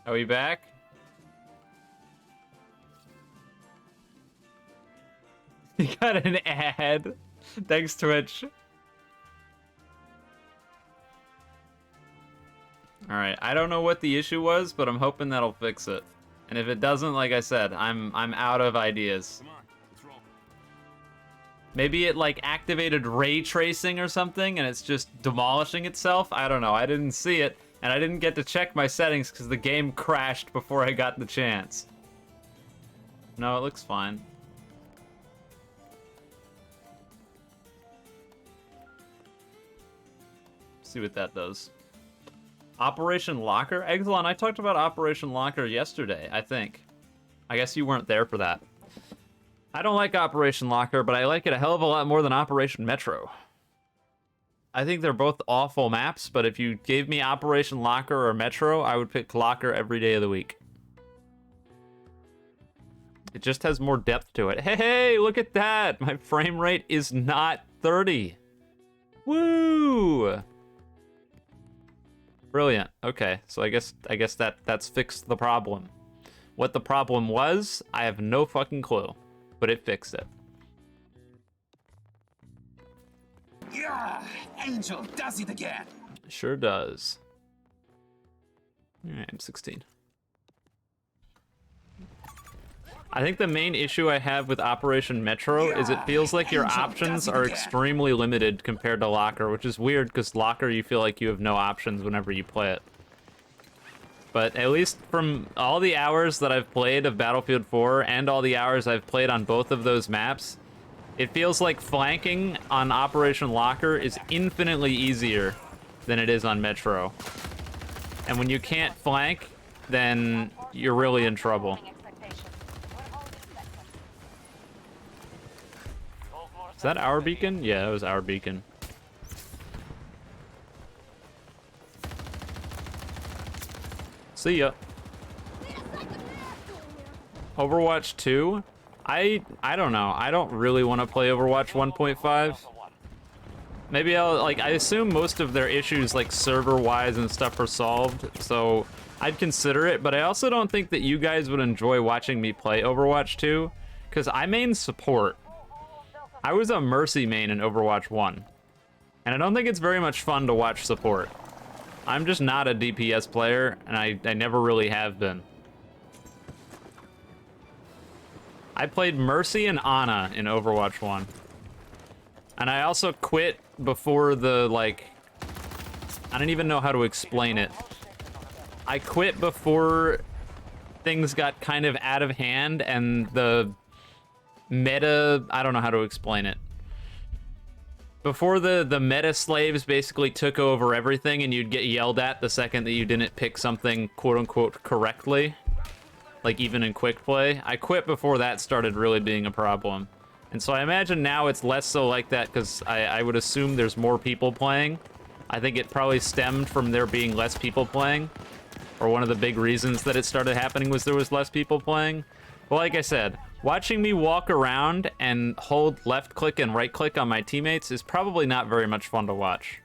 Are we back? You got an ad. Thanks, Twitch. Alright, I don't know what the issue was, but I'm hoping that'll fix it. And if it doesn't, like I said, I'm out of ideas. Come on, let's roll. Maybe it like activated ray tracing or something and it's just demolishing itself? I don't know, I didn't see it, and I didn't get to check my settings because the game crashed before I got the chance. No, it looks fine. See what that does. Operation Locker? Exelon, I talked about Operation Locker yesterday, I think. I guess you weren't there for that. I don't like Operation Locker, but I like it a hell of a lot more than Operation Metro. I think they're both awful maps, but if you gave me Operation Locker or Metro, I would pick Locker every day of the week. It just has more depth to it. Hey, look at that! My frame rate is not 30. Woo! Brilliant. Okay, so I guess that's fixed the problem. What the problem was, I have no fucking clue, but it fixed it. Yeah, Angel does it again. Sure does. Alright, I'm 16. I think the main issue I have with Operation Metro is it feels like your options are extremely limited compared to Locker, which is weird because Locker you feel like you have no options whenever you play it. But at least from all the hours that I've played of Battlefield 4 and all the hours I've played on both of those maps, it feels like flanking on Operation Locker is infinitely easier than it is on Metro. And when you can't flank, then you're really in trouble. Is that our beacon? Yeah, it was our beacon. See ya. Overwatch 2? I don't know. I don't really want to play Overwatch 1.5. Maybe I assume most of their issues like server-wise and stuff are solved, so I'd consider it, but I also don't think that you guys would enjoy watching me play Overwatch 2, because I main support. I was a Mercy main in Overwatch 1, and I don't think it's very much fun to watch support. I'm just not a DPS player, and I never really have been. I played Mercy and Ana in Overwatch 1. And I also quit before the, like... I don't even know how to explain it. I quit before things got kind of out of hand and the meta... I don't know how to explain it. Before the meta slaves basically took over everything and you'd get yelled at the second that you didn't pick something quote-unquote correctly. Like even in quick play. I quit before that started really being a problem. And so I imagine now it's less so like that because I would assume there's more people playing. I think it probably stemmed from there being less people playing. Or one of the big reasons that it started happening was there was less people playing. But like I said, watching me walk around and hold left click and right click on my teammates is probably not very much fun to watch.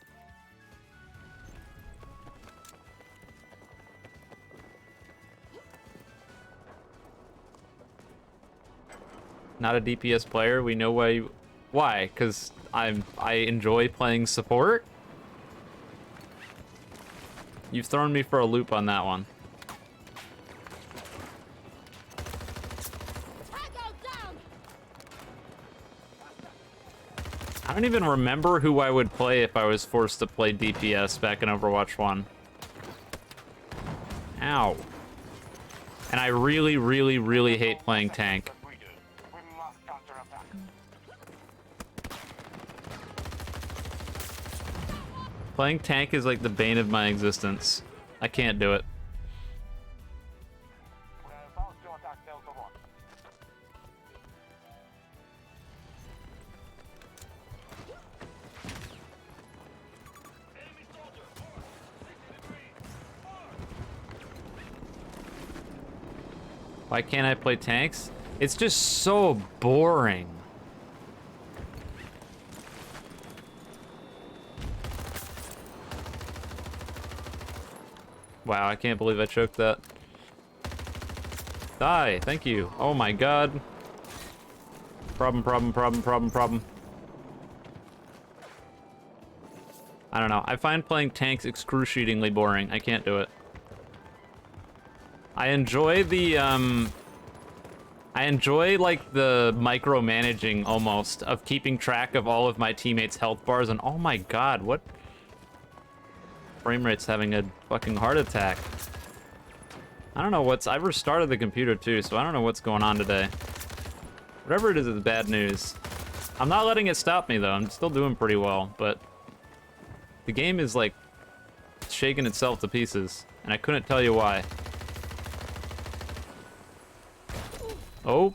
Not a DPS player. We know why. Why? Because I enjoy playing support. You've thrown me for a loop on that one. I don't even remember who I would play if I was forced to play DPS back in Overwatch 1. Ow. And I really, really, really hate playing tank. Playing tank is like the bane of my existence. I can't do it. Why can't I play tanks? It's just so boring. Wow, I can't believe I choked that. Die. Thank you. Oh my god. Problem. I don't know. I find playing tanks excruciatingly boring. I can't do it. I enjoy the, like, the micromanaging, almost, of keeping track of all of my teammates' health bars, and oh my god, what? Frame rate's having a fucking heart attack. I don't know what's... I restarted the computer, too, so I don't know what's going on today. Whatever it is bad news. I'm not letting it stop me, though. I'm still doing pretty well, but... the game is, like, shaking itself to pieces, and I couldn't tell you why. Oh,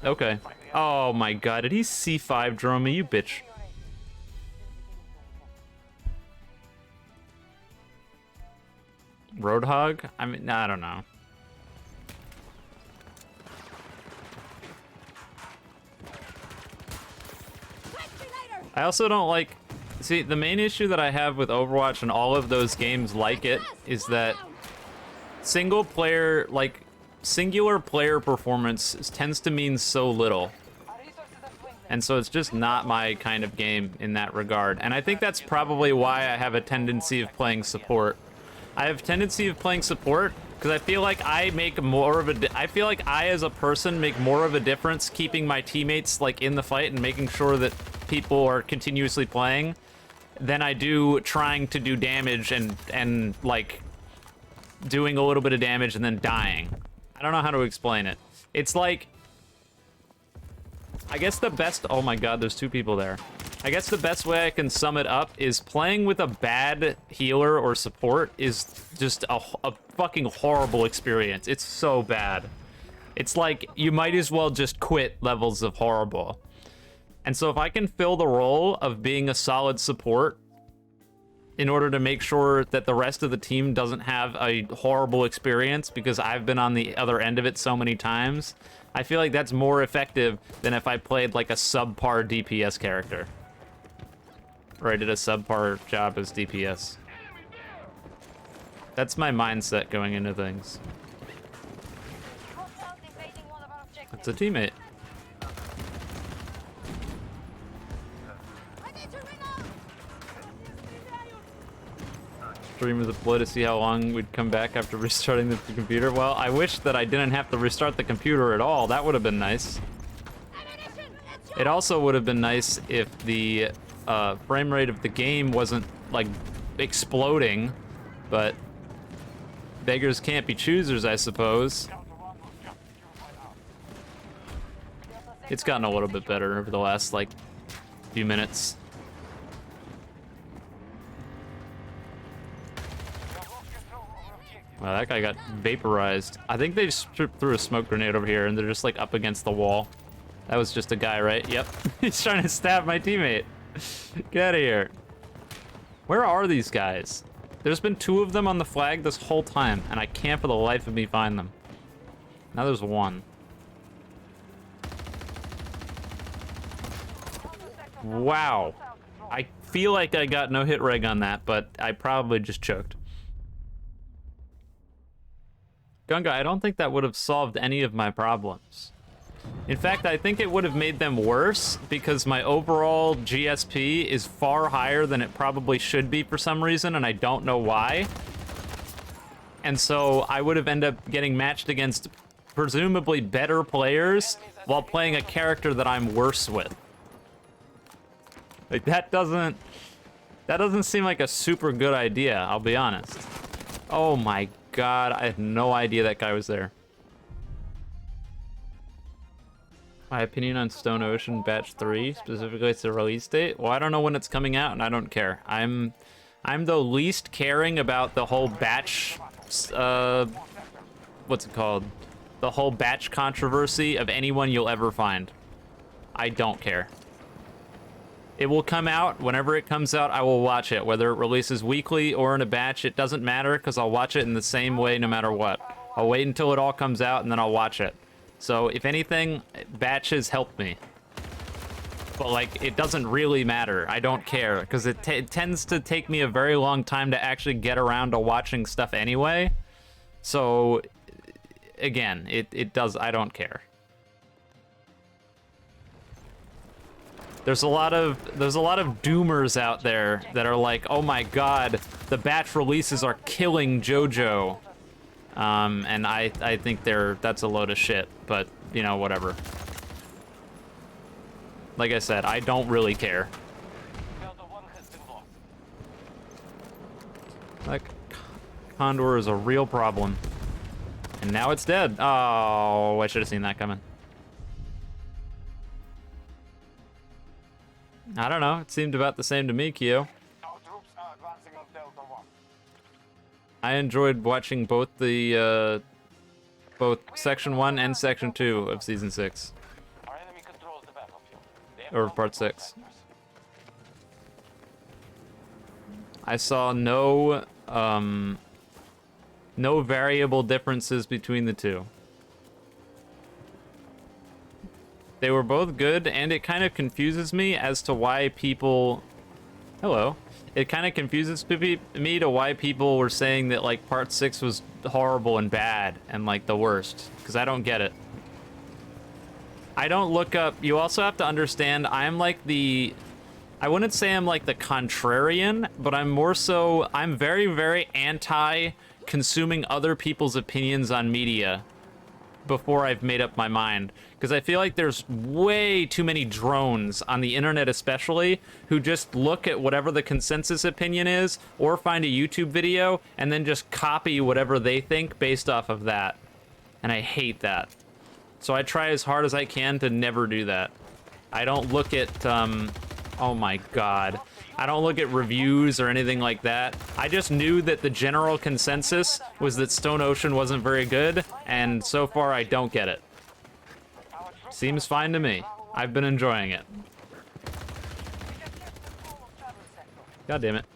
okay. Oh my god, did he C5 drone me, you bitch? Roadhog? I mean, I don't know. I also don't like... see, the main issue that I have with Overwatch and all of those games like it is that single player, like, singular player performance tends to mean so little. And so it's just not my kind of game in that regard. And I think that's probably why I have a tendency of playing support. I have a tendency of playing support because I feel like I make more of a... I feel like I, as a person, make more of a difference keeping my teammates, like, in the fight and making sure that people are continuously playing than I do trying to do damage and like, doing a little bit of damage and then dying. I don't know how to explain it. It's like... I guess the best... oh my god, there's two people there. I guess the best way I can sum it up is playing with a bad healer or support is just a fucking horrible experience. It's so bad. It's like, you might as well just quit levels of horrible. And so if I can fill the role of being a solid support in order to make sure that the rest of the team doesn't have a horrible experience because I've been on the other end of it so many times, I feel like that's more effective than if I played like a subpar DPS character. Or I did a subpar job as DPS. That's my mindset going into things. That's a teammate. Stream with a play to see how long we'd come back after restarting the computer. Well, I wish that I didn't have to restart the computer at all. That would have been nice. It also would have been nice if the frame rate of the game wasn't, like, exploding, but beggars can't be choosers, I suppose. It's gotten a little bit better over the last, like, few minutes. Wow, that guy got vaporized. I think they just threw a smoke grenade over here and they're just, like, up against the wall. That was just a guy, right? Yep. He's trying to stab my teammate. Get out of here. Where are these guys? There's been two of them on the flag this whole time, and I can't for the life of me find them. Now there's one. Wow. I feel like I got no hit reg on that, but I probably just choked. Gunga, I don't think that would have solved any of my problems. In fact, I think it would have made them worse because my overall GSP is far higher than it probably should be for some reason, and I don't know why. And so I would have ended up getting matched against presumably better players while playing a character that I'm worse with. Like, that doesn't seem like a super good idea, I'll be honest. Oh my god, I had no idea that guy was there. My opinion on Stone Ocean Batch 3, specifically it's the release date? Well, I don't know when it's coming out, and I don't care. I'm the least caring about the whole batch, what's it called? The whole batch controversy of anyone you'll ever find. I don't care. It will come out. Whenever it comes out, I will watch it. Whether it releases weekly or in a batch, it doesn't matter, because I'll watch it in the same way no matter what. I'll wait until it all comes out, and then I'll watch it. So, if anything, batches help me. But, like, it doesn't really matter. I don't care, because it tends to take me a very long time to actually get around to watching stuff anyway. So, again, it does, I don't care. There's a lot of doomers out there that are like, oh my god, the batch releases are killing JoJo. And I think that's a load of shit, but you know, whatever. Like I said, I don't really care. Like, Condor is a real problem. And now it's dead. Oh, I should have seen that coming. I don't know. It seemed about the same to me, Kyo. I enjoyed watching both the both Section 1 and Section 2 of Season 6. Or Part 6. I saw no variable differences between the two. They were both good, and it kind of confuses me as to why people... Hello. It kind of confuses me to why people were saying that, like, Part 6 was horrible and bad and, like, the worst. Because I don't get it. I don't look up... You also have to understand, I'm like the... I wouldn't say I'm like the contrarian, but I'm more so... I'm very, very anti-consuming other people's opinions on media before I've made up my mind. Because I feel like there's way too many drones on the internet especially who just look at whatever the consensus opinion is or find a YouTube video and then just copy whatever they think based off of that. And I hate that. So I try as hard as I can to never do that. I don't look at, oh my god. I don't look at reviews or anything like that. I just knew that the general consensus was that Stone Ocean wasn't very good, and so far I don't get it. Seems fine to me. I've been enjoying it. God damn it.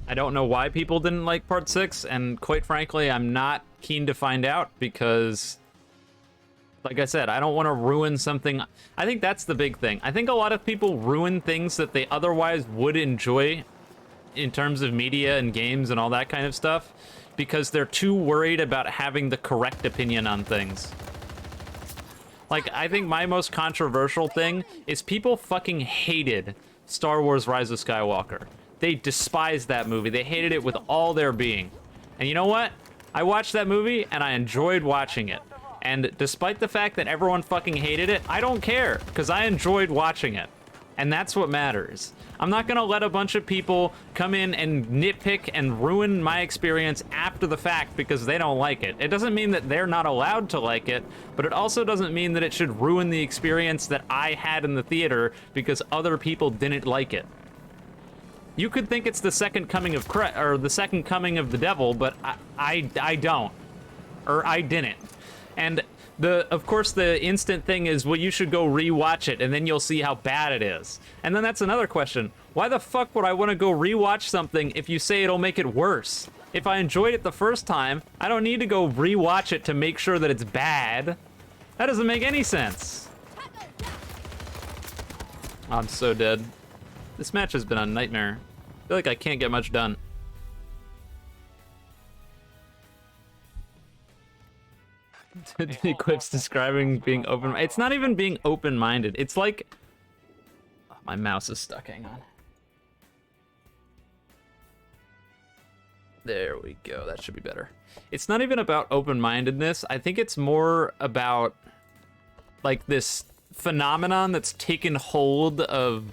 I don't know why people didn't like Part 6, and quite frankly, I'm not keen to find out because... Like I said, I don't want to ruin something. I think that's the big thing. I think a lot of people ruin things that they otherwise would enjoy in terms of media and games and all that kind of stuff because they're too worried about having the correct opinion on things. Like, I think my most controversial thing is people fucking hated Star Wars Rise of Skywalker. They despised that movie. They hated it with all their being. And you know what? I watched that movie and I enjoyed watching it. And despite the fact that everyone fucking hated it, I don't care, because I enjoyed watching it. And that's what matters. I'm not gonna let a bunch of people come in and nitpick and ruin my experience after the fact because they don't like it. It doesn't mean that they're not allowed to like it, but it also doesn't mean that it should ruin the experience that I had in the theater because other people didn't like it. You could think it's the second coming of or the second coming of the devil, but I don't. Or I didn't. And of course the instant thing is, well, you should go rewatch it and then you'll see how bad it is. And then that's another question. Why the fuck would I want to go rewatch something if you say it'll make it worse? If I enjoyed it the first time, I don't need to go rewatch it to make sure that it's bad. That doesn't make any sense. I'm so dead. This match has been a nightmare. I feel like I can't get much done. The Eclipse describing being open. It's not even being open-minded. It's like... Oh, my mouse is stuck. Hang on. There we go. That should be better. It's not even about open-mindedness. I think it's more about like this phenomenon that's taken hold of...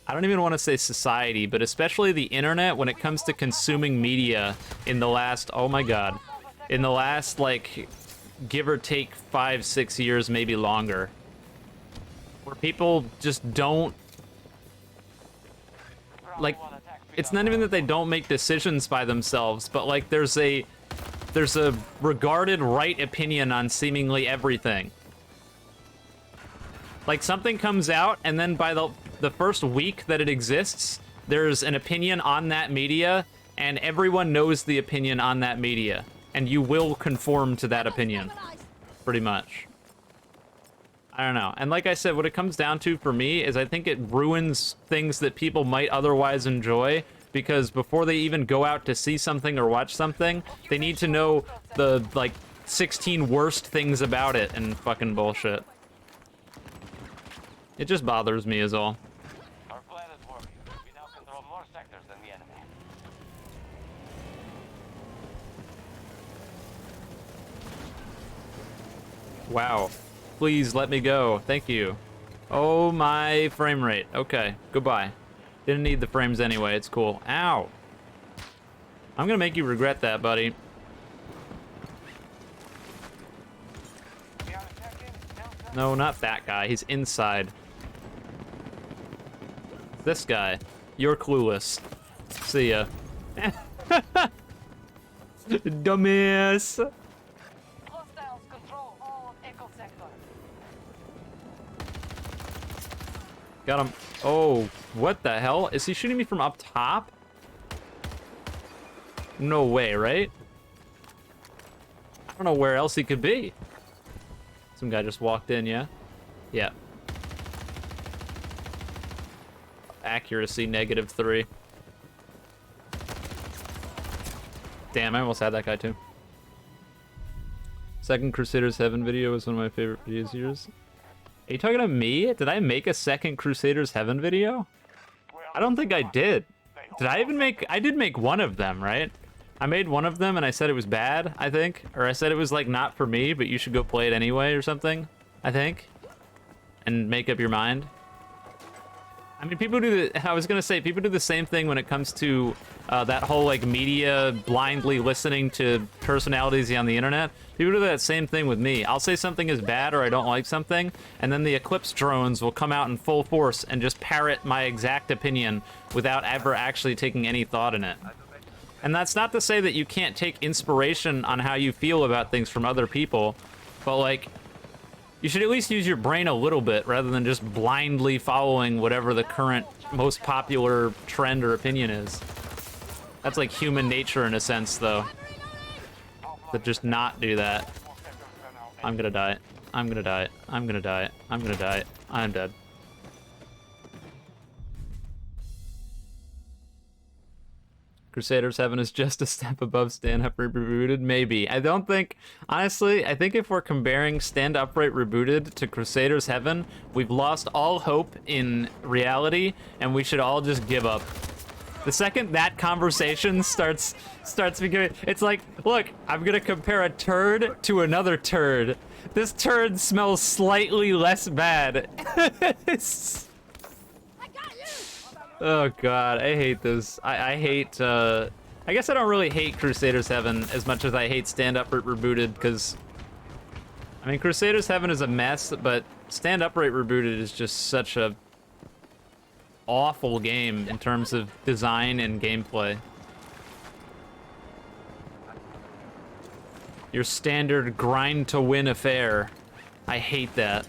I don't even want to say society, but especially the internet when it comes to consuming media in the last... Oh my god. In the last, like... give or take 5-6 years, maybe longer, where people just don't, like, it's not even that they don't make decisions by themselves, but like there's a regarded right opinion on seemingly everything. Like something comes out and then by the first week that it exists, there's an opinion on that media and everyone knows the opinion on that media. And you will conform to that opinion, pretty much. I don't know. And like I said, what it comes down to for me is I think it ruins things that people might otherwise enjoy because before they even go out to see something or watch something, they need to know the, like, 16 worst things about it and fucking bullshit. It just bothers me is all. Our plan is working. We now control more sectors than the enemy. Wow. Please let me go. Thank you. Oh, my frame rate. Okay, goodbye. Didn't need the frames anyway. It's cool. Ow. I'm gonna make you regret that, buddy. We are attacking. Delta. No, not that guy. He's inside. This guy. You're clueless. See ya. Dumbass. Hostiles control all of Echo Sector. Got him. Oh, what the hell? Is he shooting me from up top? No way, right? I don't know where else he could be. Some guy just walked in, yeah? Yeah. Accuracy -3. Damn, I almost had that guy too. Second Crusaders Heaven video was one of my favorite videos of yours. Are you talking to me? Did I make a second Crusaders Heaven video? I don't think I did. Did I even make... I did make one of them, right? I made one of them and I said it was bad, I think. Or I said it was, like, not for me, but you should go play it anyway or something, I think. And make up your mind. I mean, people do the... I was gonna say, people do the same thing when it comes to that whole, like, media blindly listening to personalities on the internet. People do that same thing with me. I'll say something is bad or I don't like something, and then the Eclipse drones will come out in full force and just parrot my exact opinion without ever actually taking any thought in it. And that's not to say that you can't take inspiration on how you feel about things from other people, but, like, you should at least use your brain a little bit rather than just blindly following whatever the current most popular trend or opinion is. That's like human nature in a sense, though. To just not do that. I'm gonna die. I'm gonna die. I'm gonna die. I'm gonna die. I'm dead. Crusaders Heaven is just a step above Stand Upright Rebooted? Maybe. I don't think... Honestly, I think if we're comparing Stand Upright Rebooted to Crusaders Heaven, we've lost all hope in reality, and we should all just give up. The second that conversation starts becoming... It's like, look, I'm gonna compare a turd to another turd. This turd smells slightly less bad. Oh god, I hate this. I hate, I guess I don't really hate Crusaders Heaven as much as I hate Stand Upright Rebooted, because... I mean, Crusaders Heaven is a mess, but Stand Upright Rebooted is just such a awful game in terms of design and gameplay. Your standard grind-to-win affair. I hate that.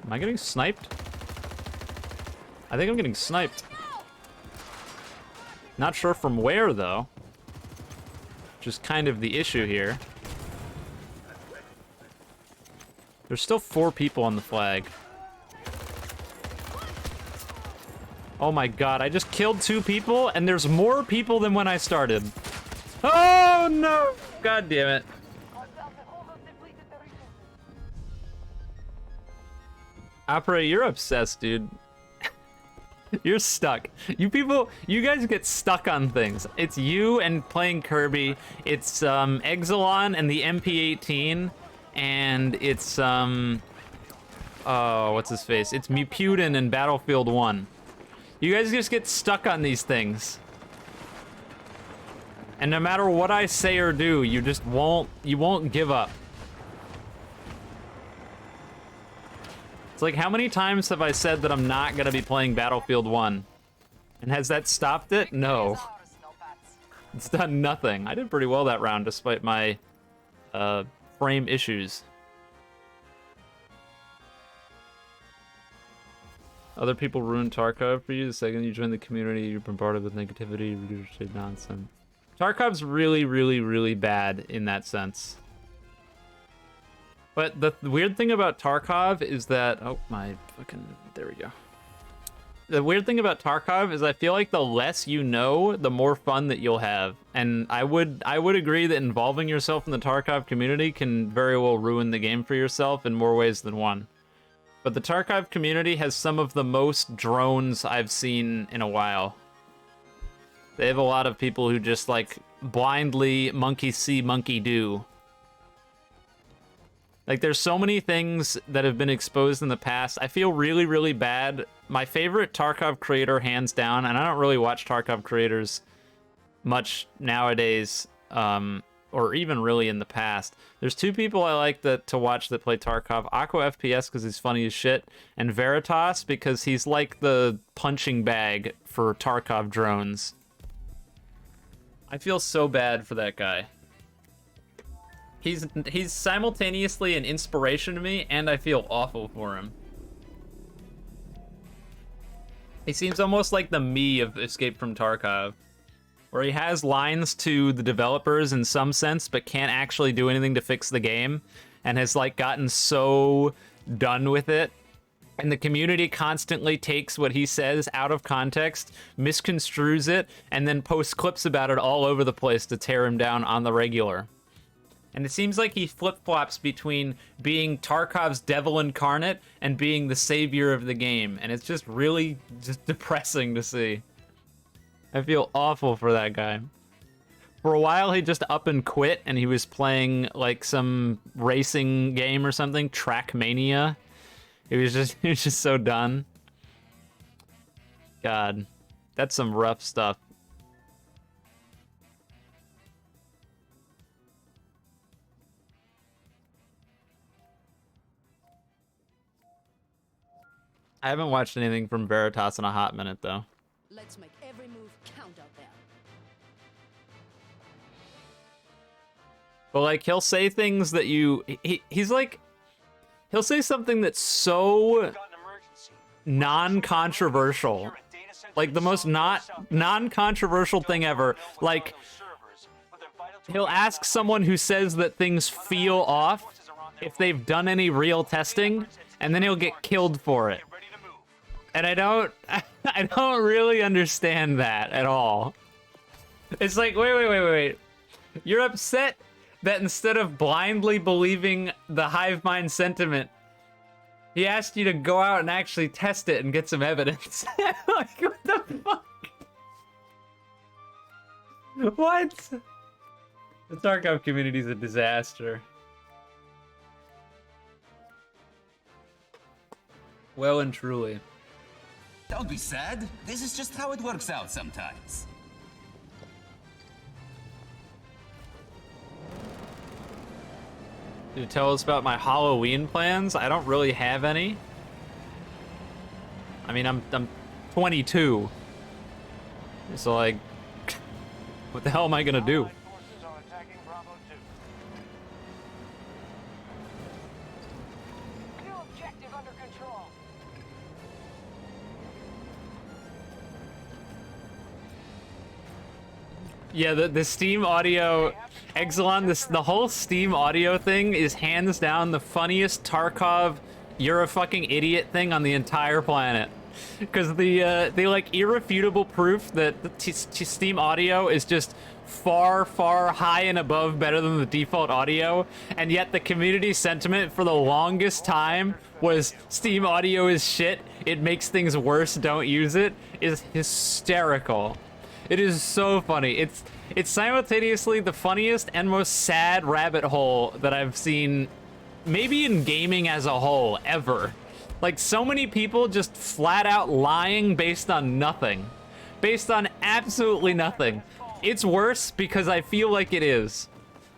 Am I getting sniped? I think I'm getting sniped. Not sure from where, though. Which is kind of the issue here. There's still 4 people on the flag. Oh my god, I just killed 2 people, and there's more people than when I started. Oh no! God damn it. Opera, you're obsessed, dude. You're stuck. You people, you guys get stuck on things. It's you and playing Kirby. It's Exelon and the MP18, and it's oh, what's his face? It's Mupuden and Battlefield 1. You guys just get stuck on these things. And no matter what I say or do, you just won't give up. It's like, how many times have I said that I'm not gonna be playing Battlefield 1? And has that stopped it? No. It's done nothing. I did pretty well that round despite my frame issues. Other people ruin Tarkov for you. The second you join the community, you're bombarded with negativity, regurgitated nonsense. Tarkov's really, really, really bad in that sense. But the weird thing about Tarkov is that... Oh, my fucking... There we go. The weird thing about Tarkov is I feel like the less you know, the more fun that you'll have. And I would agree that involving yourself in the Tarkov community can very well ruin the game for yourself in more ways than one. But the Tarkov community has some of the most drones I've seen in a while. They have a lot of people who just, like, blindly monkey see, monkey do. Like, there's so many things that have been exposed in the past. I feel really, really bad. My favorite Tarkov creator, hands down, and I don't really watch Tarkov creators much nowadays, or even really in the past. There's two people I like to watch that play Tarkov. Aqua FPS, because he's funny as shit, and Veritas, because he's like the punching bag for Tarkov drones. I feel so bad for that guy. He's simultaneously an inspiration to me, and I feel awful for him. He seems almost like the me of Escape from Tarkov, where he has lines to the developers in some sense, but can't actually do anything to fix the game, and has, like, gotten so done with it. And the community constantly takes what he says out of context, misconstrues it, and then posts clips about it all over the place to tear him down on the regular. And it seems like he flip-flops between being Tarkov's devil incarnate and being the savior of the game. And it's just really just depressing to see. I feel awful for that guy. For a while, he just up and quit, and he was playing, like, some racing game or something, Trackmania. He was just so done. God, that's some rough stuff. I haven't watched anything from Veritas in a hot minute, though. Let's make every move count out there. But, like, he'll say things that he's like, he'll say something that's so non-controversial. Like, the most non-controversial thing ever. Like, he'll ask someone who says that things feel off if they've done any real testing, and then he'll get killed for it. And I don't really understand that at all. It's like, wait. You're upset that instead of blindly believing the hive mind sentiment, he asked you to go out and actually test it and get some evidence. Like, what the fuck? What? The Tarkov community's a disaster. Well and truly. Don't be sad. This is just how it works out sometimes. Did you tell us about my Halloween plans? I don't really have any. I mean, I'm 22. So, like, what the hell am I gonna do? Allied forces are attacking Bravo 2. New objective under control. Yeah, the Steam audio, Exelon, the whole Steam audio thing is hands down the funniest Tarkov, you're a fucking idiot thing on the entire planet. Because the like irrefutable proof that the Steam audio is just far high and above better than the default audio, and yet the community sentiment for the longest time was Steam audio is shit, it makes things worse, don't use it, is hysterical. It is so funny. It's simultaneously the funniest and most sad rabbit hole that I've seen, maybe in gaming as a whole, ever. Like, so many people just flat out lying based on nothing. Based on absolutely nothing. It's worse because I feel like it is.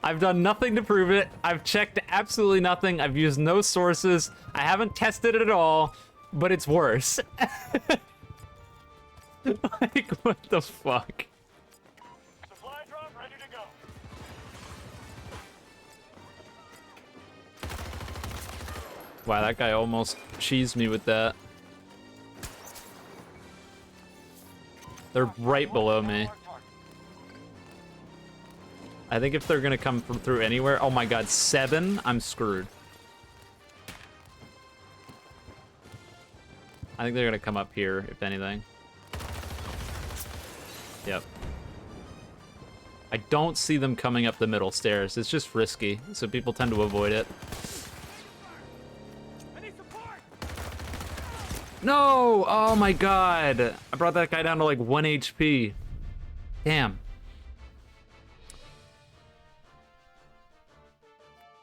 I've done nothing to prove it. I've checked absolutely nothing. I've used no sources. I haven't tested it at all, but it's worse. Like, what the fuck? Supply drop ready to go. Wow, that guy almost cheesed me with that. They're right below me. I think if they're gonna come from through anywhere, oh my god, 7, I'm screwed. I think they're gonna come up here, if anything. Yep. I don't see them coming up the middle stairs. It's just risky, so people tend to avoid it. No! Oh my god! I brought that guy down to like 1 HP. Damn.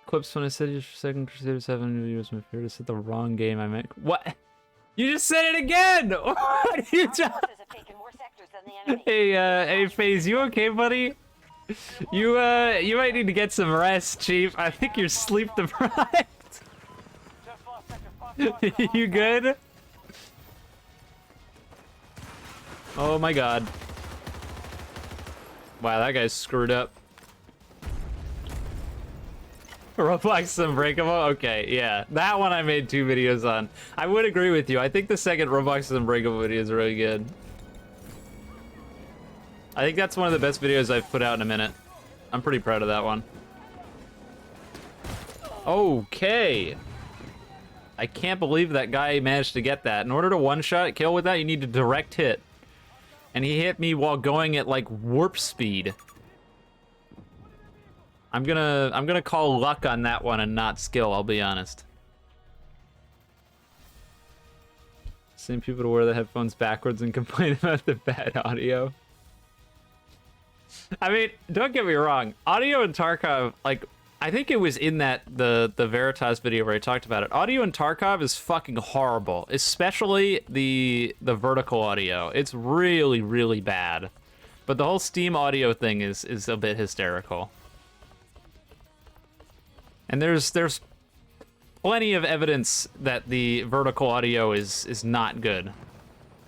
Clips when I said your second Crusader 7 was my favorite. I said the wrong game I meant. What? You just said it again! What you just... Hey, FaZe, you okay, buddy? You might need to get some rest, Chief. I think you're sleep deprived. You good? Oh my god. Wow, that guy's screwed up. Roblox Unbreakable? Okay, yeah. That one I made 2 videos on. I would agree with you. I think the second Roblox Unbreakable video is really good. I think that's one of the best videos I've put out in a minute. I'm pretty proud of that one. Okay. I can't believe that guy managed to get that. In order to one-shot kill with that, you need to direct hit. And he hit me while going at like warp speed. I'm gonna call luck on that one and not skill, I'll be honest. Same people to wear the headphones backwards and complain about the bad audio. I mean, don't get me wrong. Audio in Tarkov, like, I think it was in that the Veritas video where I talked about it. Audio in Tarkov is fucking horrible, especially the vertical audio. It's really, really bad. But the whole Steam audio thing is a bit hysterical. And there's plenty of evidence that the vertical audio is not good.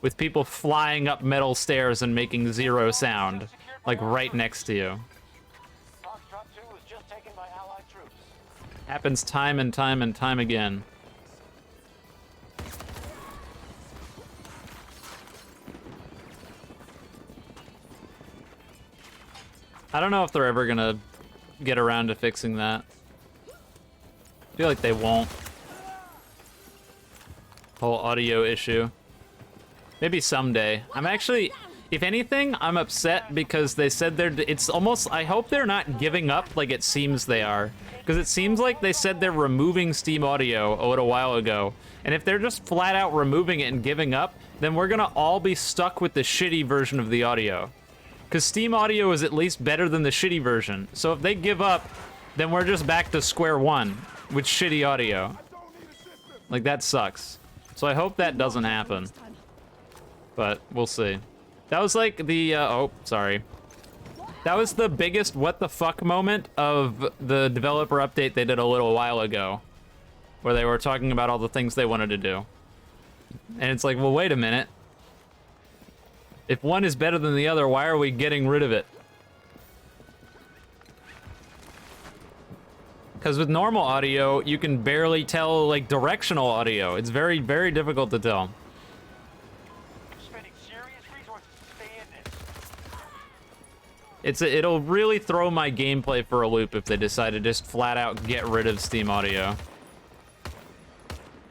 With people flying up metal stairs and making 0 sound, like right next to you. Foxtrot 2 was just taken by Allied troops. Happens time and time and time again. I don't know if they're ever gonna get around to fixing that. I feel like they won't. Whole audio issue. Maybe someday. I'm actually, if anything, I'm upset because they said it's almost, I hope they're not giving up like it seems they are. Because it seems like they said they're removing Steam Audio a little while ago. And if they're just flat out removing it and giving up, then we're gonna all be stuck with the shitty version of the audio. Because Steam Audio is at least better than the shitty version. So if they give up, then we're just back to square one with shitty audio. Like, that sucks. So I hope that doesn't happen. But we'll see. That was like the, oh, sorry. That was the biggest what the fuck moment of the developer update they did a little while ago. Where they were talking about all the things they wanted to do. And it's like, well, wait a minute. If one is better than the other, why are we getting rid of it? Because with normal audio, you can barely tell, like, directional audio. It's very, very difficult to tell. Spending serious resources to stay in this. It'll really throw my gameplay for a loop if they decide to just flat out get rid of Steam Audio.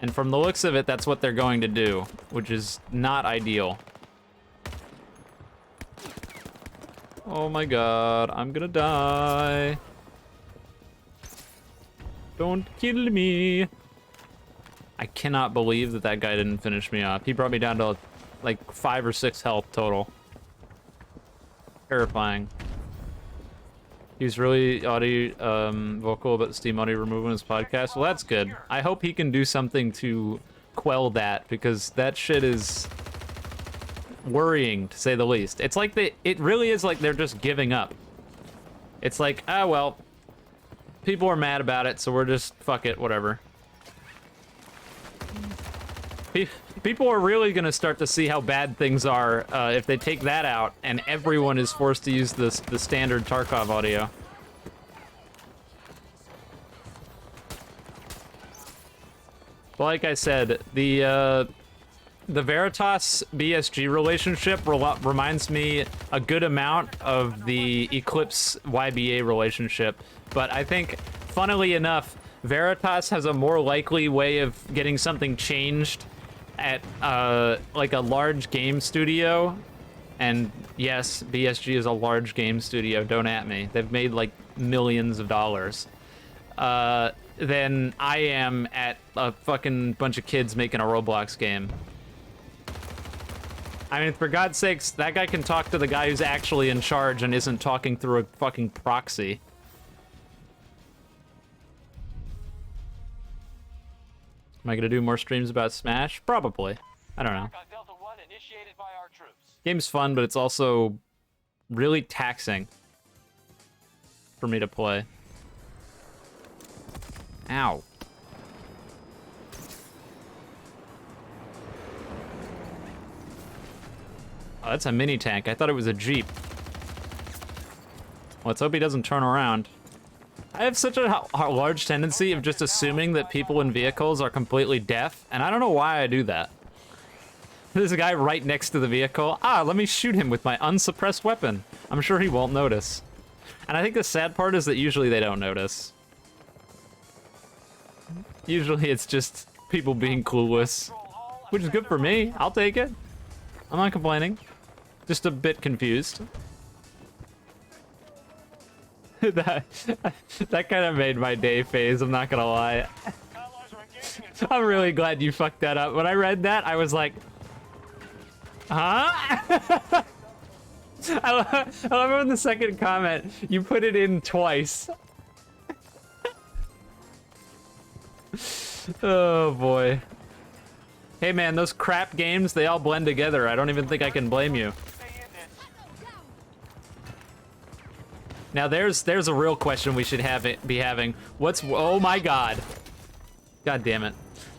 And from the looks of it, that's what they're going to do, which is not ideal. Oh my god, I'm gonna die. Don't kill me. I cannot believe that guy didn't finish me off. He brought me down to like 5 or 6 health total. Terrifying. He was really vocal about Steam Audio removal in his podcast. Well, that's good. I hope he can do something to quell that, because that shit is worrying, to say the least. It's like it really is like they're just giving up. It's like, ah, well, people are mad about it, so we're just, fuck it, whatever. People are really gonna start to see how bad things are if they take that out and everyone is forced to use the standard Tarkov audio. But like I said, the the Veritas BSG relationship reminds me a good amount of the Eclipse YBA relationship, but I think, funnily enough, Veritas has a more likely way of getting something changed at like a large game studio. And yes, BSG is a large game studio, don't at me. They've made like millions of dollars. Than I am at a fucking bunch of kids making a Roblox game. I mean, for God's sakes, that guy can talk to the guy who's actually in charge and isn't talking through a fucking proxy. Am I gonna do more streams about Smash? Probably. I don't know. Attack on Delta 1 initiated by our troops. Game's fun, but it's also really taxing for me to play. Ow. Oh, that's a mini tank. I thought it was a Jeep. Let's hope he doesn't turn around. I have such a large tendency of just assuming that people in vehicles are completely deaf, and I don't know why I do that. There's a guy right next to the vehicle. Ah, let me shoot him with my unsuppressed weapon. I'm sure he won't notice. And I think the sad part is that usually they don't notice. Usually it's just people being clueless, which is good for me. I'll take it. I'm not complaining. Just a bit confused. that kind of made my day, FaZe, I'm not gonna lie. I'm really glad you fucked that up. When I read that, I was like, huh? I love in the second comment, you put it in twice. Oh boy. Hey man, those crap games, they all blend together. I don't even think I can blame you. Now there's a real question we should be having. Oh my god. God damn it.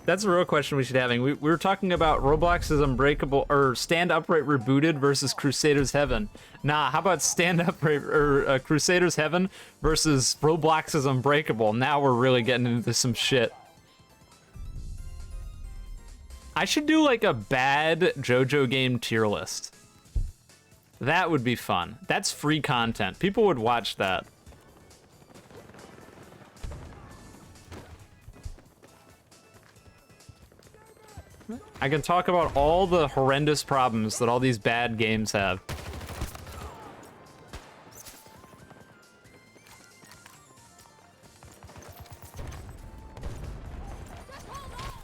That's a real question we should be having. We were talking about Roblox's Unbreakable, or Stand Upright Rebooted versus Crusaders Heaven. Nah, how about Stand Upright, or Crusaders Heaven versus Roblox's Unbreakable? Now we're really getting into some shit. I should do like a bad JoJo game tier list. That would be fun. That's free content. People would watch that. I can talk about all the horrendous problems that all these bad games have.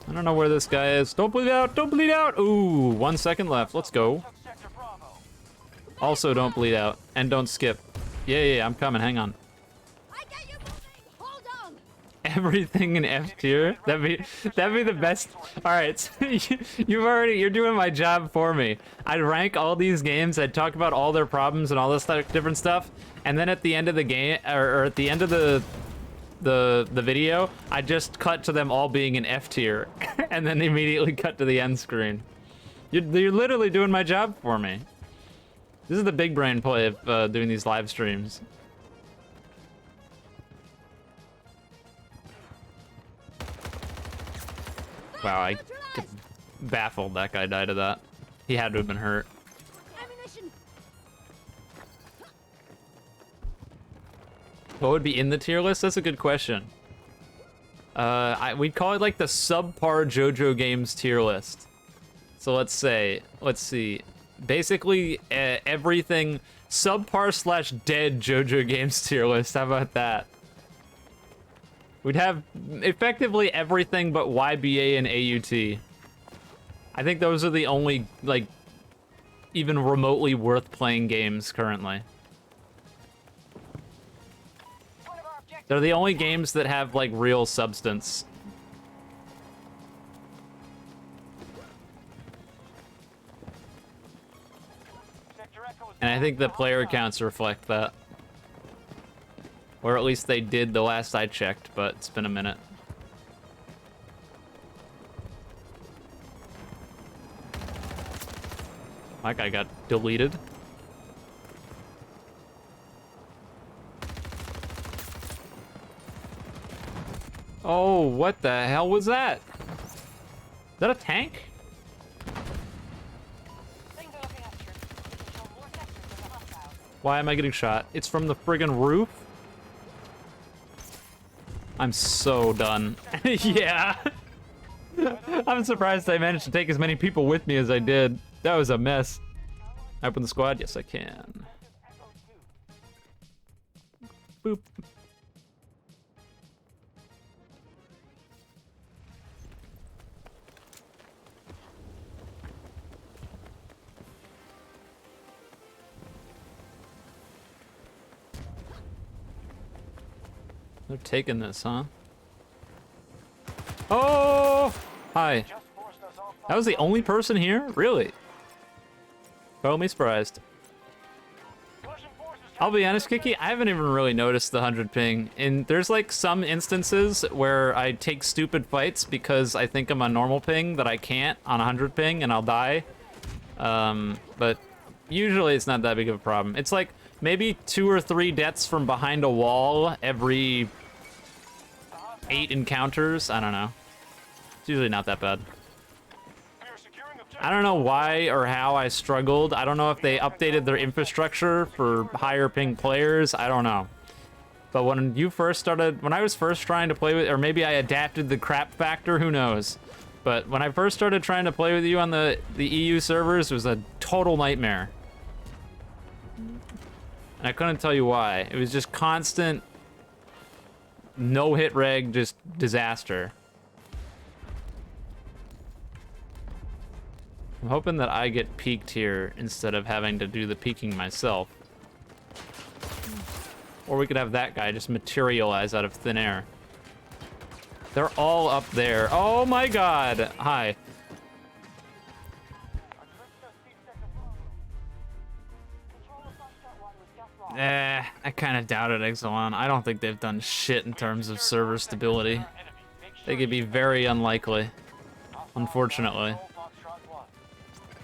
I don't know where this guy is. Don't bleed out, don't bleed out. Ooh, 1 second left, let's go. Also don't bleed out, and don't skip. Yeah, I'm coming, hang on. I got you moving. Hold on. Everything in F tier? That'd be the best. All right, so you're doing my job for me. I'd rank all these games, I'd talk about all their problems and all this different stuff, and then at the end of the game, or at the end of the video, I just cut to them all being in F tier, and then immediately cut to the end screen. You're literally doing my job for me. This is the big brain play of doing these live streams. Wow, I baffled that guy died of that. He had to have been hurt. Ammunition. What would be in the tier list? That's a good question. We'd call it like the subpar JoJo games tier list. So let's see. Basically, everything subpar / dead JoJo games tier list. How about that? We'd have effectively everything but YBA and AUT. I think those are the only, like, even remotely worth playing games currently. They're the only games that have, like, real substance. And I think the player counts reflect that. Or at least they did the last I checked, but it's been a minute. That guy got deleted. Oh, what the hell was that? Is that a tank? Why am I getting shot? It's from the friggin' roof? I'm so done. Yeah. I'm surprised I managed to take as many people with me as I did. That was a mess. Open the squad? Yes, I can. Boop. They're taking this, huh? Oh! Hi. That was the only person here? Really? Totally surprised. I'll be honest, Kiki, I haven't even really noticed the 100 ping. And there's like some instances where I take stupid fights because I think I'm on normal ping that I can't on 100 ping and I'll die. But usually it's not that big of a problem. It's like maybe 2 or 3 deaths from behind a wall every 8 encounters. I don't know. It's usually not that bad. I don't know why or how I struggled. I don't know if they updated their infrastructure for higher ping players. I don't know. But when I was first trying to play with, or maybe I adapted the crap factor, who knows. But when I first started trying to play with you on the EU servers, it was a total nightmare. And I couldn't tell you why. It was just constant no hit reg, just disaster. I'm hoping that I get peeked here instead of having to do the peeking myself. Or we could have that guy just materialize out of thin air. They're all up there. Oh my god! Hi. I kind of doubt it, Exelon. I don't think they've done shit in terms of server stability. They could be very unlikely, unfortunately.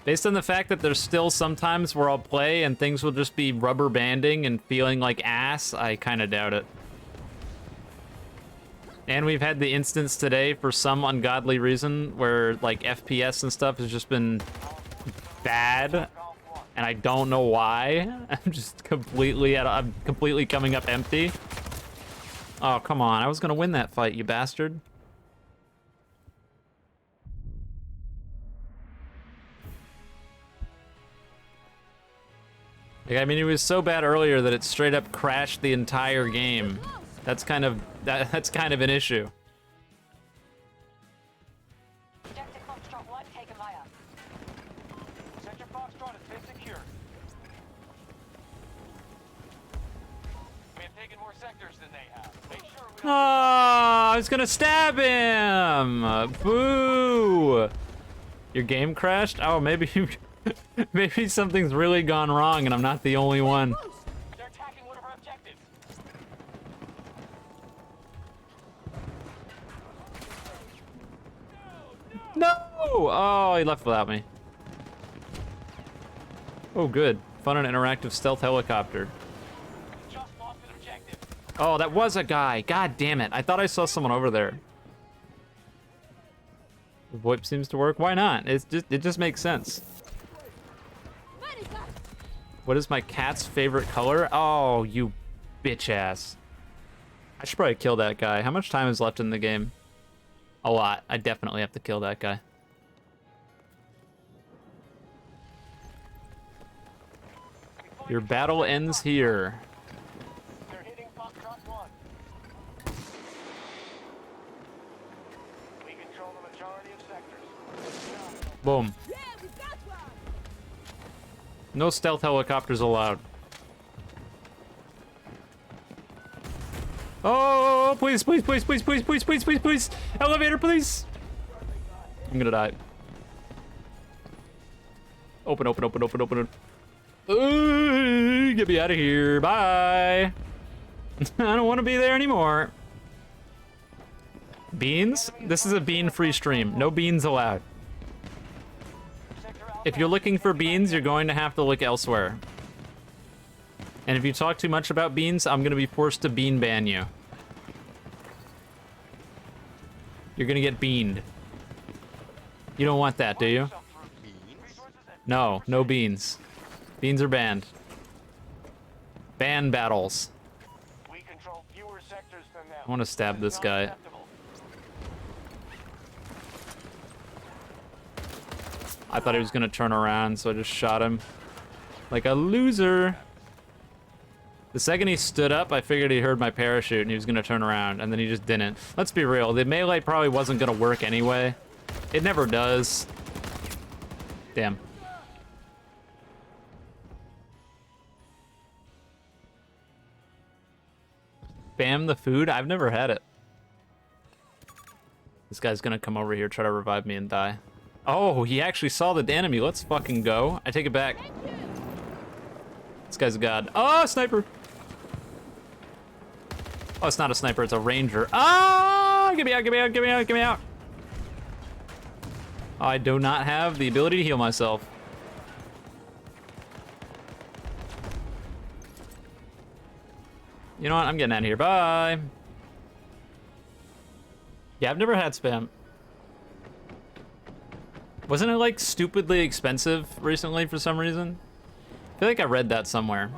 Based on the fact that there's still sometimes where I'll play and things will just be rubber banding and feeling like ass, I kind of doubt it. And we've had the instance today for some ungodly reason where like FPS and stuff has just been bad, and I don't know why. I'm just I'm completely coming up empty. Oh, come on. I was gonna win that fight, you bastard. Like, I mean, it was so bad earlier that it straight up crashed the entire game. That's kind of an issue. Objective Foxtrot 1 taken by us. Sector Foxtrot has been secured. We have taken more sectors than they have. Make sure we Oh, I was gonna stab him! Boo! Your game crashed? Oh, maybe you... Maybe something's really gone wrong and I'm not the only one. They're attacking one of our objectives. No! Oh, he left without me. Oh, good. Fun and interactive stealth helicopter. Just lost an objective. Oh, that was a guy. God damn it. I thought I saw someone over there. The VoIP seems to work. Why not? It just makes sense. What is my cat's favorite color? Oh, you bitch ass. I should probably kill that guy. How much time is left in the game? A lot. I definitely have to kill that guy. Your battle ends here. They're hitting Foxtrot 1. We control the majority of sectors. Boom. Yeah, we got one. No stealth helicopters allowed. Oh, please, please, please, please, please, please, please, please, please. Elevator, please. I'm gonna die. Open, open, open, open, open. Get me out of here. Bye. I don't want to be there anymore. Beans? This is a bean-free stream. No beans allowed. If you're looking for beans, you're going to have to look elsewhere. And if you talk too much about beans, I'm going to be forced to bean ban you. You're going to get beaned. You don't want that, do you? No, no beans. Beans are banned. Ban battles. We control fewer sectors than them. I want to stab this guy. Unacceptable. I thought he was gonna turn around, so I just shot him. Like a loser. The second he stood up, I figured he heard my parachute and he was gonna turn around, and then he just didn't. Let's be real, the melee probably wasn't gonna work anyway. It never does. Damn. Spam the food? I've never had it. This guy's gonna come over here, try to revive me and die. Oh, he actually saw the enemy. Let's fucking go. I take it back. This guy's a god. Oh, sniper! Oh, it's not a sniper, it's a ranger. Ah! Get me out, get me out, get me out, get me out! I do not have the ability to heal myself. You know what? I'm getting out of here. Bye! Yeah, I've never had spam. Wasn't it like stupidly expensive recently for some reason? I feel like I read that somewhere.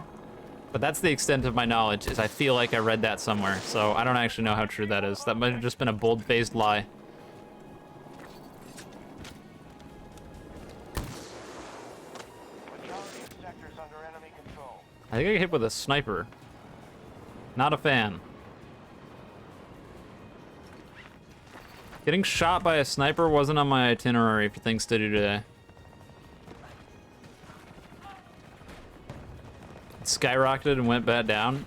But that's the extent of my knowledge, is I feel like I read that somewhere. So I don't actually know how true that is. That might have just been a bold-faced lie. Majority of sectors under enemy control. I think I got hit with a sniper. Not a fan. Getting shot by a sniper wasn't on my itinerary for things to do today. It skyrocketed and went back down.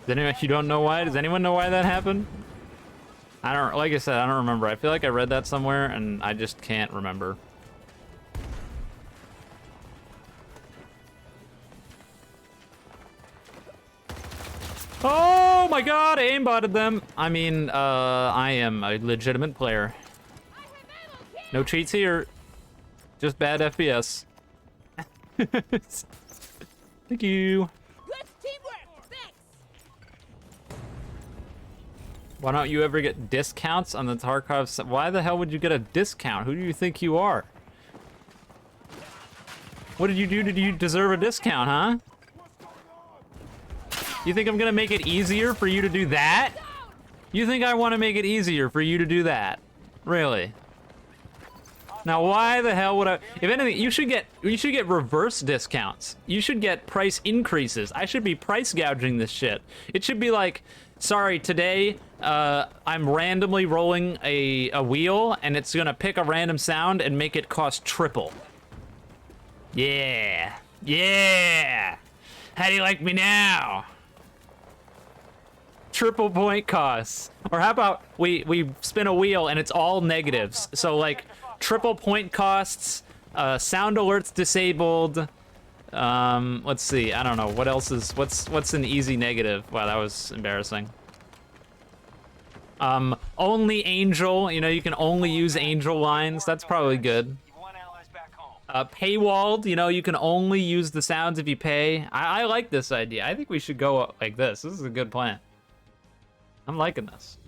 You don't know why? Does anyone know why that happened? I don't, like I said, I don't remember. I feel like I read that somewhere and I just can't remember. Oh my god, I aimbotted them. I mean, I am a legitimate player. No cheats here. Just bad FPS. Thank you. Good teamwork. Thanks. Why don't you ever get discounts on the Tarkov? Why the hell would you get a discount? Who do you think you are? What did you do? Did you deserve a discount, huh? You think I'm gonna make it easier for you to do that? You think I want to make it easier for you to do that? Really? Now, why the hell would I? If anything, you should get reverse discounts. You should get price increases. I should be price gouging this shit. It should be like, sorry, today I'm randomly rolling a wheel and it's gonna pick a random sound and make it cost triple. Yeah, yeah. How do you like me now? Triple point costs. Or how about we spin a wheel and it's all negatives. So like triple point costs, sound alerts disabled. Let's see, I don't know, what else is, what's an easy negative? Wow, that was embarrassing. Only Angel, you know, you can only use Angel lines, that's probably good. You've won allies back home. Paywalled, you know, you can only use the sounds if you pay. I like this idea. I think we should go like this. This is a good plan. I'm liking this.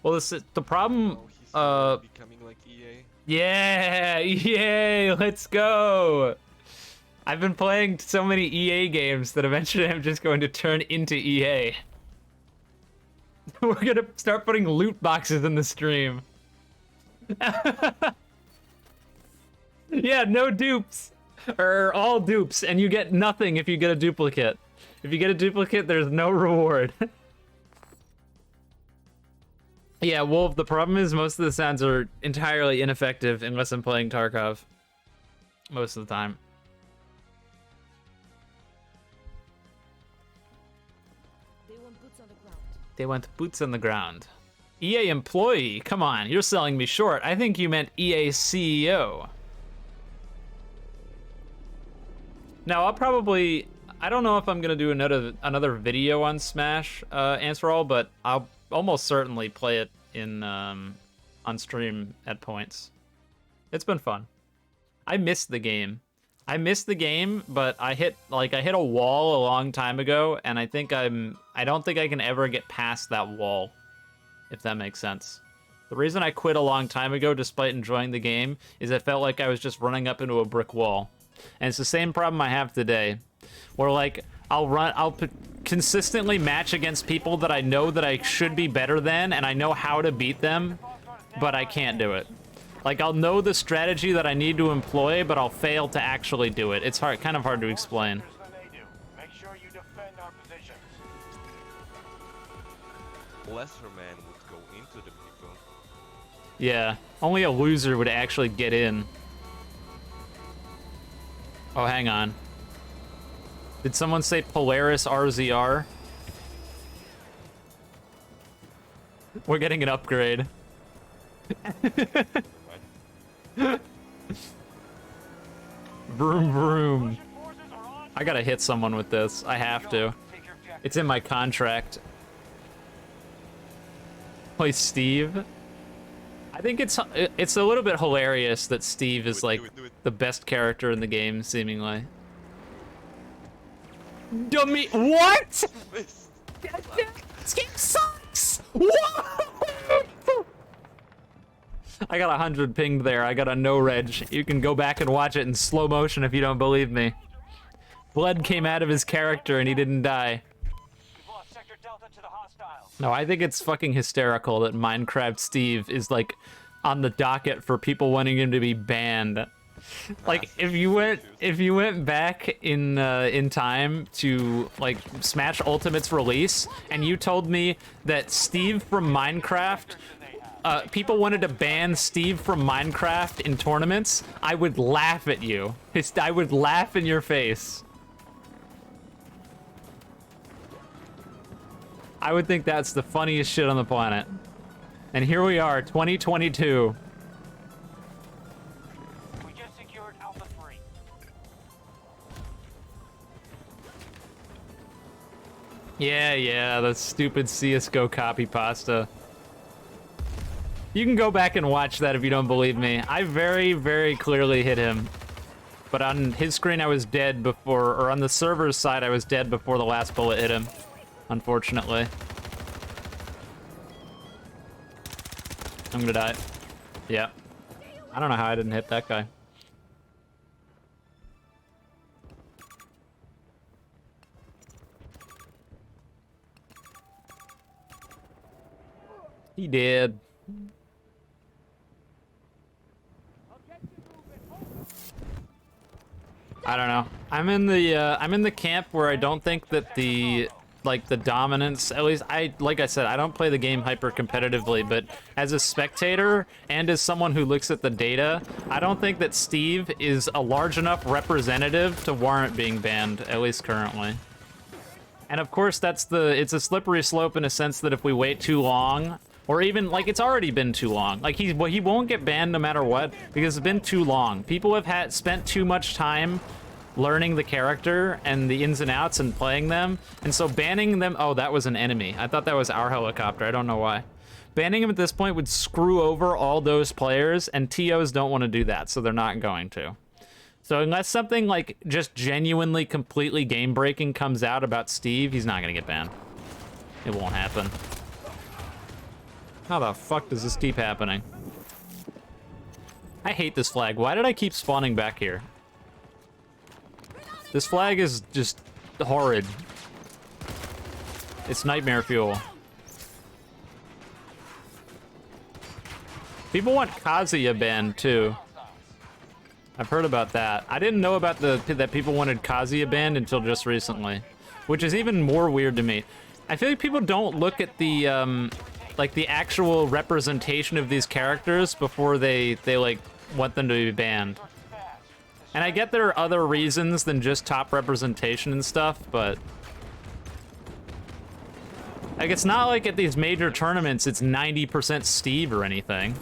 Well, the problem, Oh, he's becoming like EA. yeah, EA, let's go. I've been playing so many EA games that eventually I'm just going to turn into EA. We're gonna start putting loot boxes in the stream. Yeah, no dupes. Or all dupes, and you get nothing if you get a duplicate. If you get a duplicate, there's no reward. Yeah, Wolf, the problem is most of the sounds are entirely ineffective unless I'm playing Tarkov. Most of the time. They want boots on the ground. They want boots on the ground. EA employee? Come on, you're selling me short. I think you meant EA CEO. Now, I'll probably... I don't know if I'm gonna do another video on Smash Answer All, but I'll almost certainly play it in on stream at points. It's been fun. I missed the game. But I hit a wall a long time ago, and I don't think I can ever get past that wall, if that makes sense. The reason I quit a long time ago, despite enjoying the game, is I felt like I was just running up into a brick wall. And it's the same problem I have today, where like I'll consistently match against people that I know that I should be better than, and I know how to beat them, but I can't do it. Like, I'll know the strategy that I need to employ, but I'll fail to actually do it. It's kind of hard to explain. Than they do. Make sure you defend our positions. Lesser man would go into the people. Yeah, only a loser would actually get in. Oh, hang on. Did someone say Polaris RZR? We're getting an upgrade. Vroom vroom. I gotta hit someone with this. I have to. It's in my contract. Play Steve. I think it's a little bit hilarious that Steve is like do it. the best character in the game, seemingly. Dummy, what? Missed. This game sucks. What? I got 100 pinged there. I got a no reg. You can go back and watch it in slow motion if you don't believe me. Blood came out of his character and he didn't die. We've lost Sector Delta to the hostiles. No, I think it's fucking hysterical that Minecraft Steve is like on the docket for people wanting him to be banned. Like if you went back in time to like Smash Ultimate's release and you told me that Steve from Minecraft, people wanted to ban Steve from Minecraft in tournaments, I would laugh at you. I would laugh in your face. I would think that's the funniest shit on the planet. And here we are, 2022. We just secured Alpha 3. Yeah, the stupid CSGO copy pasta. You can go back and watch that if you don't believe me. I very, very clearly hit him. But on his screen, I was dead before, or on the server's side, I was dead before the last bullet hit him. Unfortunately. I'm gonna die. Yeah. I don't know how I didn't hit that guy. He did. I don't know. I'm in the camp where I don't think that the dominance, at least like I said, I don't play the game hyper competitively, but as a spectator and as someone who looks at the data, I don't think that Steve is a large enough representative to warrant being banned, at least currently. And of course it's a slippery slope in a sense that if we wait too long, or even, like, it's already been too long. Like, he won't get banned no matter what, because it's been too long. People have spent too much time learning the character and the ins and outs and playing them, and so banning them... Oh, that was an enemy. I thought that was our helicopter. I don't know why. Banning him at this point would screw over all those players, and TOs don't want to do that, so they're not going to. So unless something, like, just genuinely, completely game-breaking comes out about Steve, he's not going to get banned. It won't happen. How the fuck does this keep happening? I hate this flag. Why did I keep spawning back here? This flag is just horrid. It's nightmare fuel. People want Kazuya banned too. I've heard about that. I didn't know about that people wanted Kazuya banned until just recently, which is even more weird to me. I feel like people don't look at the like the actual representation of these characters before they like want them to be banned. And I get there are other reasons than just top representation and stuff, but like it's not like at these major tournaments it's 90% Steve or anything.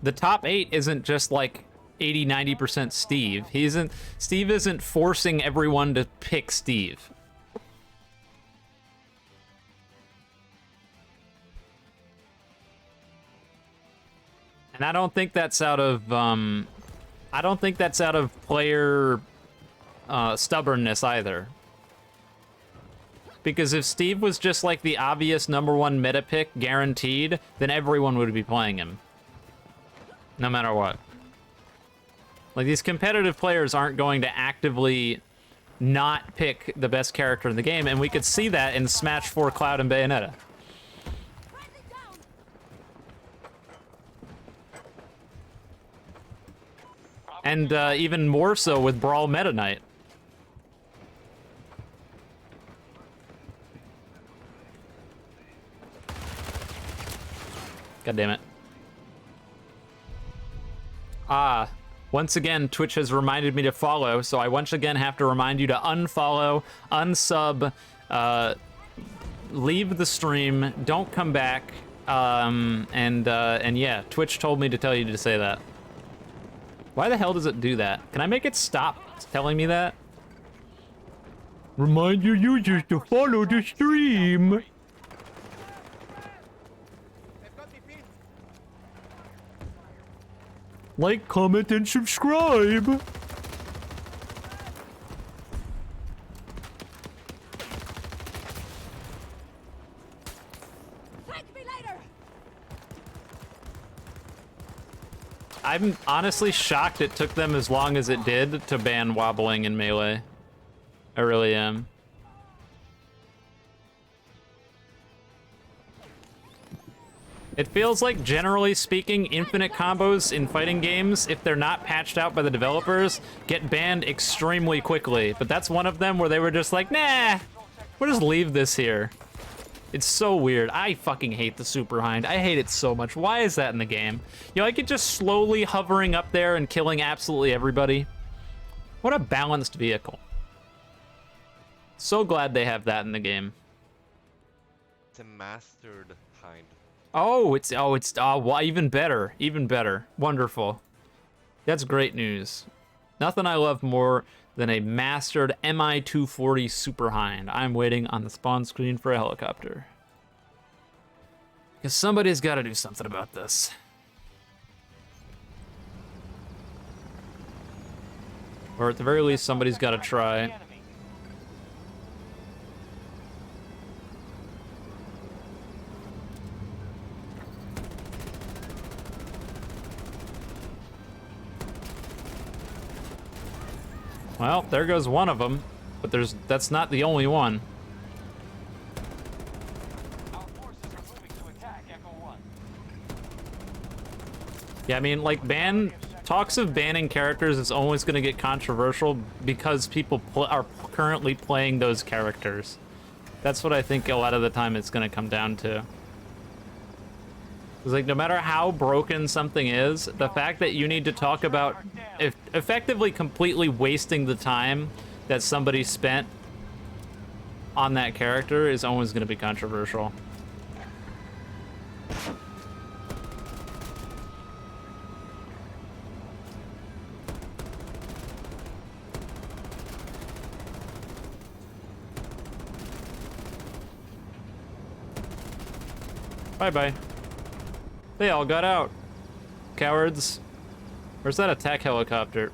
The top 8 isn't just like 80-90% Steve. Steve isn't forcing everyone to pick Steve. And I don't think that's out of player stubbornness either. Because if Steve was just like the obvious #1 meta pick guaranteed, then everyone would be playing him. No matter what. Like, these competitive players aren't going to actively not pick the best character in the game, and we could see that in Smash 4 Cloud and Bayonetta. Friendly down. And even more so with Brawl Meta Knight. God damn it. Ah, once again, Twitch has reminded me to follow, so I once again have to remind you to unfollow, unsub, leave the stream, don't come back, and yeah, Twitch told me to tell you to say that. Why the hell does it do that? Can I make it stop telling me that? Remind your users to follow the stream. Like, comment, and subscribe. Thank me later. I'm honestly shocked it took them as long as it did to ban wobbling in Melee. I really am. It feels like, generally speaking, infinite combos in fighting games, if they're not patched out by the developers, get banned extremely quickly. But that's one of them where they were just like, nah, we'll just leave this here. It's so weird. I fucking hate the Super Hind. I hate it so much. Why is that in the game? You like it just slowly hovering up there and killing absolutely everybody? What a balanced vehicle. So glad they have that in the game. It's a mastered hind. Oh, well, even better, even better. Wonderful. That's great news. Nothing I love more than a mastered Mi-240 Super Hind. I'm waiting on the spawn screen for a helicopter. Because somebody's got to do something about this. Or at the very least, somebody's got to try. Well, there goes one of them, but that's not the only one. Our forces are moving to attack Echo 1. Yeah, I mean, like, talks of banning characters is always going to get controversial because people are currently playing those characters. That's what I think a lot of the time it's going to come down to. It's like, no matter how broken something is, the fact that you need to talk about effectively completely wasting the time that somebody spent on that character is always going to be controversial. Bye-bye. They all got out. Cowards. Where's that attack helicopter?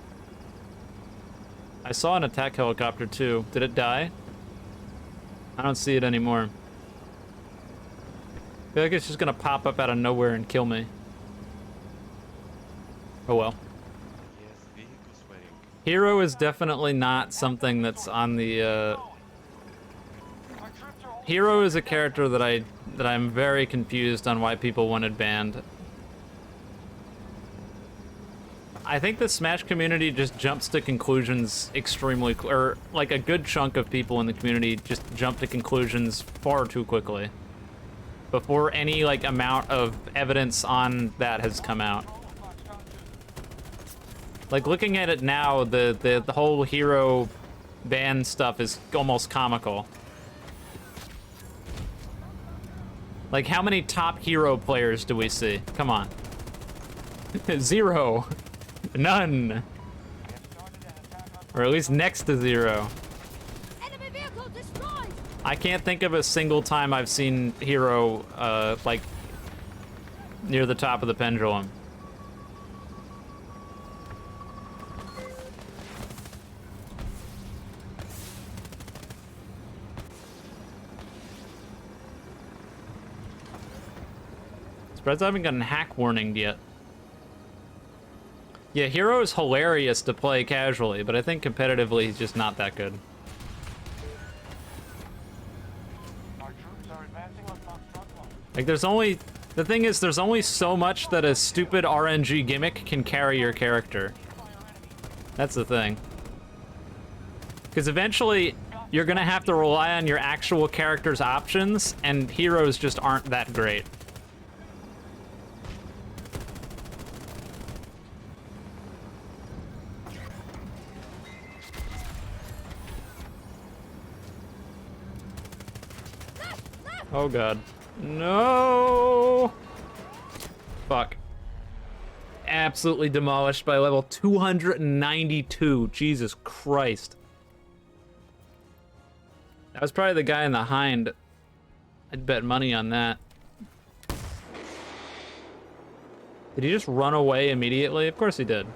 I saw an attack helicopter too. Did it die? I don't see it anymore. I feel like it's just gonna pop up out of nowhere and kill me. Oh well. Yes, vehicles waiting. Hero is definitely not something that's on the, Our troops are holding Hero is a character that I'm very confused on why people wanted banned. I think the Smash community just jumps to conclusions extremely, or like a good chunk of people in the community just jump to conclusions far too quickly before any like amount of evidence on that has come out. Like, looking at it now, the whole Hero ban stuff is almost comical. Like, how many top Hero players do we see? Come on. 0. None. Or at least next to 0. Enemy vehicle destroyed. I can't think of a single time I've seen Hero, like, near the top of the pendulum. Spreads haven't gotten hack warninged yet. Yeah, Hero is hilarious to play casually, but I think competitively he's just not that good. Our troops are advancing on Foxtrot 1. Like, the thing is, there's only so much that a stupid RNG gimmick can carry your character. That's the thing. Because eventually, you're gonna have to rely on your actual character's options, and heroes just aren't that great. Oh god. No! Fuck. Absolutely demolished by level 292. Jesus Christ. That was probably the guy in the hind. I'd bet money on that. Did he just run away immediately? Of course he did.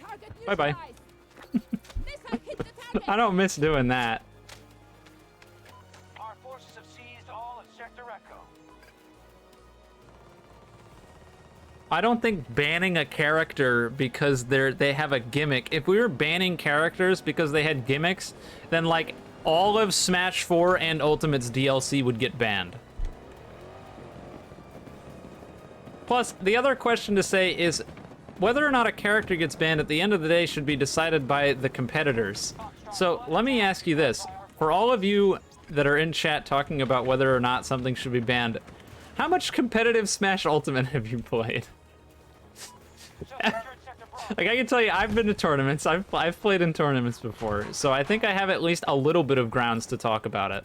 Target Bye-bye. neutralized. Missile hit the target. I don't miss doing that. Our forces have seized all of Sector Echo. I don't think banning a character because they have a gimmick. If we were banning characters because they had gimmicks, then like all of Smash 4 and Ultimate's DLC would get banned. Plus, the other question to say is whether or not a character gets banned at the end of the day should be decided by the competitors. So let me ask you this. For all of you that are in chat talking about whether or not something should be banned, how much competitive Smash Ultimate have you played? Like, I can tell you, I've been to tournaments. I've played in tournaments before, so I think I have at least a little bit of grounds to talk about it.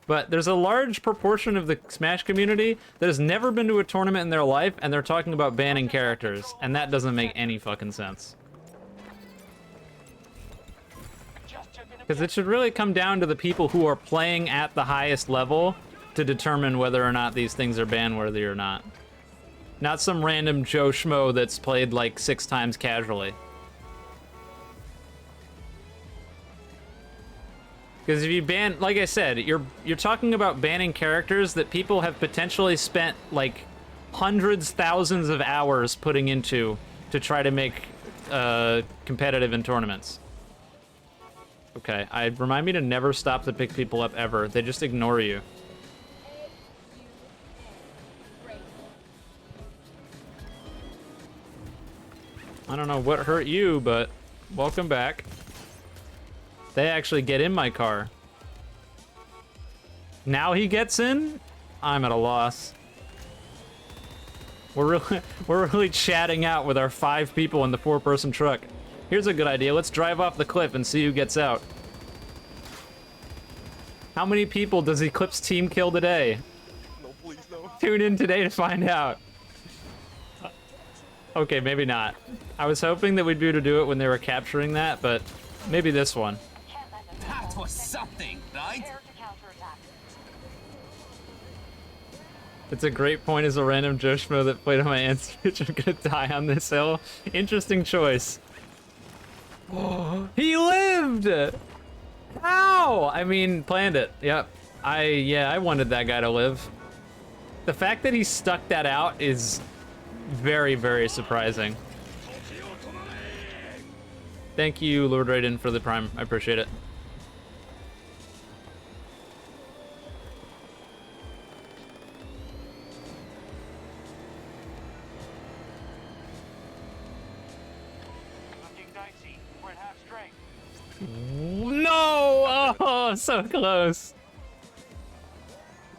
But there's a large proportion of the Smash community that has never been to a tournament in their life, and they're talking about banning characters, and that doesn't make any fucking sense. Because it should really come down to the people who are playing at the highest level to determine whether or not these things are ban-worthy or not. Not some random Joe Schmo that's played like 6 times casually. Because if you ban, like I said, you're talking about banning characters that people have potentially spent like hundreds, thousands of hours putting into to try to make competitive in tournaments. Okay, remind me to never stop to pick people up ever. They just ignore you. I don't know what hurt you, but welcome back. They actually get in my car. Now he gets in? I'm at a loss. We're really chatting out with our 5 people in the 4-person truck. Here's a good idea. Let's drive off the cliff and see who gets out. How many people does Eclipse team kill today? No, please, no. Tune in today to find out. Okay, maybe not. I was hoping that we'd be able to do it when they were capturing that, but maybe this one. Can't let them That was something, right? prepare to counterattack. It's a great point as a random Joe Schmo that played on my aunt's Switch. I'm gonna die on this hill. Interesting choice. Oh, he lived! Ow! I mean, planned it. Yep. I wanted that guy to live. The fact that he stuck that out is very, very surprising. Thank you, Lord Raiden, for the prime. I appreciate it. Looking dicey. We're at half strength. No! Oh, so close.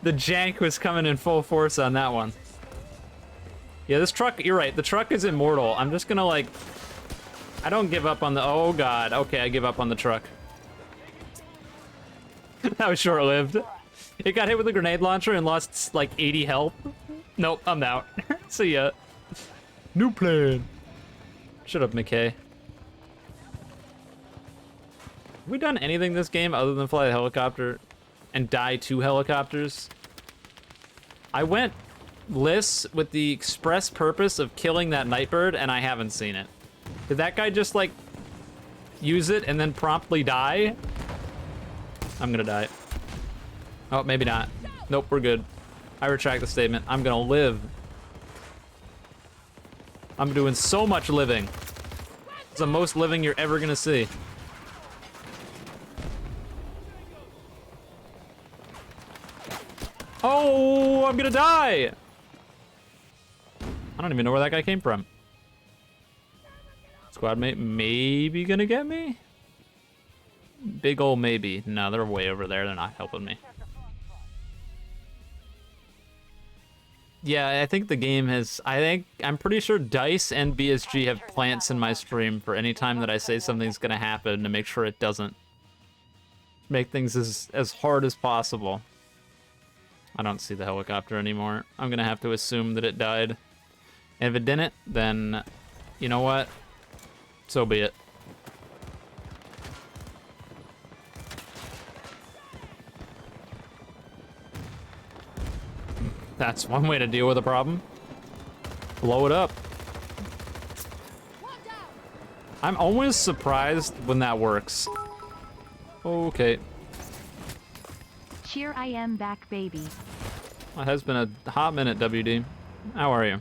The jank was coming in full force on that one. Yeah, this truck, you're right, the truck is immortal. I'm just gonna like, I don't give up on the, oh god, okay, I give up on the truck. That was short-lived. It got hit with a grenade launcher and lost like 80 health. Nope, I'm out. See ya. New plan. Shut up, McKay. Have we done anything this game other than fly a helicopter and die 2 helicopters? I went Liss with the express purpose of killing that Nightbird, and I haven't seen it. Did that guy just like use it and then promptly die? I'm gonna die. Oh, maybe not. Nope, we're good. I retract the statement. I'm gonna live. I'm doing so much living. It's the most living you're ever gonna see. Oh, I'm gonna die! I don't even know where that guy came from. Squad mate maybe gonna get me? Big ol' maybe. No, they're way over there. They're not helping me. Yeah, I think the game has... I'm pretty sure DICE and BSG have plants in my stream for any time that I say something's gonna happen to make sure it doesn't. Make things as hard as possible. I don't see the helicopter anymore. I'm gonna have to assume that it died. And if it didn't, then... You know what? So be it. That's one way to deal with a problem. Blow it up. I'm always surprised when that works. Okay. Cheer, I am back, baby. It has been a hot minute, WD. How are you?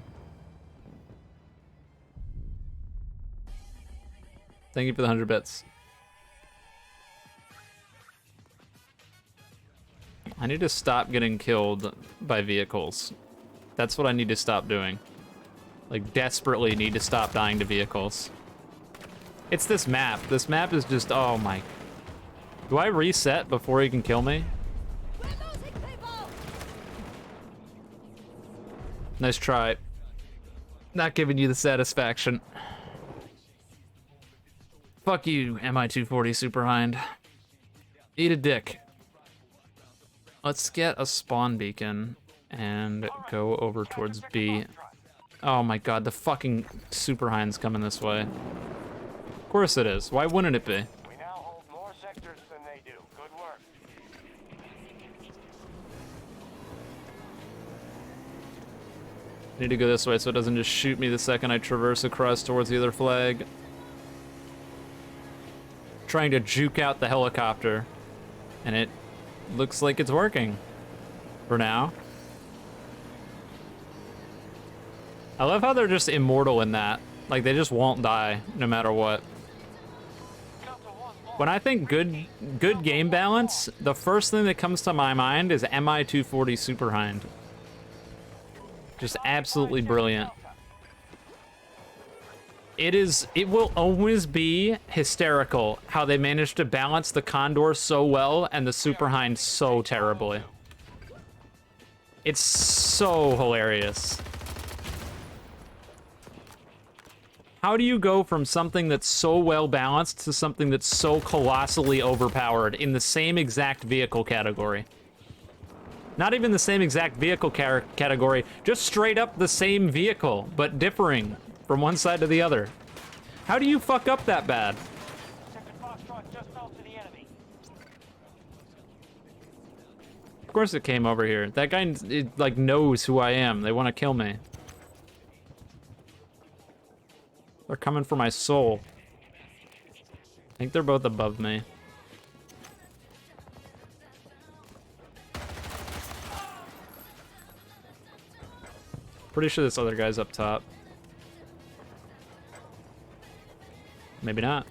Thank you for the 100 bits. I need to stop getting killed by vehicles. That's what I need to stop doing. Like, desperately need to stop dying to vehicles. It's this map. This map is just, oh my. Do I reset before he can kill me? We're losing people! Nice try. Not giving you the satisfaction. Fuck you, MI-240 Super Hind. Eat a dick. Let's get a spawn beacon and go over towards B. Oh my god, the fucking Super Hind's coming this way. Of course it is. Why wouldn't it be? We now hold more sectors than they do. Good work. I need to go this way so it doesn't just shoot me the second I traverse across towards the other flag. Trying to juke out the helicopter, and it looks like it's working for now. I love how they're just immortal in that. Like, they just won't die no matter what. When I think good game balance, the first thing that comes to my mind is MI-240 Super Hind. Just absolutely brilliant. It will always be hysterical how they managed to balance the Condor so well and the Super Hind so terribly. It's so hilarious. How do you go from something that's so well balanced to something that's so colossally overpowered in the same exact vehicle category? Not even the same exact vehicle category, just straight up the same vehicle, but differing from one side to the other. How do you fuck up that bad? Sector Foxtrot just fell to the enemy. Of course it came over here. That guy, like, knows who I am. They want to kill me. They're coming for my soul. I think they're both above me. Pretty sure this other guy's up top. Maybe not.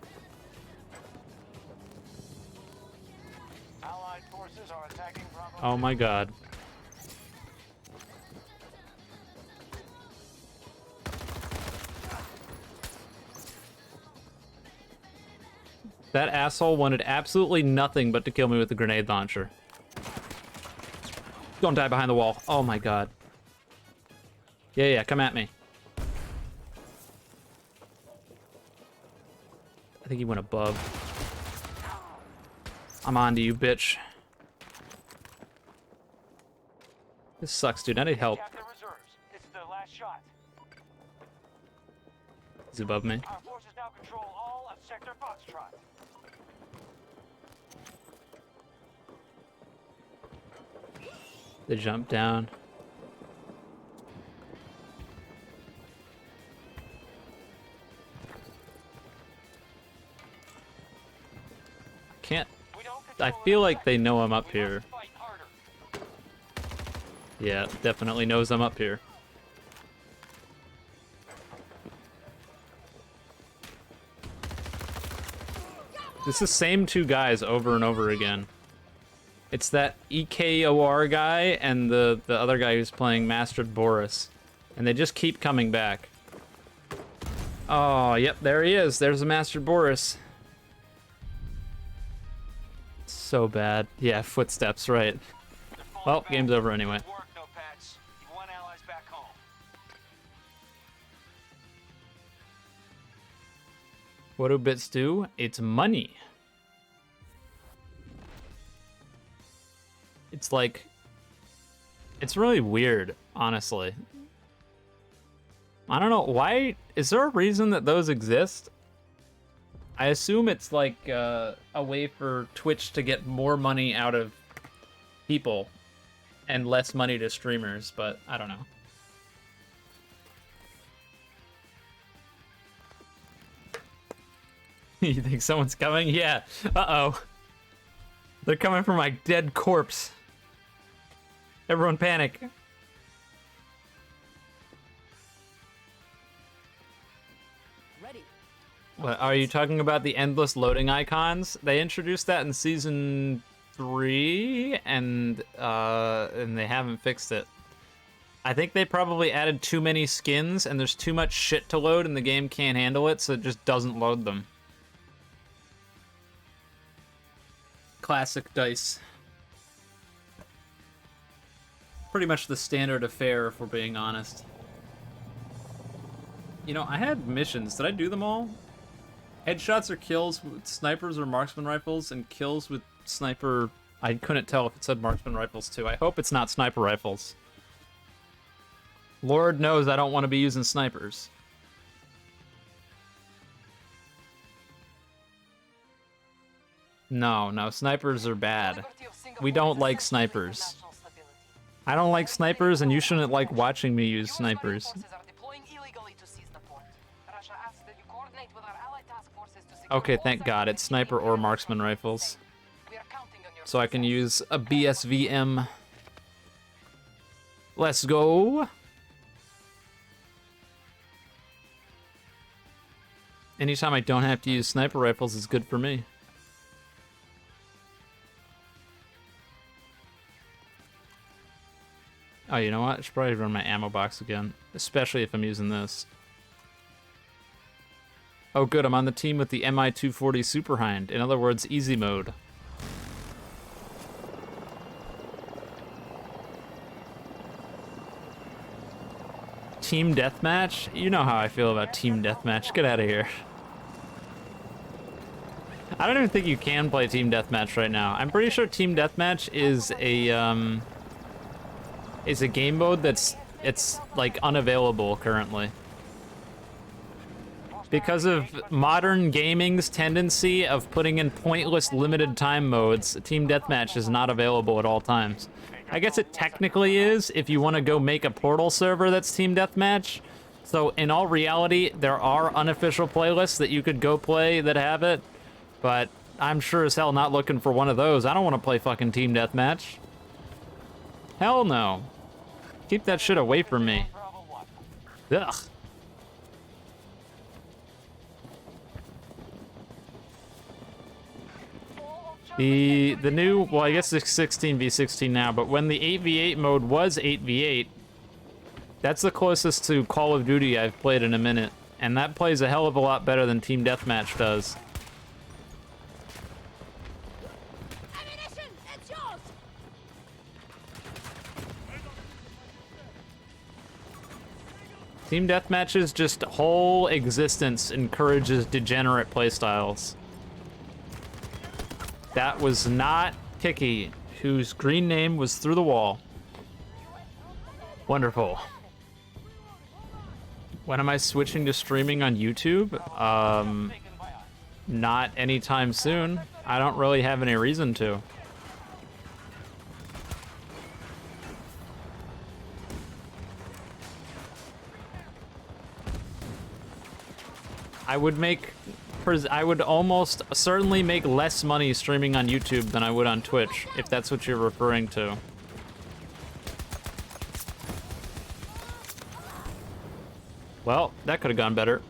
Allied forces are attacking Bravo. Oh my god. That asshole wanted absolutely nothing but to kill me with the grenade launcher. Don't die behind the wall. Oh my god. Yeah, come at me. I think he went above. I'm on to you, bitch. This sucks, dude. I need help. Captain reserves. This is their last shot. He's above me. Our forces now control all of Sector Foxtrot. They jumped down. Can't. I feel like they know I'm up here. Fight harder. Yeah, definitely knows I'm up here. It's the same two guys over and over again. It's that EKOR guy and the other guy who's playing Mastered Boris. And they just keep coming back. Oh, yep, there he is. There's a Mastered Boris. So bad. Yeah, footsteps, right. Well, game's over anyway. Work, no patch. You won allies back home. What do bits do? It's money. It's like... It's really weird, honestly. I don't know, why... Is there a reason that those exist? I assume it's like a way for Twitch to get more money out of people and less money to streamers, but I don't know. You think someone's coming? Yeah. Uh-oh. They're coming for my dead corpse. Everyone panic. Ready. What, are you talking about the endless loading icons? They introduced that in season 3, and they haven't fixed it. I think they probably added too many skins, and there's too much shit to load, and the game can't handle it, so it just doesn't load them. Classic DICE. Pretty much the standard affair, if we're being honest. You know, I had missions. Did I do them all? Headshots or kills with snipers or marksman rifles, and kills with sniper... I couldn't tell if it said marksman rifles too. I hope it's not sniper rifles. Lord knows I don't want to be using snipers. No, snipers are bad. We don't like snipers. I don't like snipers, and you shouldn't like watching me use snipers. Okay, thank God, it's sniper or marksman rifles. So I can use a BSVM. Let's go. Anytime I don't have to use sniper rifles is good for me. Oh, you know what? I should probably run my ammo box again, especially if I'm using this. Oh good, I'm on the team with the MI240 Superhind. In other words, easy mode. Team Deathmatch? You know how I feel about Team Deathmatch. Get out of here. I don't even think you can play Team Deathmatch right now. I'm pretty sure Team Deathmatch is a game mode that's like unavailable currently. Because of modern gaming's tendency of putting in pointless limited time modes, Team Deathmatch is not available at all times. I guess it technically is if you want to go make a Portal server that's Team Deathmatch. So in all reality, there are unofficial playlists that you could go play that have it, but I'm sure as hell not looking for one of those. I don't want to play fucking Team Deathmatch. Hell no. Keep that shit away from me. Ugh. The new, well, I guess it's 16v16 now, but when the 8v8 mode was 8v8, that's the closest to Call of Duty I've played in a minute, and that plays a hell of a lot better than Team Deathmatch does. Ammunition, it's yours. Team Deathmatch's just whole existence encourages degenerate playstyles. That was not Kiki, whose green name was Through the Wall. Wonderful. When am I switching to streaming on YouTube? Not anytime soon. I don't really have any reason to. I would almost certainly make less money streaming on YouTube than I would on Twitch, if that's what you're referring to. Well, that could have gone better.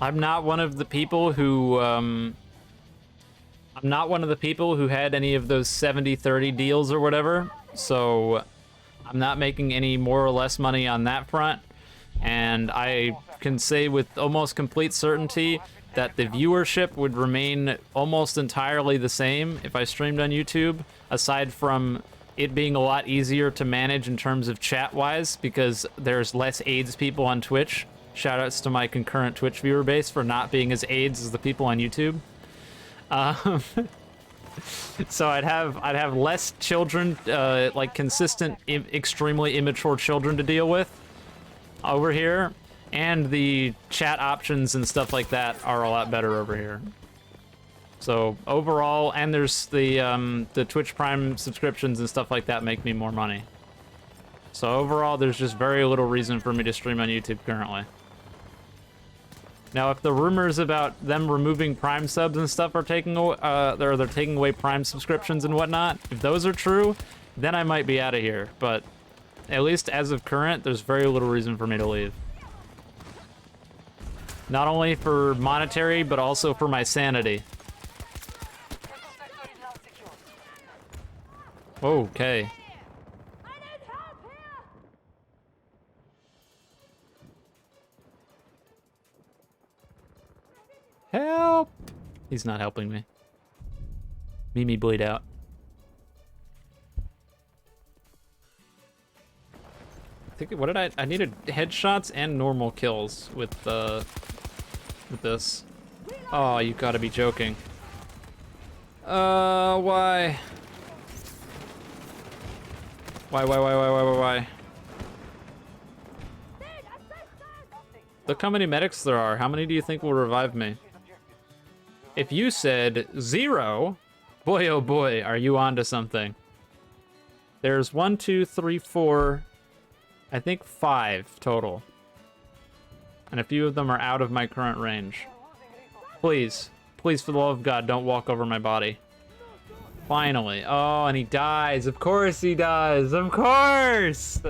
I'm not one of the people who had any of those 70-30 deals or whatever, so I'm not making any more or less money on that front, and I can say with almost complete certainty that the viewership would remain almost entirely the same if I streamed on YouTube, aside from it being a lot easier to manage in terms of chat-wise, because there's less AIDS people on Twitch. Shoutouts to my concurrent Twitch viewer base for not being as AIDS as the people on YouTube. So I'd have less children, like consistent, extremely immature children to deal with over here, and the chat options and stuff like that are a lot better over here. So overall, and there's the Twitch Prime subscriptions and stuff like that make me more money. So overall, there's just very little reason for me to stream on YouTube currently. Now, if the rumors about them removing Prime subs and stuff are taking away, they're taking away Prime subscriptions and whatnot, if those are true, then I might be out of here. But at least as of current, there's very little reason for me to leave. Not only for monetary, but also for my sanity. Central sector is now secure. Okay. I need help here! Help! He's not helping me. Mimi bleed out. I think, what did I needed headshots and normal kills with this. Oh, you gotta be joking. Why? Why? Look how many medics there are. How many do you think will revive me? If you said 0, boy oh boy, are you onto something. There's 1, 2, 3, 4, I think 5 total. And a few of them are out of my current range. Please, please for the love of God, don't walk over my body. Finally. Oh, and he dies. Of course he does. Of course!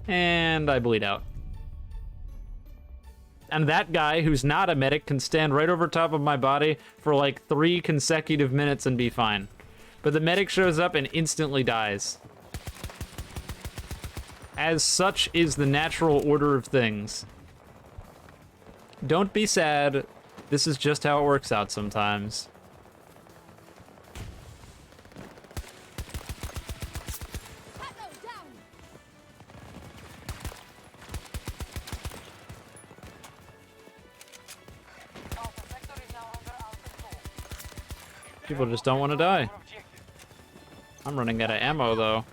And I bleed out. And that guy, who's not a medic, can stand right over top of my body for like 3 consecutive minutes and be fine. But the medic shows up and instantly dies. As such is the natural order of things. Don't be sad. This is just how it works out sometimes. Alpha sector is now under our control. People just don't want to die. Objective. I'm running out of ammo, though.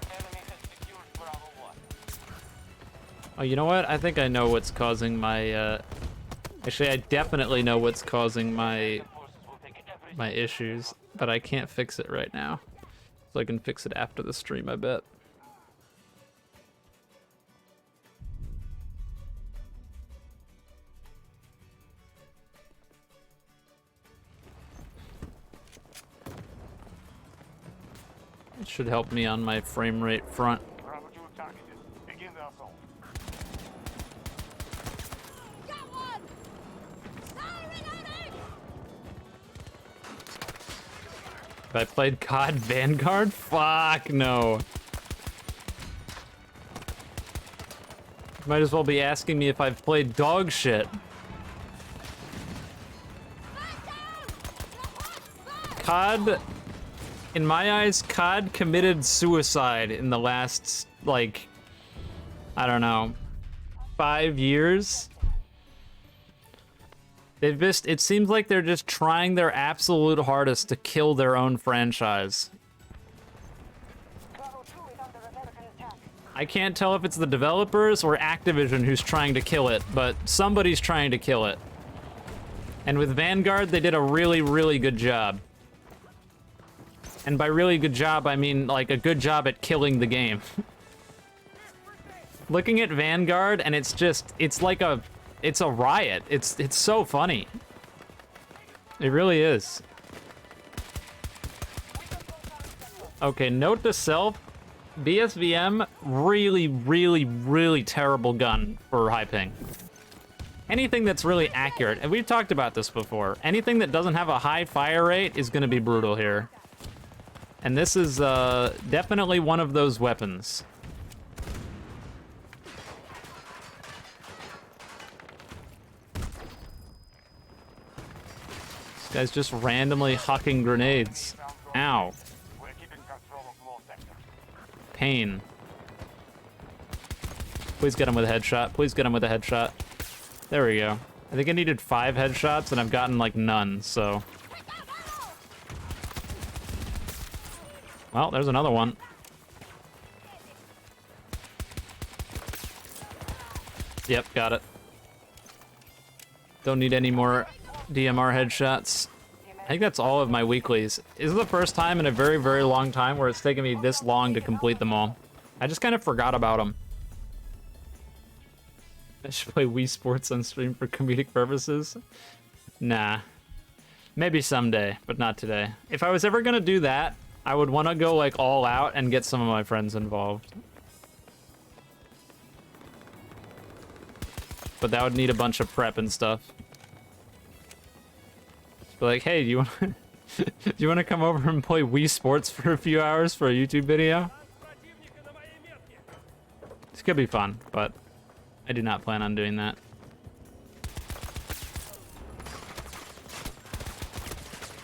Enemy has secured Bravo 1. Oh, you know what? I think I know what's causing my, Actually, I definitely know what's causing my Forces will take every my issues, but I can't fix it right now. So I can fix it after the stream, I bet. It should help me on my frame rate front. Bravo 2 targeted. Begin the assault. Got one! Reloading! If I played COD Vanguard? Fuck no. Might as well be asking me if I've played dog shit. COD, in my eyes, COD committed suicide in the last, like, I don't know, 5 years. They've just, it seems like they're just trying their absolute hardest to kill their own franchise. Bravo 2 is under American attack. I can't tell if it's the developers or Activision who's trying to kill it, but somebody's trying to kill it. And with Vanguard, they did a really, really good job. And by really good job, I mean like a good job at killing the game. Looking at Vanguard, and it's just, it's like a, it's a riot. It's so funny. It really is. Okay, note to self, BSVM, really, really, really terrible gun for high ping. Anything that's really accurate, and we've talked about this before, anything that doesn't have a high fire rate is gonna be brutal here. And this is definitely one of those weapons. This guy's just randomly hucking grenades. Ow. We're keeping control of more sectors. Pain. Please get him with a headshot. Please get him with a headshot. There we go. I think I needed 5 headshots and I've gotten like none, so. Well, there's another one. Yep, got it. Don't need any more DMR headshots. I think that's all of my weeklies. This is the first time in a very, very long time where it's taken me this long to complete them all. I just kind of forgot about them. I should play Wii Sports on stream for comedic purposes. Nah. Maybe someday, but not today. If I was ever gonna do that, I would want to go like all out and get some of my friends involved. But that would need a bunch of prep and stuff. Just be like, hey, do you want do you want to come over and play Wii Sports for a few hours for a YouTube video? This could be fun, but I do not plan on doing that.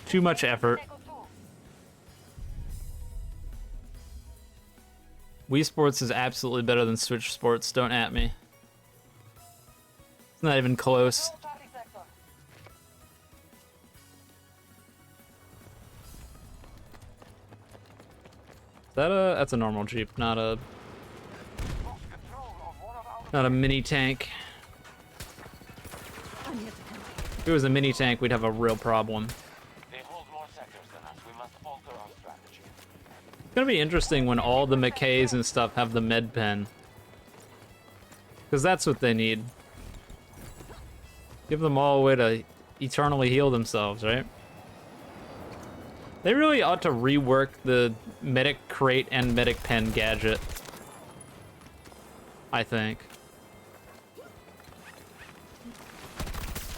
Too much effort. Wii Sports is absolutely better than Switch Sports, don't at me. It's not even close. Is that that's a normal Jeep, not a mini tank. If it was a mini tank, we'd have a real problem. They hold more sectors than us. We must alter our strategy. It's gonna be interesting when all the McKays and stuff have the med pen. Because that's what they need. Give them all a way to eternally heal themselves, right? They really ought to rework the medic crate and medic pen gadget. I think.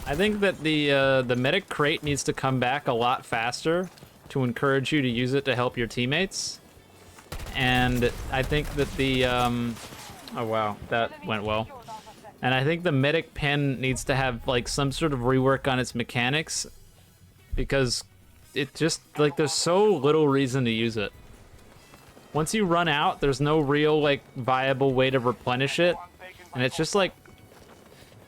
I think that the medic crate needs to come back a lot faster to encourage you to use it to help your teammates. And I think that the oh wow, that went well. And I think the medic pen needs to have like some sort of rework on its mechanics, because it just like there's so little reason to use it. Once you run out, there's no real like viable way to replenish it, and it's just like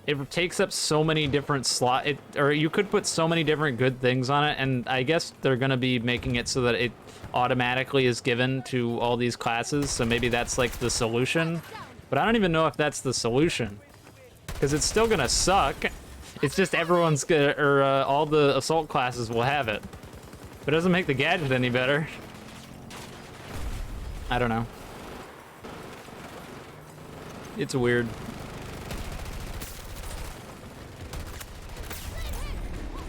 it takes up so many different slots. Or you could put so many different good things on it, and I guess they're gonna be making it so that it automatically is given to all these classes. So maybe that's like the solution, but I don't even know if that's the solution, because it's still gonna suck. It's just everyone's gonna, or all the assault classes will have it, but it doesn't make the gadget any better. I don't know. It's weird.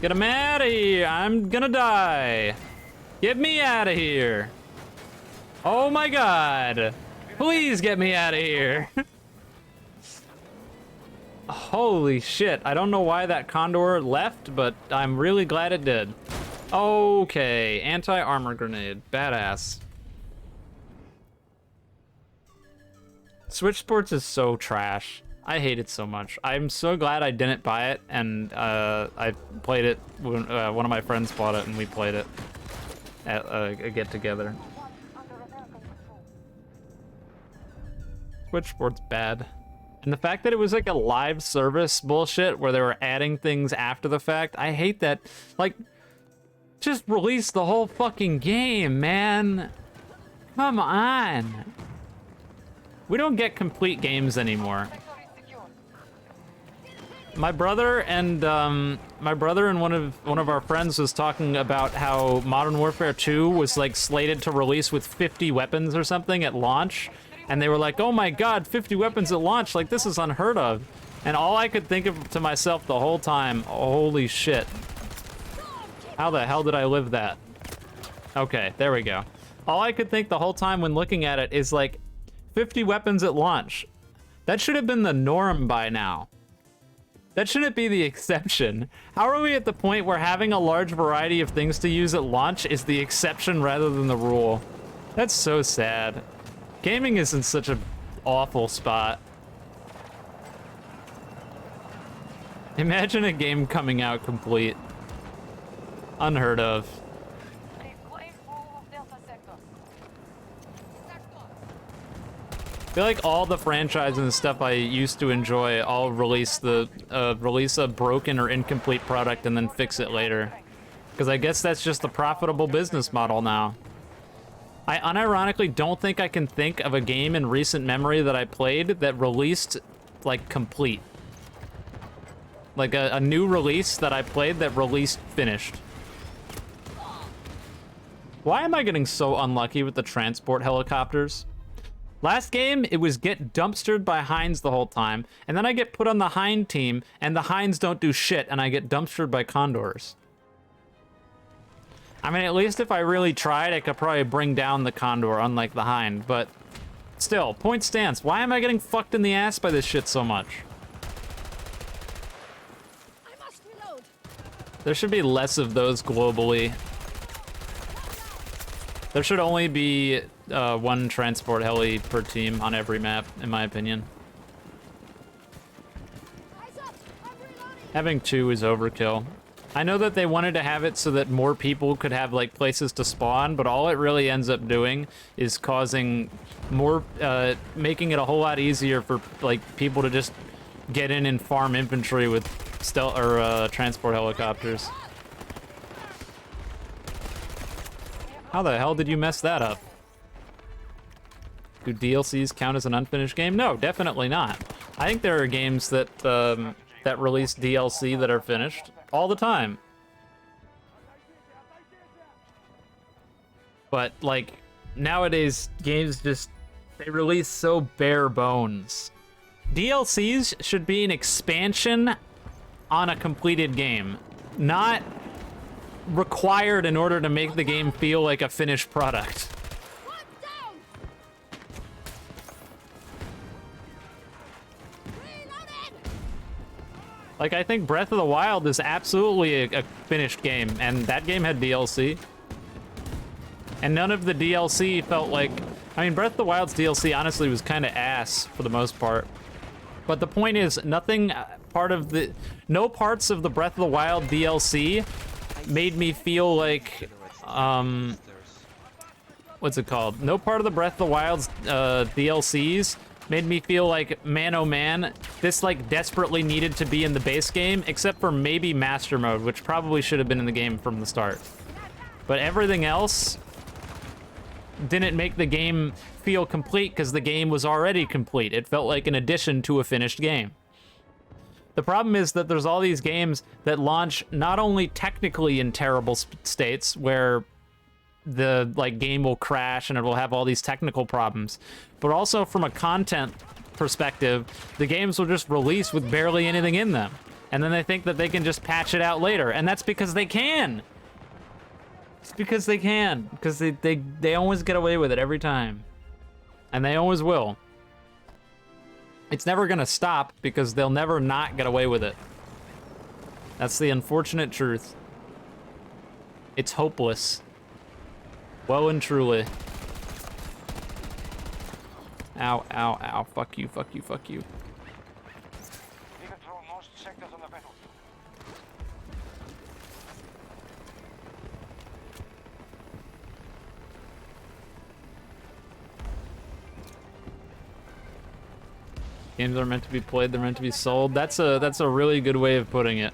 Get him out of here! I'm gonna die! Get me out of here! Oh my god! Please get me out of here! Holy shit, I don't know why that Condor left, but I'm really glad it did. Okay, anti-armor grenade. Badass. Switch Sports is so trash. I hate it so much. I'm so glad I didn't buy it, and I played it when one of my friends bought it, and we played it at a get-together. Switch Sports bad. And the fact that it was like a live service bullshit where they were adding things after the fact, I hate that. Like, just release the whole fucking game, man. Come on. We don't get complete games anymore. My brother and one of our friends was talking about how Modern Warfare 2 was like slated to release with 50 weapons or something at launch, and they were like, "Oh my God, 50 weapons at launch! Like this is unheard of." And all I could think of to myself the whole time, "Holy shit! How the hell did I live that?" Okay, there we go. All I could think the whole time when looking at it is like 50 weapons at launch. That should have been the norm by now. That shouldn't be the exception. How are we at the point where having a large variety of things to use at launch is the exception rather than the rule? That's so sad. Gaming is in such an awful spot. Imagine a game coming out complete. Unheard of. Reclaim all of Delta Sector. I feel like all the franchises and stuff I used to enjoy all release a broken or incomplete product and then fix it later. Because I guess that's just the profitable business model now. I unironically don't think I can think of a game in recent memory that I played that released, like, complete. Like a new release that I played that released finished. Why am I getting so unlucky with the transport helicopters? Last game, it was get dumpstered by Heinz the whole time, and then I get put on the Hind team, and the Hinds don't do shit, and I get dumpstered by Condors. I mean, at least if I really tried, I could probably bring down the Condor, unlike the Hind, but still, point stance. Why am I getting fucked in the ass by this shit so much? I must reload. There should be less of those globally. There should only be one transport heli per team on every map, in my opinion. Eyes up. I'm reloading. Having two is overkill. I know that they wanted to have it so that more people could have like places to spawn, but all it really ends up doing is causing more, making it a whole lot easier for like people to just get in and farm infantry with stealth or transport helicopters. How the hell did you mess that up? Do DLCs count as an unfinished game? No, definitely not. I think there are games that that release DLC that are finished all the time. But like nowadays, games just they release so bare bones. DLCs should be an expansion on a completed game, not required in order to make the game feel like a finished product. One down. Reloaded. Like, I think Breath of the Wild is absolutely a finished game, and that game had DLC. And none of the DLC felt like... I mean, Breath of the Wild's DLC honestly was kind of ass for the most part. But the point is, nothing part of the... No parts of the Breath of the Wild DLC made me feel like... what's it called? No part of the Breath of the Wild's DLCs made me feel like, man oh man, this like desperately needed to be in the base game, except for maybe Master Mode, which probably should have been in the game from the start. But everything else didn't make the game feel complete because the game was already complete. It felt like an addition to a finished game. The problem is that there's all these games that launch not only technically in terrible states where the like game will crash and it will have all these technical problems, but also from a content perspective, the games will just release with barely anything in them. And then they think that they can just patch it out later. And that's because they can. It's because they can. Because they always get away with it every time. And they always will. It's never gonna stop because they'll never not get away with it. That's the unfortunate truth. It's hopeless. Well and truly. Ow, ow, ow. Fuck you, fuck you, fuck you. We control most sectors on the battlefield. Games are meant to be played, they're meant to be sold. That's a really good way of putting it.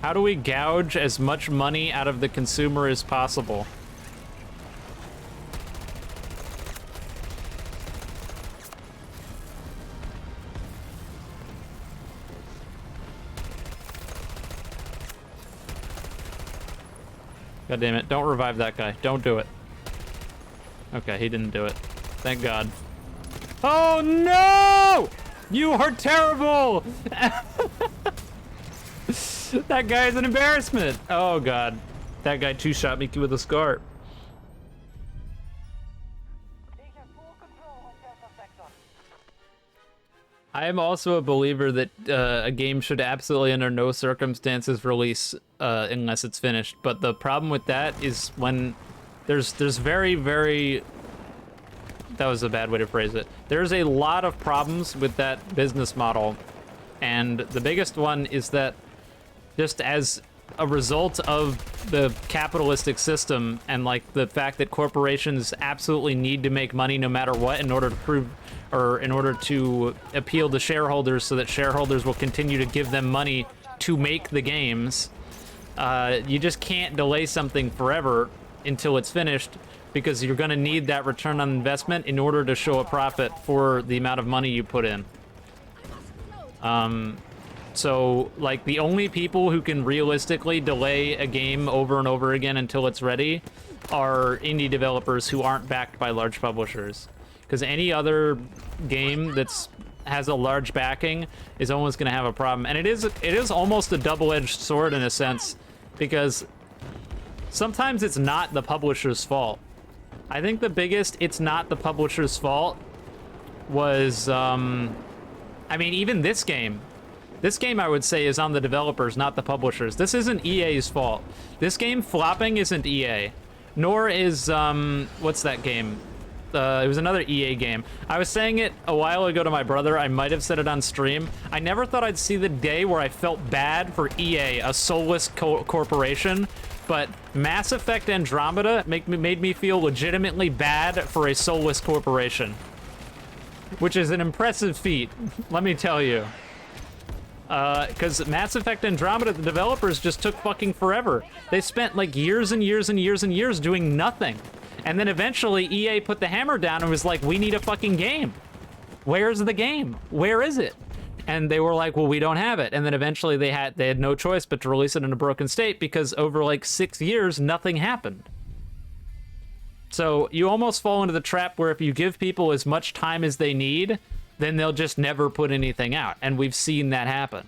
How do we gouge as much money out of the consumer as possible? God damn it, don't revive that guy. Don't do it. Okay, he didn't do it. Thank God. Oh no! You are terrible! That guy is an embarrassment. Oh god. That guy two-shot me with a SCAR. Take full control of Delta Sector. I am also a believer that a game should absolutely under no circumstances release unless it's finished. But the problem with that is when there's very, very... That was a bad way to phrase it. There's a lot of problems with that business model. And the biggest one is that just as a result of the capitalistic system and like the fact that corporations absolutely need to make money no matter what in order to prove or in order to appeal to shareholders so that shareholders will continue to give them money to make the games, you just can't delay something forever until it's finished because you're going to need that return on investment in order to show a profit for the amount of money you put in. So, like, the only people who can realistically delay a game over and over again until it's ready are indie developers who aren't backed by large publishers. Because any other game that's has a large backing is almost going to have a problem. And it is almost a double-edged sword in a sense, because sometimes it's not the publisher's fault. I think the biggest it's not the publisher's fault was, I mean, even this game. This game, I would say, is on the developers, not the publishers. This isn't EA's fault. This game flopping isn't EA. Nor is, what's that game? It was another EA game. I was saying it a while ago to my brother. I might have said it on stream. I never thought I'd see the day where I felt bad for EA, a soulless corporation. But Mass Effect Andromeda made me feel legitimately bad for a soulless corporation. Which is an impressive feat, let me tell you. Because Mass Effect Andromeda, the developers just took fucking forever. They spent like years and years and years and years doing nothing. And then eventually EA put the hammer down and was like, we need a fucking game. Where's the game? Where is it? And they were like, well, we don't have it. And then eventually they had no choice but to release it in a broken state because over like 6 years, nothing happened. So you almost fall into the trap where if you give people as much time as they need, then they'll just never put anything out. And we've seen that happen.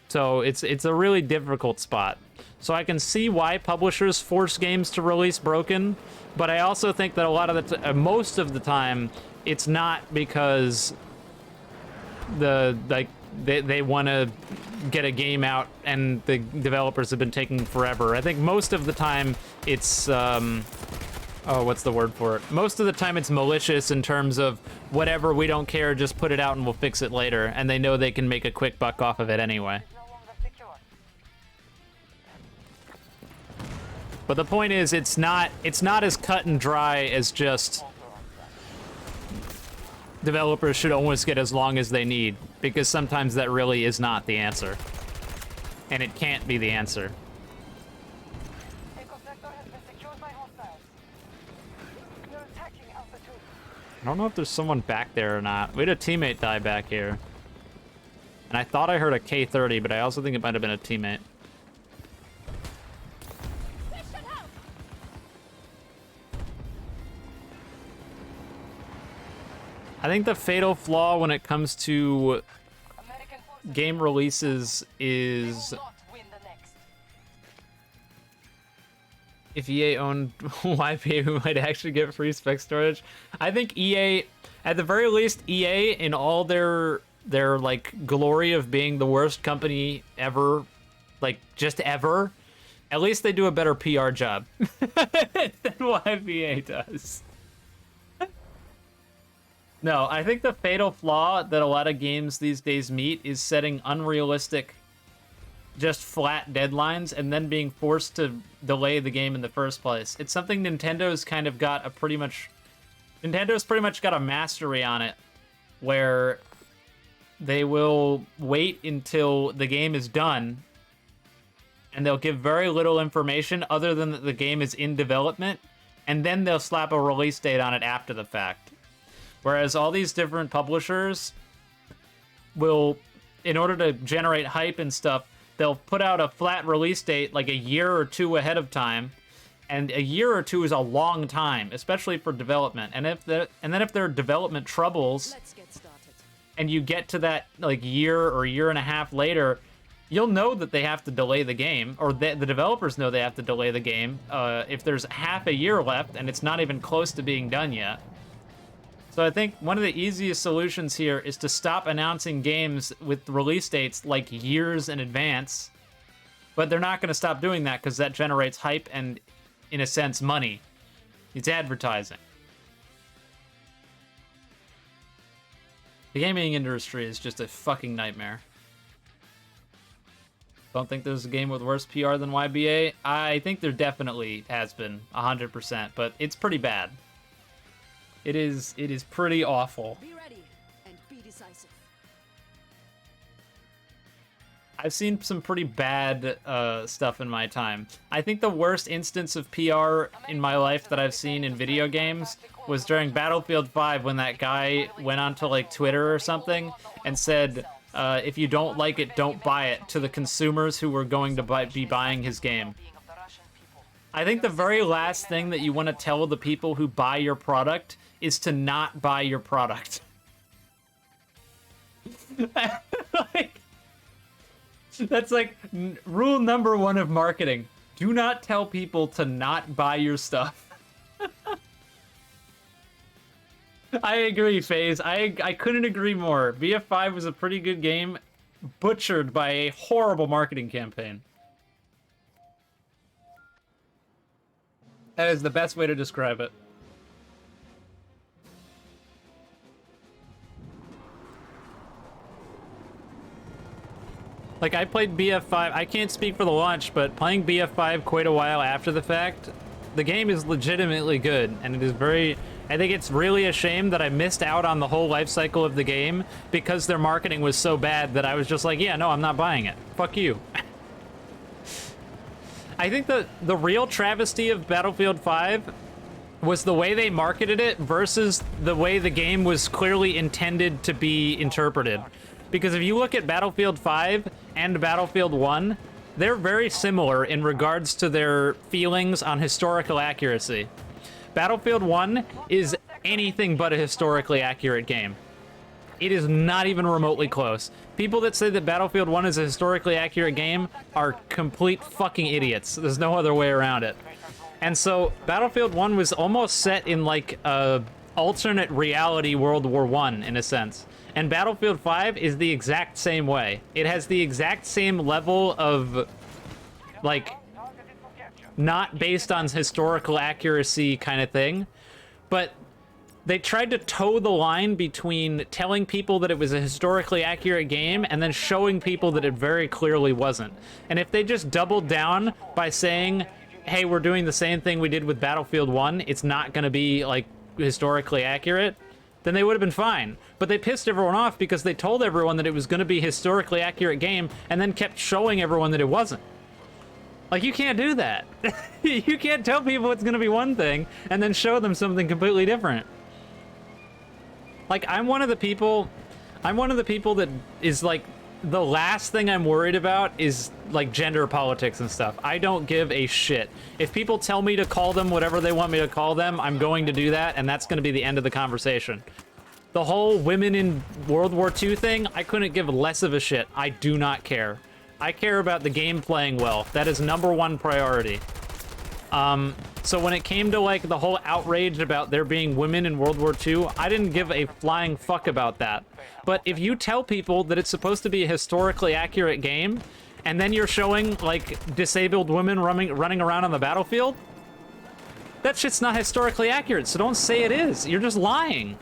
So it's a really difficult spot. So I can see why publishers force games to release broken, but I also think that a lot of the most of the time, it's not because they want to get a game out and the developers have been taking forever. I think most of the time it's what's the word for it? Most of the time it's malicious in terms of whatever, we don't care, just put it out and we'll fix it later. And they know they can make a quick buck off of it anyway. No longer secure. But the point is, it's not as cut and dry as just developers should always get as long as they need, because sometimes that really is not the answer. And it can't be the answer. Echo sector has been secured by hostiles. They're attacking Alpha 2. I don't know if there's someone back there or not. We had a teammate die back here. And I thought I heard a K-30, but I also think it might have been a teammate. I think the fatal flaw when it comes to American forces game releases is will not win the next. if EA owned YPA, we might actually get free spec storage. I think EA, at the very least, EA in all their like glory of being the worst company ever, like just ever, at least they do a better PR job than YPA does. No, I think the fatal flaw that a lot of games these days meet is setting unrealistic, just flat deadlines and then being forced to delay the game in the first place. It's something Nintendo's kind of got a Nintendo's pretty much got a mastery on it, where they will wait until the game is done and they'll give very little information other than that the game is in development, and then they'll slap a release date on it after the fact. Whereas all these different publishers will, in order to generate hype and stuff, they'll put out a flat release date like a year or two ahead of time, And a year or two is a long time, especially for development. And if then if there are development troubles, Let's get started. and you get to that like year or year and a half later, you'll know that they have to delay the game, or the developers know they have to delay the game if there's half a year left and it's not even close to being done yet. So I think one of the easiest solutions here is to stop announcing games with release dates like years in advance. But they're not going to stop doing that because that generates hype and, in a sense, money. It's advertising. The gaming industry is just a fucking nightmare. Don't think there's a game with worse PR than YBA. I think there definitely has been, 100%, but it's pretty bad. It is pretty awful. Be ready and be decisive. I've seen some pretty bad stuff in my time. I think the worst instance of PR in my life that I've seen in video games was during Battlefield 5 when that guy went onto like Twitter or something and said, if you don't like it, don't buy it, to the consumers who were going to be buying his game. I think the very last thing that you want to tell the people who buy your product is to not buy your product. Like, that's like rule number 1 of marketing. Do not tell people to not buy your stuff. I agree, FaZe. I couldn't agree more. BF5 was a pretty good game, butchered by a horrible marketing campaign. That is the best way to describe it. Like, I played BF5, I can't speak for the launch, but playing BF5 quite a while after the fact, the game is legitimately good, and it is very... I think it's really a shame that I missed out on the whole life cycle of the game because their marketing was so bad that I was just like, yeah, no, I'm not buying it. Fuck you. I think the real travesty of Battlefield 5 was the way they marketed it versus the way the game was clearly intended to be interpreted. Because if you look at Battlefield 5 and Battlefield 1, they're very similar in regards to their feelings on historical accuracy. Battlefield 1 is anything but a historically accurate game. It is not even remotely close. People that say that Battlefield 1 is a historically accurate game are complete fucking idiots. There's no other way around it. And so Battlefield 1 was almost set in like a alternate reality World War I in a sense. And Battlefield 5 is the exact same way. It has the exact same level of, like, not based on historical accuracy kind of thing, but they tried to toe the line between telling people that it was a historically accurate game and then showing people that it very clearly wasn't. And if they just doubled down by saying, hey, we're doing the same thing we did with Battlefield 1, it's not going to be, like, historically accurate, then they would have been fine. But they pissed everyone off because they told everyone that it was going to be a historically accurate game and then kept showing everyone that it wasn't. Like, you can't do that. You can't tell people it's going to be one thing and then show them something completely different. Like, I'm one of the people that is, like, the last thing I'm worried about is, like, gender politics and stuff. I don't give a shit. If people tell me to call them whatever they want me to call them, I'm going to do that, and that's going to be the end of the conversation. The whole women in World War II thing, I couldn't give less of a shit. I do not care. I care about the game playing well. That is #1 priority. So when it came to, like, the whole outrage about there being women in World War II, I didn't give a flying fuck about that. But if you tell people that it's supposed to be a historically accurate game, and then you're showing, like, disabled women running around on the battlefield, that shit's not historically accurate, so don't say it is. You're just lying.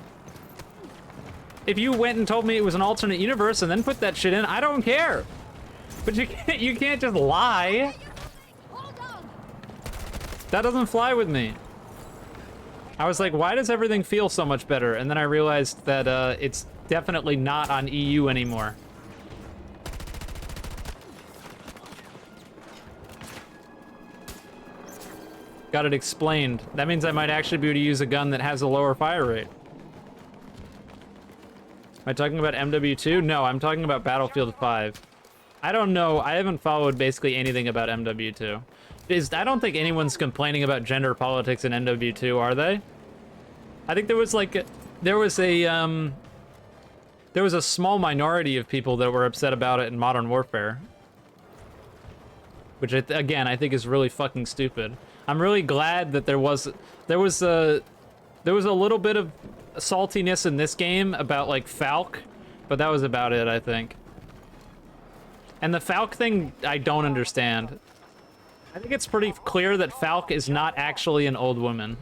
If you went and told me it was an alternate universe and then put that shit in, I don't care. But you can't just lie. Hold on. That doesn't fly with me. I was like, why does everything feel so much better? And then I realized that it's definitely not on EU anymore. Got it explained. That means I might actually be able to use a gun that has a lower fire rate. Am I talking about MW2? No, I'm talking about Battlefield 5. I don't know. I haven't followed basically anything about MW2. I don't think anyone's complaining about gender politics in NW2, are they? I think there was like there was a small minority of people that were upset about it in Modern Warfare, which again I think is really fucking stupid. I'm really glad that there was a little bit of saltiness in this game about like Falk, but that was about it, I think. And the Falk thing, I don't understand. I think it's pretty clear that Falk is not actually an old woman.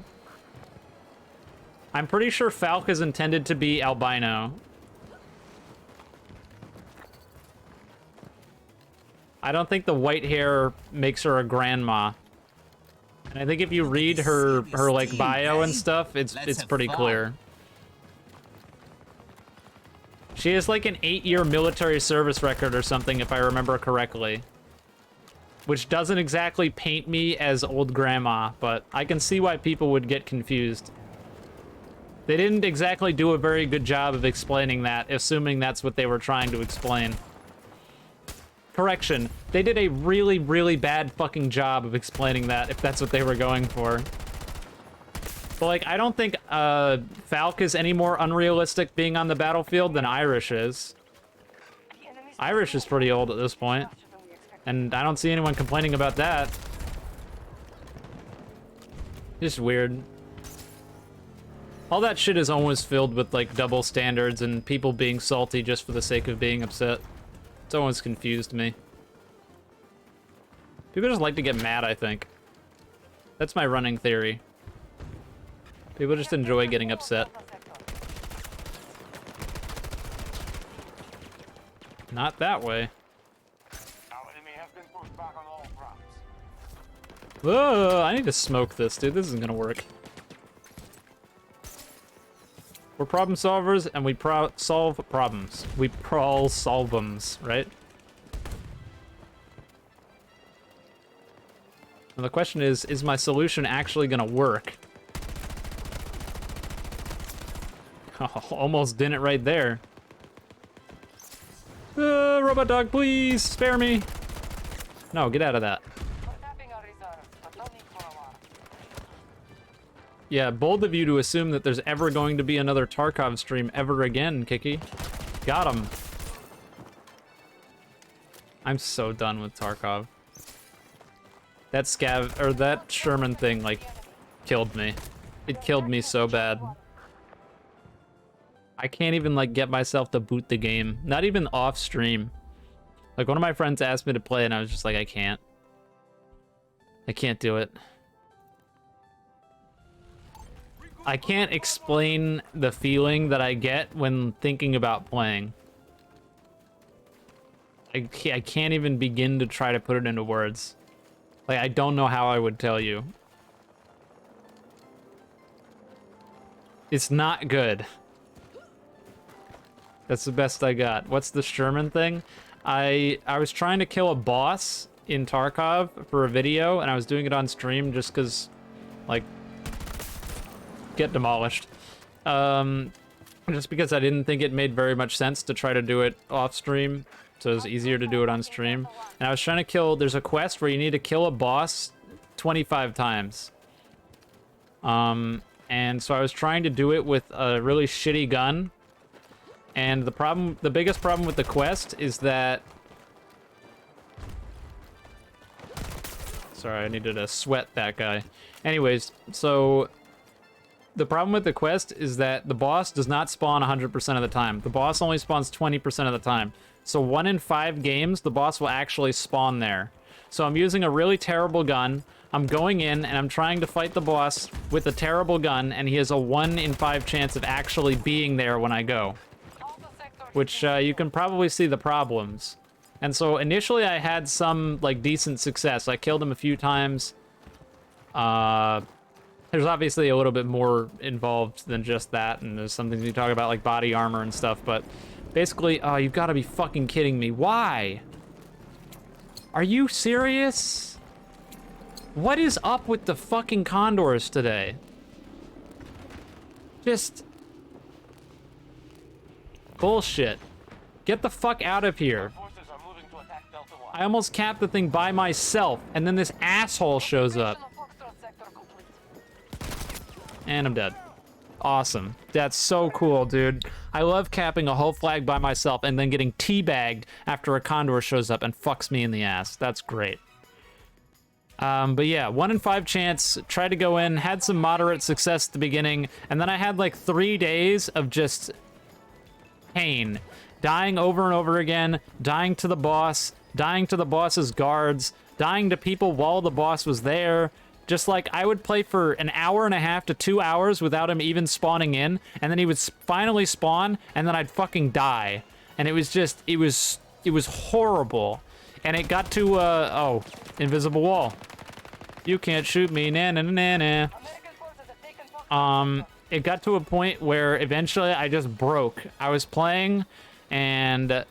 I'm pretty sure Falk is intended to be albino. I don't think the white hair makes her a grandma. And I think if you read her like bio and stuff, it's pretty clear. She has like an 8-year military service record or something, if I remember correctly. Which doesn't exactly paint me as old grandma, but I can see why people would get confused. They didn't exactly do a very good job of explaining that, assuming that's what they were trying to explain. Correction, they did a really, really bad fucking job of explaining that, if that's what they were going for. But like, I don't think Falk is any more unrealistic being on the battlefield than Irish is. Irish is pretty old at this point, and I don't see anyone complaining about that. Just weird. All that shit is always filled with like double standards and people being salty just for the sake of being upset. It's always confused me. People just like to get mad, I think. That's my running theory. People just enjoy getting upset. Not that way. Our enemy has been pushed back on all fronts. Whoa, I need to smoke this, dude. This isn't gonna work. We're problem solvers, and we solve problems. We solve them, right? And the question is my solution actually gonna work? Oh, almost didn't right there. Robot dog, please spare me. No, get out of that. Yeah, bold of you to assume that there's ever going to be another Tarkov stream ever again, Kiki. Got him. I'm so done with Tarkov. That that Sherman thing, like, killed me. It killed me so bad. I can't even, like, get myself to boot the game. Not even off stream. Like, one of my friends asked me to play, and I was just like, I can't. I can't do it. I can't explain the feeling that I get when thinking about playing. I can't even begin to try to put it into words. Like, I don't know how I would tell you. It's not good. That's the best I got. What's the Sherman thing? I was trying to kill a boss in Tarkov for a video, and I was doing it on stream just because, like, get demolished. Just because I didn't think it made very much sense to try to do it off stream, so it was easier to do it on stream. And I was trying to kill, there's a quest where you need to kill a boss 25 times. And so I was trying to do it with a really shitty gun. And the biggest problem with the quest is that... Sorry, I needed to sweat that guy. Anyways, so... The problem with the quest is that the boss does not spawn 100% of the time. The boss only spawns 20% of the time. So 1 in 5 games, the boss will actually spawn there. So I'm using a really terrible gun. I'm going in and I'm trying to fight the boss with a terrible gun, and he has a 1 in 5 chance of actually being there when I go. Which you can probably see the problems. And so initially I had some like decent success. I killed him a few times. There's obviously a little bit more involved than just that, and there's something you talk about like body armor and stuff, but basically, oh, you've got to be fucking kidding me. Why? Are you serious? What is up with the fucking Condors today? Just... bullshit. Get the fuck out of here. Forces are moving to attack Delta. Delta 1. I almost capped the thing by myself, and then this asshole shows up. Foxtrot sector complete. And I'm dead. Awesome. That's so cool, dude. I love capping a whole flag by myself and then getting teabagged after a condor shows up and fucks me in the ass. That's great. But yeah, 1 in 5 chance, tried to go in, had some moderate success at the beginning, and then I had like 3 days of just pain. Dying over and over again, dying to the boss, dying to the boss's guards, dying to people while the boss was there. Just like I would play for an hour and a half to 2 hours without him even spawning in, and then he would finally spawn, and then I'd fucking die. And it was just, it was horrible. And it got to, oh, invisible wall. You can't shoot me, na na na na. American forces have taken Foxtrot. It got to a point where eventually I just broke. I was playing, and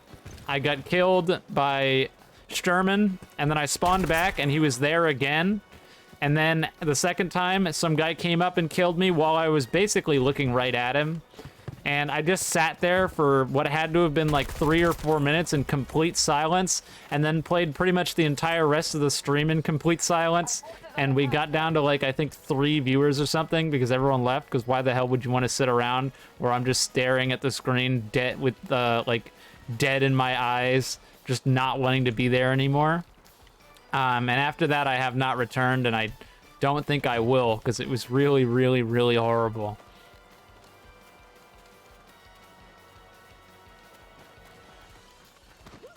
I got killed by Sturman, and then I spawned back, and he was there again. And then the second time, some guy came up and killed me while I was basically looking right at him. And I just sat there for what had to have been like 3 or 4 minutes in complete silence, and then played pretty much the entire rest of the stream in complete silence. And we got down to like, I think 3 viewers or something because everyone left, because why the hell would you want to sit around where I'm just staring at the screen dead with like dead in my eyes, just not wanting to be there anymore. And after that, I have not returned, and I don't think I will, because it was really, really, really horrible.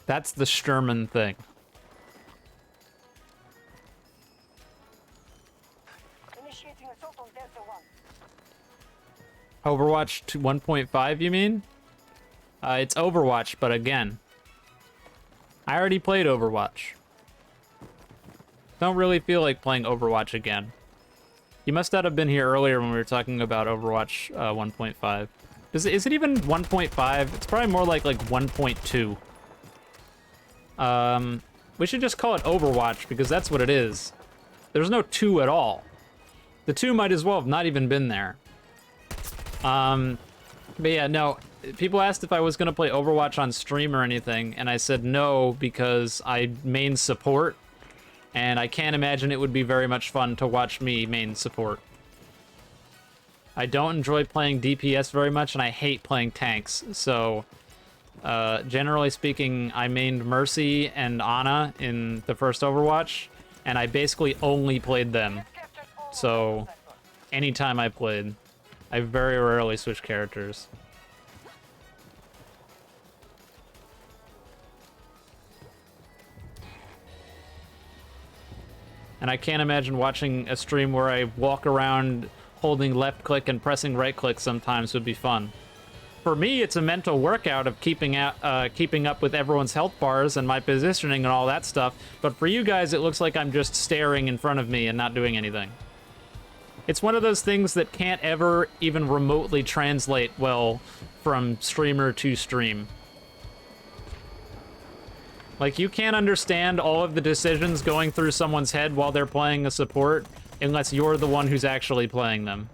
That's the Sturman thing. Initiating assault on Delta 1. Overwatch 1.5, you mean? It's Overwatch, but again, I already played Overwatch. Don't really feel like playing Overwatch again. You must not have been here earlier when we were talking about Overwatch 1.5. Is it even 1.5? It's probably more like 1.2. We should just call it Overwatch because that's what it is. There's no 2 at all. The 2 might as well have not even been there. But yeah, no. People asked if I was gonna play Overwatch on stream or anything, and I said no because I main support. And I can't imagine it would be very much fun to watch me main support. I don't enjoy playing DPS very much, and I hate playing tanks. So, generally speaking, I mained Mercy and Ana in the first Overwatch, and I basically only played them. So, anytime I played, I very rarely switch characters. And I can't imagine watching a stream where I walk around holding left click and pressing right click sometimes would be fun. For me, it's a mental workout of keeping up with everyone's health bars and my positioning and all that stuff. But for you guys, it looks like I'm just staring in front of me and not doing anything. It's one of those things that can't ever even remotely translate well from streamer to stream. Like, you can't understand all of the decisions going through someone's head while they're playing a support unless you're the one who's actually playing them.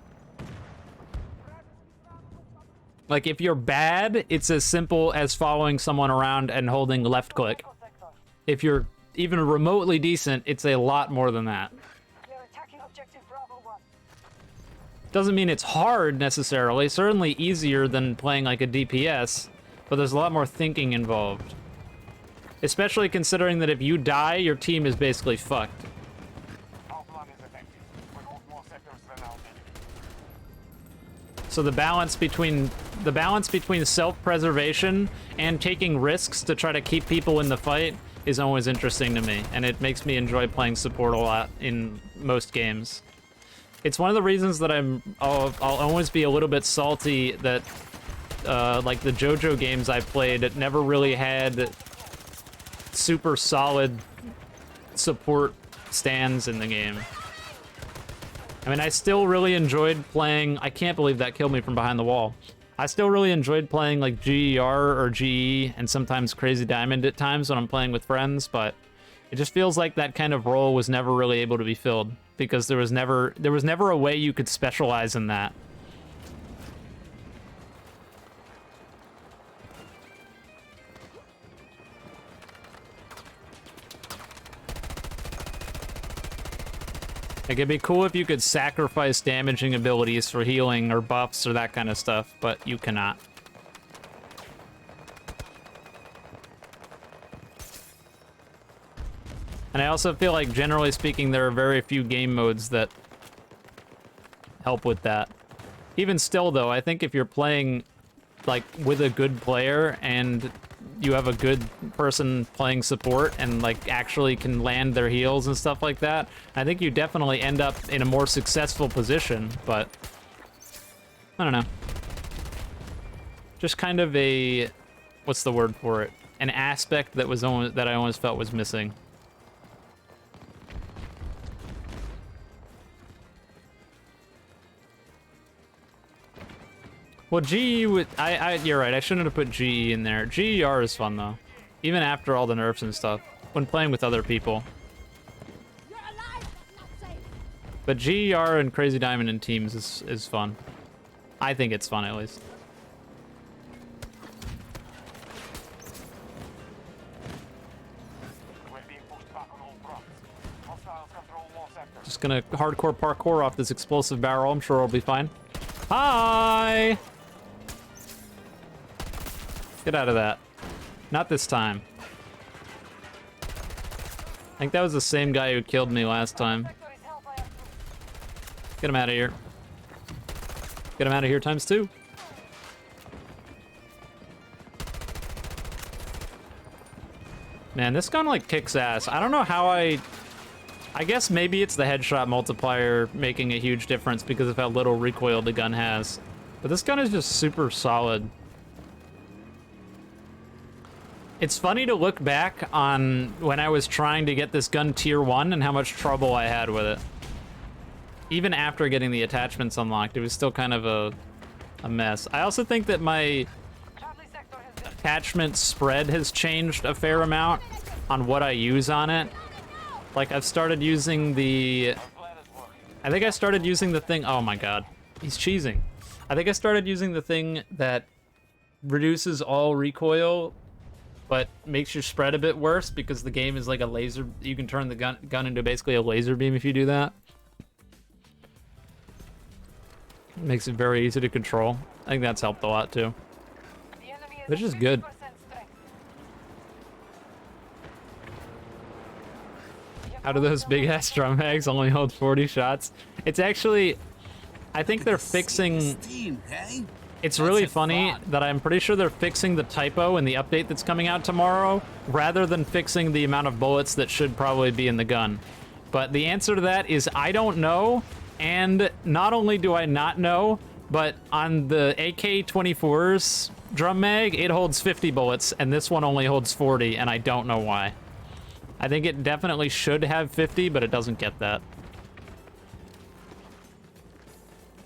Like, if you're bad, it's as simple as following someone around and holding left click. If you're even remotely decent, it's a lot more than that. We are attacking objective Bravo 1. Doesn't mean it's hard necessarily, certainly easier than playing like a DPS, but there's a lot more thinking involved. Especially considering that if you die, your team is basically fucked. Our plan is effective. We hold more sectors than our enemy. So the balance between self-preservation and taking risks to try to keep people in the fight is always interesting to me, and it makes me enjoy playing support a lot in most games. It's one of the reasons that I'll always be a little bit salty that like the JoJo games I played, it never really had super solid support stands in the game. I mean, I still really enjoyed playing... I can't believe that killed me from behind the wall. I still really enjoyed playing like GER or GE and sometimes Crazy Diamond at times when I'm playing with friends, but it just feels like that kind of role was never really able to be filled because there was never a way you could specialize in that. Like, it'd be cool if you could sacrifice damaging abilities for healing or buffs or that kind of stuff, but you cannot. And I also feel like, generally speaking, there are very few game modes that help with that. Even still, though, I think if you're playing, like, with a good player and you have a good person playing support and, like, actually can land their heals and stuff like that, I think you definitely end up in a more successful position, but I don't know. Just kind of a, what's the word for it? An aspect that was that I almost felt was missing. Well, GE would, you're right, I shouldn't have put GE in there. GER is fun, though. Even after all the nerfs and stuff. When playing with other people. You're alive, but not safe. But GER and Crazy Diamond in teams is fun. I think it's fun, at least. We're being pushed back on all fronts. Hostiles control more sectors. Just gonna hardcore parkour off this explosive barrel. I'm sure it'll be fine. Hi! Get out of that. Not this time. I think that was the same guy who killed me last time. Sector is held by our troops. Get him out of here. Get him out of here times 2. Man, this gun like kicks ass. I don't know how I guess maybe it's the headshot multiplier making a huge difference because of how little recoil the gun has. But this gun is just super solid. It's funny to look back on when I was trying to get this gun tier 1 and how much trouble I had with it. Even after getting the attachments unlocked, it was still kind of a mess. I also think that my Charlie sector has been attachment spread has changed a fair amount on what I use on it. Like, I've started using the... I think I started using the thing... Oh my god. He's cheesing. I think I started using the thing that reduces all recoil, but makes your spread a bit worse because the game is like a laser... You can turn the gun into basically a laser beam if you do that. It makes it very easy to control. I think that's helped a lot, too. the enemy is Which is at good. 50% strength. How do those big-ass drum mags only hold 40 shots? It's actually... I think they're fixing... Steam, hey? It's That's really a funny thought. that I'm pretty sure they're fixing the typo in the update that's coming out tomorrow, rather than fixing the amount of bullets that should probably be in the gun. But the answer to that is I don't know, and not only do I not know, but on the AK-24's drum mag, it holds 50 bullets, and this one only holds 40, and I don't know why. I think it definitely should have 50, but it doesn't get that.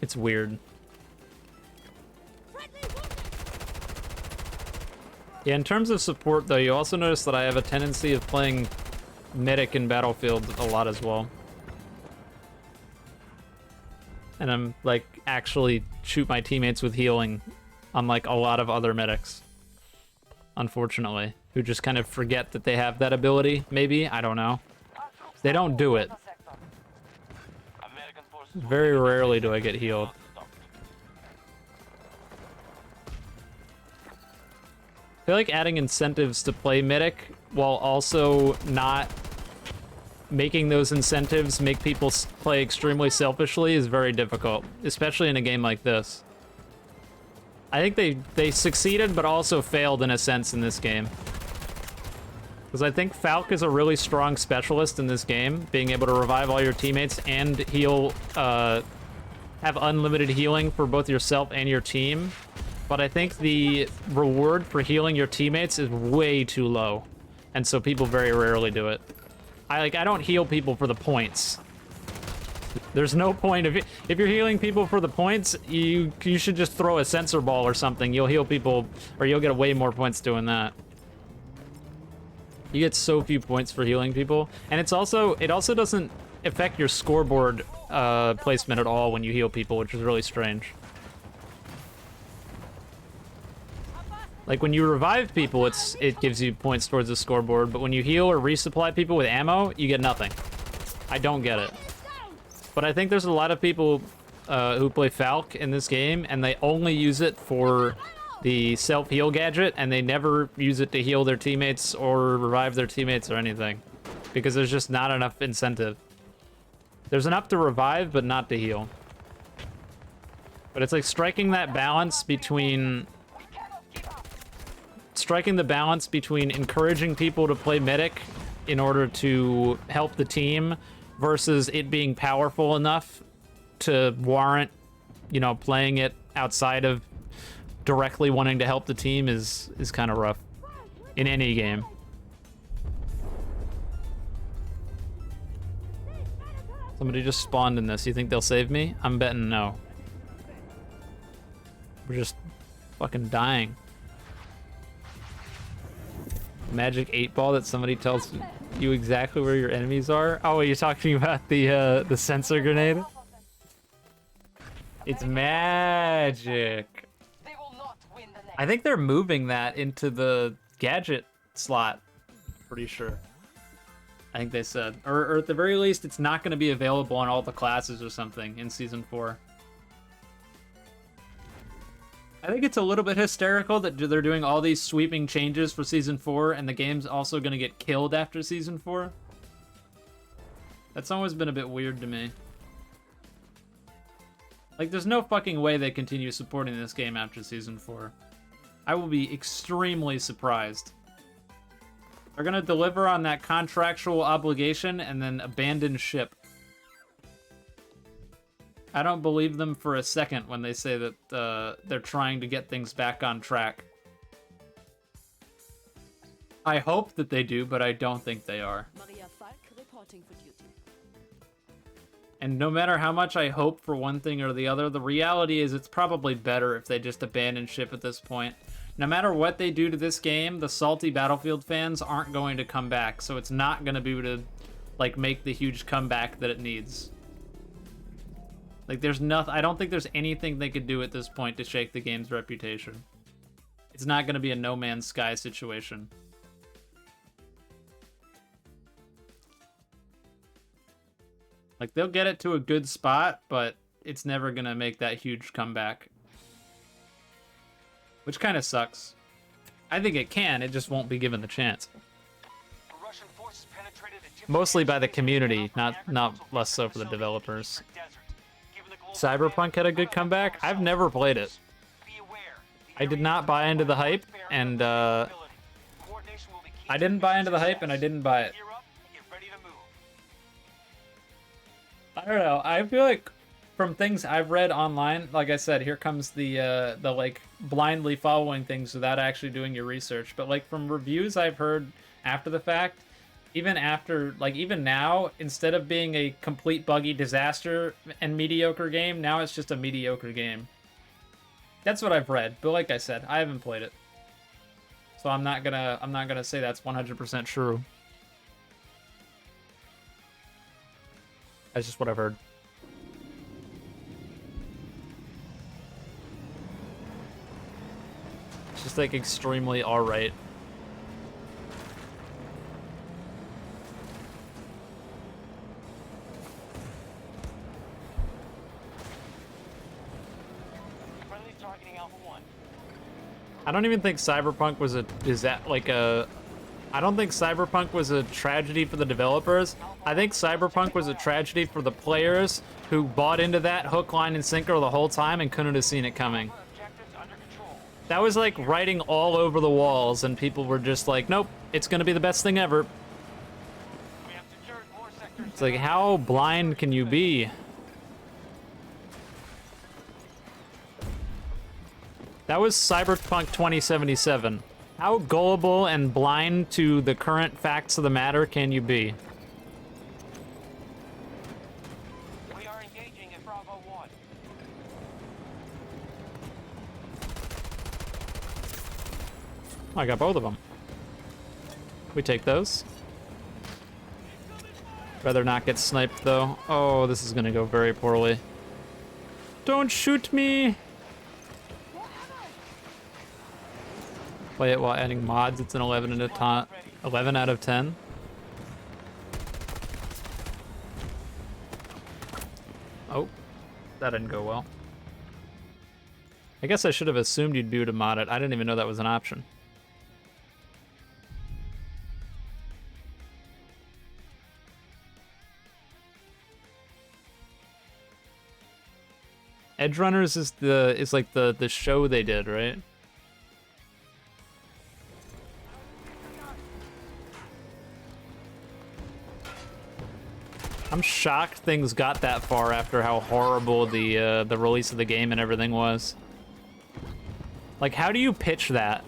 It's weird. Yeah, in terms of support, though, you also notice that I have a tendency of playing medic in Battlefield a lot as well. And I'm, like, actually shoot my teammates with healing, unlike a lot of other medics. Unfortunately. Who just kind of forget that they have that ability, maybe? I don't know. Our troops They don't do it. Delta sector. American forces Very rarely do I get healed. I feel like adding incentives to play medic while also not making those incentives make people play extremely selfishly is very difficult, especially in a game like this. I think they succeeded but also failed in a sense in this game. Because I think Falk is a really strong specialist in this game, being able to revive all your teammates and heal, have unlimited healing for both yourself and your team. But I think the reward for healing your teammates is way too low. And so people very rarely do it. I don't heal people for the points. There's no point if you're healing people for the points, you should just throw a sensor ball or something. You'll heal people, or you'll get way more points doing that. You get so few points for healing people, and it also doesn't affect your scoreboard placement at all when you heal people, which is really strange. Like when you revive people, it gives you points towards the scoreboard, but when you heal or resupply people with ammo, you get nothing. I don't get it. but I think there's a lot of people who play Falc in this game, and they only use it for the self-heal gadget, and they never use it to heal their teammates or revive their teammates or anything, because there's just not enough incentive. There's enough to revive, but not to heal. But it's like striking that balance between... striking the balance between encouraging people to play medic in order to help the team versus it being powerful enough to warrant, you know, playing it outside of directly wanting to help the team is kind of rough in any game. Somebody just spawned in this. You think they'll save me? I'm betting no. We're just fucking dying. Magic 8-ball that somebody tells you exactly where your enemies are. Oh, are you talking about the sensor grenade? It's magic. They will not win the next. I think they're moving that into the gadget slot. Pretty sure. I think they said, or at the very least, it's not going to be available on all the classes or something in Season 4. I think it's a little bit hysterical that they're doing all these sweeping changes for Season 4, and the game's also going to get killed after Season 4. That's always been a bit weird to me. Like, there's no fucking way they continue supporting this game after Season 4. I will be extremely surprised. They're gonna deliver on that contractual obligation and then abandon ship. I don't believe them for a second when they say that they're trying to get things back on track. I hope that they do, but I don't think they are. Maria Falk reporting for duty. And no matter how much I hope for one thing or the other, the reality is it's probably better if they just abandon ship at this point. No matter what they do to this game, the salty Battlefield fans aren't going to come back, so it's not going to be able to, like, make the huge comeback that it needs. Like, there's nothing. I don't think there's anything they could do at this point to shake the game's reputation. It's not going to be a No Man's Sky situation. Like, they'll get it to a good spot, but it's never going to make that huge comeback. Which kind of sucks. I think it can, it just won't be given the chance. Russian forces penetrated a Mostly by the community, not less so for the developers. Cyberpunk had a good comeback. I've never played it. I did not buy into the hype, and I didn't buy into the hype, and I didn't buy it. I don't know. I feel like from things I've read online, like I said, here comes the like blindly following things without actually doing your research. But like from reviews I've heard after the fact, even now, instead of being a complete buggy disaster and mediocre game, now it's just a mediocre game. That's what I've read. But like I said, I haven't played it, so I'm not gonna say that's 100% true. That's just what I've heard. It's just like extremely alright. Friendly targeting Alpha 1. I don't even think Cyberpunk was I don't think Cyberpunk was a tragedy for the developers. I think Cyberpunk was a tragedy for the players who bought into that hook, line, and sinker the whole time and couldn't have seen it coming. Objectives under control. That was like writing all over the walls, and people were just like, nope, it's gonna be the best thing ever. We have secured more sectors. It's like, how blind can you be? That was Cyberpunk 2077. How gullible and blind to the current facts of the matter can you be? We are engaging at Bravo 1. I got both of them. We take those. Rather not get sniped though. Oh, this is gonna go very poorly. Don't shoot me! Play it while adding mods. It's an 11 out of 10. That didn't go well. I guess I should have assumed you'd be able to mod it. I didn't even know that was an option. Edge Runners is like the show they did, right? I'm shocked things got that far after how horrible the release of the game and everything was. Like, how do you pitch that?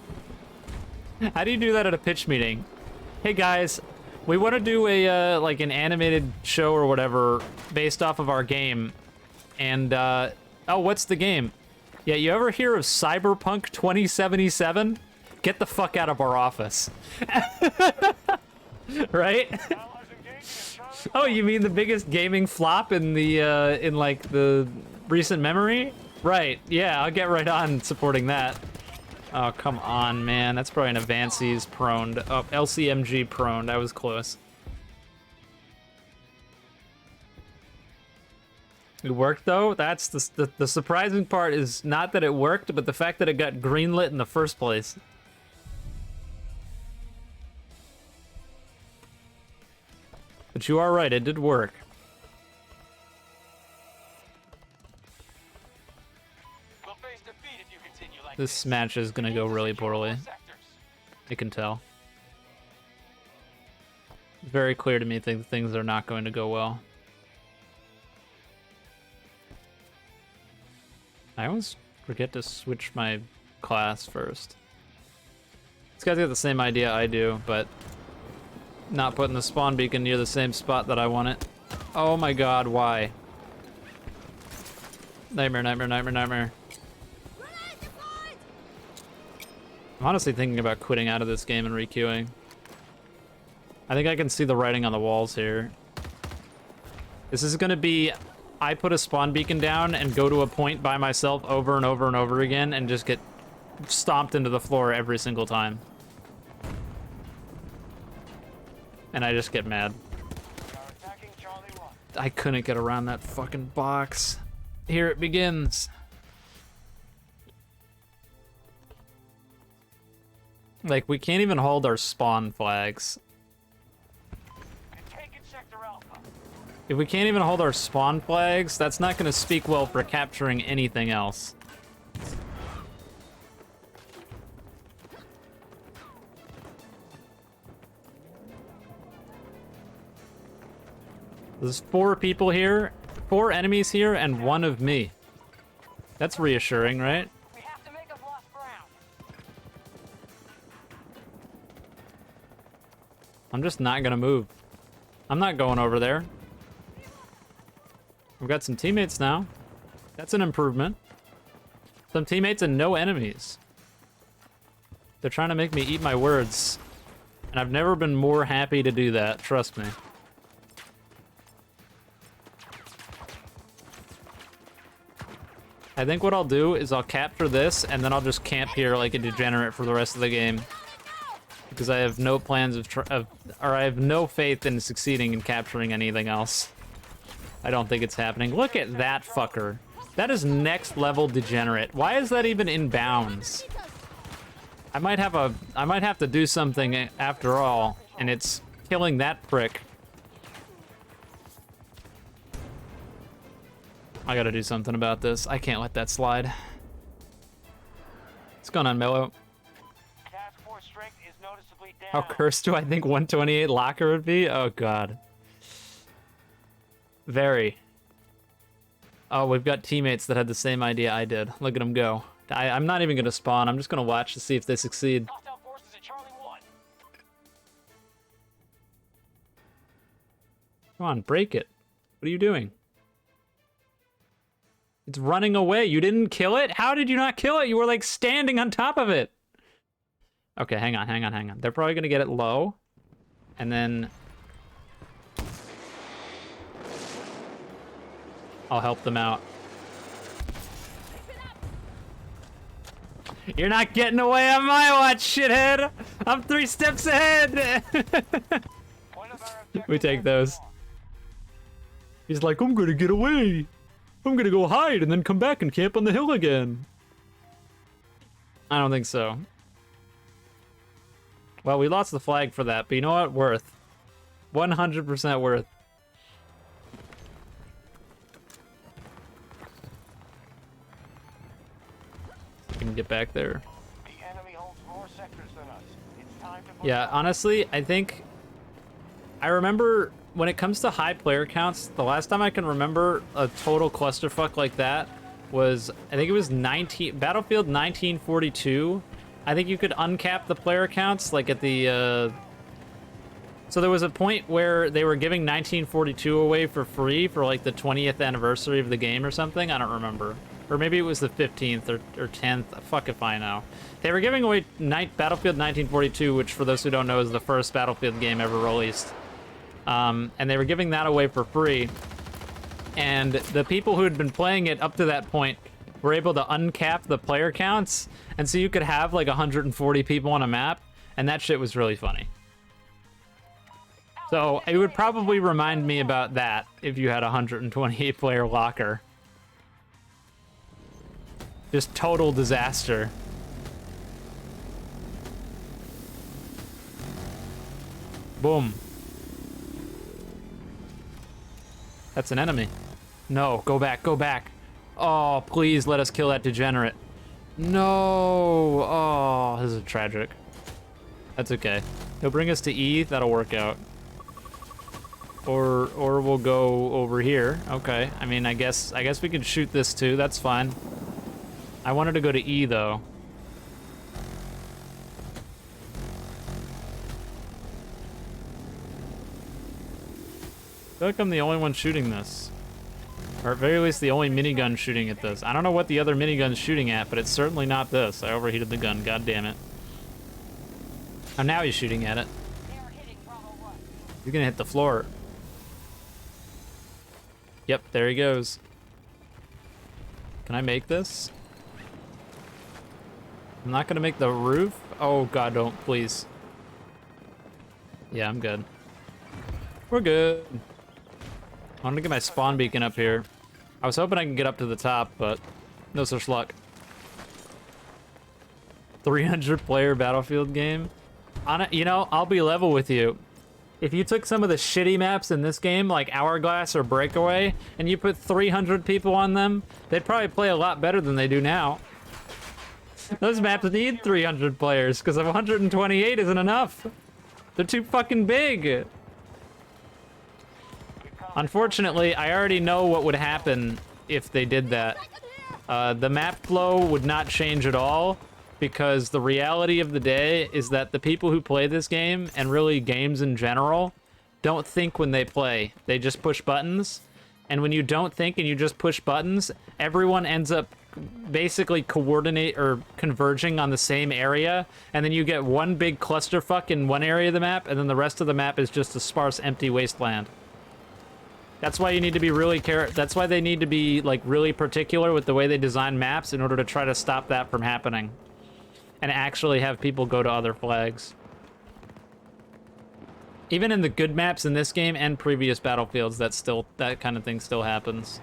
How do you do that at a pitch meeting? Hey guys, we want to do a like an animated show or whatever based off of our game, and oh, what's the game? Yeah, you ever hear of Cyberpunk 2077? Get the fuck out of our office. Right? Oh, you mean the biggest gaming flop in the in like the recent memory? Right. Yeah, I'll get right on supporting that. Oh, come on, man. That's probably an Advances proned. Oh, LCMG proned. I was close. It worked though. That's the surprising part is not that it worked, but the fact that it got greenlit in the first place. But you are right, it did work. We'll face defeat if you continue like This match is gonna go really poorly. sectors. I can tell. It's very clear to me that things are not going to go well. I always forget to switch my class first. This guy's got the same idea I do, but not putting the spawn beacon near the same spot that I want it. Oh my god, why? Nightmare, nightmare, nightmare, nightmare. I'm honestly thinking about quitting out of this game and requeuing. I think I can see the writing on the walls here. This is gonna be, I put a spawn beacon down and go to a point by myself over and over and over again and just get stomped into the floor every single time. And I just get mad. We are attacking Charlie 1. I couldn't get around that fucking box. Here it begins. Like, we can't even hold our spawn flags. And taking Sector Alpha. If we can't even hold our spawn flags, that's not gonna speak well for capturing anything else. There's 4 people here, 4 enemies here, and 1 of me. That's reassuring, right? We have to make up lost ground. I'm just not gonna move. I'm not going over there. We've got some teammates now. That's an improvement. Some teammates and no enemies. They're trying to make me eat my words. And I've never been more happy to do that, trust me. I think what I'll do is I'll capture this, and then I'll just camp here like a degenerate for the rest of the game. Because I have no plans or I have no faith in succeeding in capturing anything else. I don't think it's happening. Look at that fucker. That is next level degenerate. Why is that even in bounds? I might have to do something after all, and it's killing that prick. I gotta do something about this. I can't let that slide. What's going on, Mello? Task force strength is noticeably down. How cursed do I think 128 locker would be? Oh god. Very. Oh, we've got teammates that had the same idea I did. Look at them go. I'm not even gonna spawn. I'm just gonna watch to see if they succeed. Hostile forces at Charlie 1. Come on, break it. What are you doing? It's running away. You didn't kill it? How did you not kill it? You were like standing on top of it. Okay, hang on, hang on, hang on. They're probably gonna get it low. And then I'll help them out. You're not getting away on my watch, shithead! I'm 3 steps ahead! One of our We objectives take has those. been lost. He's like, I'm gonna get away. I'm gonna go hide and then come back and camp on the hill again. I don't think so. Well, we lost the flag for that, but you know what? Worth. 100% worth. We can get back there. The enemy holds more sectors than us. It's time to push Yeah, back. honestly, I remember when it comes to high player counts, the last time I can remember a total clusterfuck like that was, I think it was Battlefield 1942. I think you could uncap the player counts, like at the, so there was a point where they were giving 1942 away for free for like the 20th anniversary of the game or something. I don't remember. Or maybe it was the 15th or 10th. Fuck if I know. They were giving away Battlefield 1942, which for those who don't know is the first Battlefield game ever released. And they were giving that away for free. And the people who had been playing it up to that point were able to uncap the player counts. And so you could have like 140 people on a map. And that shit was really funny. So it would probably remind me about that if you had a 128 player locker. Just total disaster. Boom. That's an enemy. No, go back, go back. Oh, please let us kill that degenerate. No. Oh, this is tragic. That's okay. He'll bring us to E. That'll work out. Or we'll go over here. Okay. I mean, I guess we can shoot this too. That's fine. I wanted to go to E though. I feel like I'm the only one shooting this. Or at very least the only minigun shooting at this. I don't know what the other minigun's shooting at, but it's certainly not this. I overheated the gun, god damn it. Oh, now he's shooting at it. They are hitting Bravo 1. He's gonna hit the floor. Yep, there he goes. Can I make this? I'm not gonna make the roof. Oh god, don't, please. Yeah, I'm good. We're good. I wanted to get my spawn beacon up here. I was hoping I could get up to the top, but no such luck. 300 player Battlefield game. You know, I'll be level with you. If you took some of the shitty maps in this game, like Hourglass or Breakaway, and you put 300 people on them, they'd probably play a lot better than they do now. Those maps need 300 players, because 128 isn't enough. They're too fucking big. Unfortunately, I already know what would happen if they did that. The map flow would not change at all, because the reality of the day is that the people who play this game, and really games in general, don't think when they play. They just push buttons. And when you don't think and you just push buttons, everyone ends up basically converging on the same area, and then you get one big clusterfuck in one area of the map, and then the rest of the map is just a sparse, empty wasteland. That's why you need to be really that's why they need to be like really particular with the way they design maps in order to try to stop that from happening. And actually have people go to other flags. Even in the good maps in this game and previous Battlefields, that kind of thing still happens.